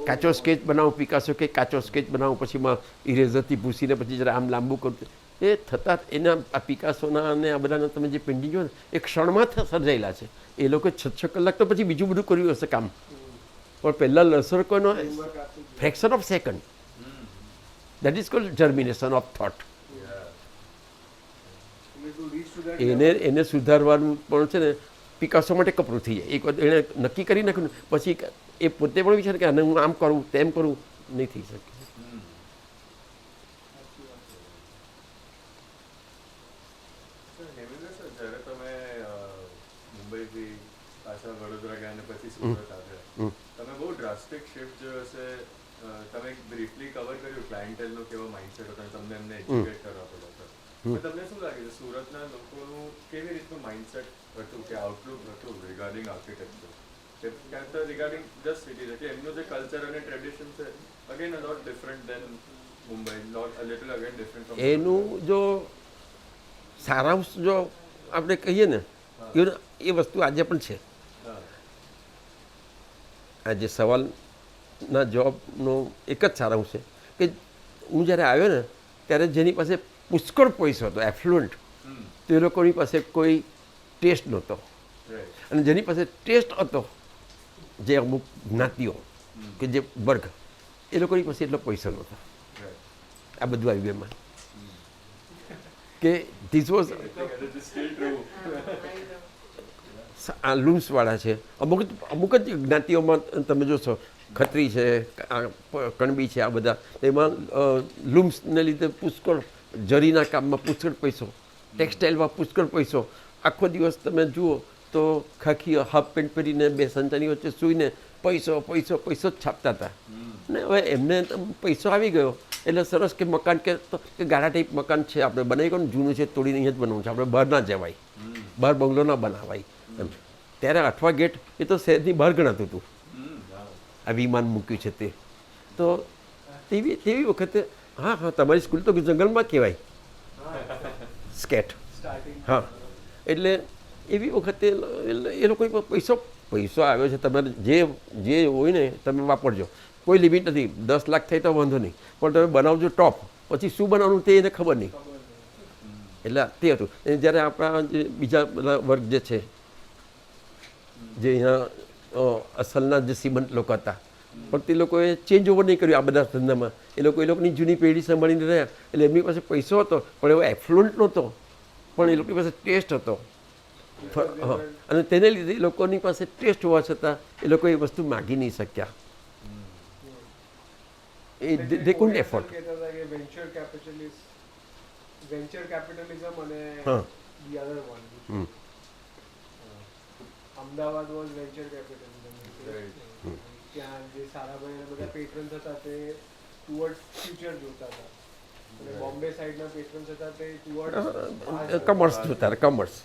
કાચો સ્કેચ બનાવું પિકાસો કે કાચો સ્કેચ બનાવું, પછી એમાં ઇરેઝરથી ભૂસીને પછી જરા આમ લાંબુ કરું, એ થતાં એના આ પિકાસોના અને આ બધાના તમે જે પેઇન્ટિંગ જો ને એ ક્ષણમાં સર્જાયેલા છે. એ લોકો 6 કલાક તો પછી બીજું બધું કર્યું હશે કામ, પણ પહેલાં લસરકોનો fraction of second, that is called germination of thought. એને સુધારવાનું પણ છે ને પિકાસો માટે કપરું થઈ જાય. એક વખત એણે નક્કી કરી નાખ્યું પછી એ પોતે પણ વિચારે કે આને હું આમ કરું તેમ કરું, નહીં થઈ શકે. જ્યારે તમે મુંબઈથી પાછા વડોદરા ગયા અને પછી સુરત આવ્યા, તમે બહુ ડ્રાસ્ટિક શિફ્ટ જો હશે. તમે બ્રીફલી કવર કર્યું ક્લાયન્ટેલનો કેવો માઇન્ડસેટ હતો, તમને એમને એજ્યુકેટ કરવા પડ્યો હતો. તમને શું લાગે છે સુરતના લોકોનું કેવી રીતનું માઇન્ડસેટ હતું કે આઉટલુક હતું રિગાર્ડિંગ આર્કિટેક્ચર, કે રિગાર્ડિંગ જસ્ટ સિટી, કે એમનું જે કલ્ચર અને ટ્રેડિશન છે again a lot different than Mumbai, lot a little again different from. એનું જો સારાંશ જો આપણે કહીએ ને એ વસ્તુ આજે પણ છે. આ જે સવાલના જવાબનો એક જ સારાંશ છે કે હું જ્યારે આવ્યો ને ત્યારે જેની પાસે પુષ્કળ પૈસો હતો, એફ્લુઅન્ટ, તે લોકોની પાસે કોઈ ટેસ્ટ નહોતો. અને જેની પાસે ટેસ્ટ હતો, જે અમુક જ્ઞાતિઓ કે જે વર્ગ, એ લોકોની પાસે એટલો પૈસો નહોતો. આ બધું આવ્યું એમાં કે ધીસ વોઝ આ લૂમ્સવાળા છે. અમુક જ જ્ઞાતિઓમાં તમે જોશો, ખત્રી છે, કણબી છે, આ બધા એમાં લૂમ્સને લીધે પુષ્કળ, જરીના કામમાં પુષ્કળ પૈસો, ટેક્સટાઇલમાં પુષ્કળ પૈસો. આખો દિવસ તમે જુઓ તો ખાખી હાફ પેન્ટ પહેરીને 2 સંચાની વચ્ચે સૂઈને પૈસો પૈસો પૈસો જ છાપતા હતા. ને હવે એમને પૈસો આવી ગયો એટલે સરસ કે મકાન કે ગાળા ટાઈપ મકાન છે, આપણે બનાવી ગયું જૂનું છે, તોડીને અહીંયા જ બનાવવું છે, આપણે બહાર ના જવાય, બહાર બંગલો ના બનાવાય એમ. ત્યારે 8વા ગેટ એ તો શહેરની બહાર ગણાતું હતું, આ વિમાન મૂક્યું છે તે. તો તેવી વખતે હા તમારી સ્કૂલ તો જંગલમાં કહેવાય, સ્કેટ. હા, એટલે એવી વખતે એ લોકો પૈસો આવ્યો છે, તમારે જે હોય ને તમે વાપરજો, કોઈ લિમિટ નથી. 10 લાખ થાય તો વાંધો નહીં, પણ તમે બનાવજો ટોપ, પછી શું બનાવવાનું તે એને ખબર નહીં. એટલે તે હતું. જ્યારે આપણા જે બીજા બધા વર્ગ જે છે, જે અહીંયા અસલના જે શ્રીમંત લોકો હતા, પણ તે લોકોએ ચેન્જ ઓવર નહીં કર્યું આ બધા ધંધામાં. એ લોકોની જૂની પેઢી સંભાળીને રહ્યા, એટલે એમની પાસે પૈસો હતો પણ એવો એફ્લુઅન્ટ નહોતો, પણ એ લોકોની પાસે ટેસ્ટ હતો. હા, અને તેને લીધે એ લોકોની પાસે ટેસ્ટ હોવા છતાં એ લોકો એ વસ્તુ માગી નહીં શક્યા. they couldn't afford. Venture capitalism અને the other one, Ahmedabad was venture capitalism. ત્યાં જે સારાભાઈ બધા પેટ્રન્સ હતા તે ટુવર્ડ્સ ફ્યુચર જોતા હતા, અને બોમ્બે સાઈડના પેટ્રન્સ હતા તે ટુવર્ડ્સ કમર્સ જોતા, કમર્સ.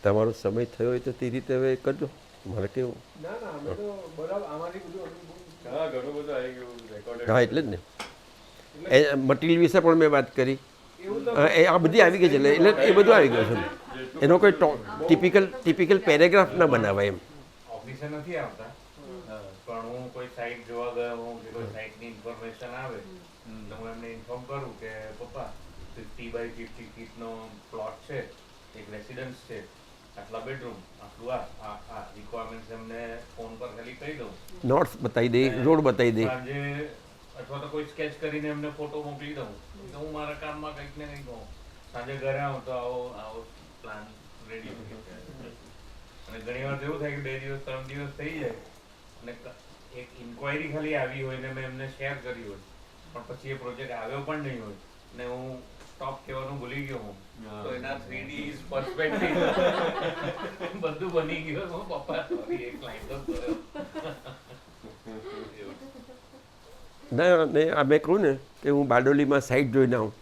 તમારો સમય થયો હોય તો તે રીતે હવે કરજો. મારે કેવું ના અમે તો બરાબર આમાંથી બધું ઘણું બધું આવી ગયું રેકોર્ડેડ. હા, એટલે જ ને એ મટીરિયલ વિશે પણ મેં વાત કરી, એ આ બધી આવી ગઈ છે. એટલે એ બધું આવી ગયું છે. એનો કોઈ ટિપિકલ પેરેગ્રાફ ના બનાવાય એમ. ઓફિસે નથી આવતા, પણ હું કોઈ સાઇટ જોવા ગયો હું કે કોઈ સાઇટની ઇન્ફોર્મેશન આવે તો હું એમને ઇન્ફોર્મ કરું કે પપ્પા 50 by 50 ફીટનો પ્લોટ છે, એક રેસિડન્સ છે, આટલા બેડરૂમ, આટલું આ રિક્વાયરમેન્ટ્સ એમને ફોન પર ખાલી કહી દઉં, નોટ્સ બતાવી દે, રોડ બતાવી દે, સાંજે અથવા તો કોઈ સ્કેચ કરીને એમને ફોટો મોકલી દઉં તો હું મારા કામમાં કંઈક ને કંઈક કહું. સાંજે ઘરે આવું તો આવો પ્લાન રેડી થઈ જાય. અને ઘણી વાર એવું થાય કે 2 દિવસ 3 દિવસ થઈ જાય અને એક ઇન્ક્વાયરી ખાલી આવી હોય ને મેં એમને શેર કરી હોય પણ પછી એ પ્રોજેક્ટ આવ્યો પણ નહીં હોય ને હું સ્ટોપ કહેવાનું ભૂલી ગયો હું તો એના 3D પર્સપેક્ટિવ બધું બની ગયું હું પપ્પા સોરી એક લાઈન તો કર્યો. ના ને આ મેં કહું ને કે હું બારડોલીમાં સાઈડ જોઈને આવું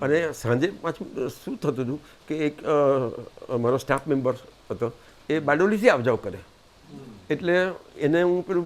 અને સાંજે પાછું શું થતું હતું કે એક મારો સ્ટાફ મેમ્બર હતો એ બારડોલીથી આવ જાવ કરે એટલે એને હું પેલું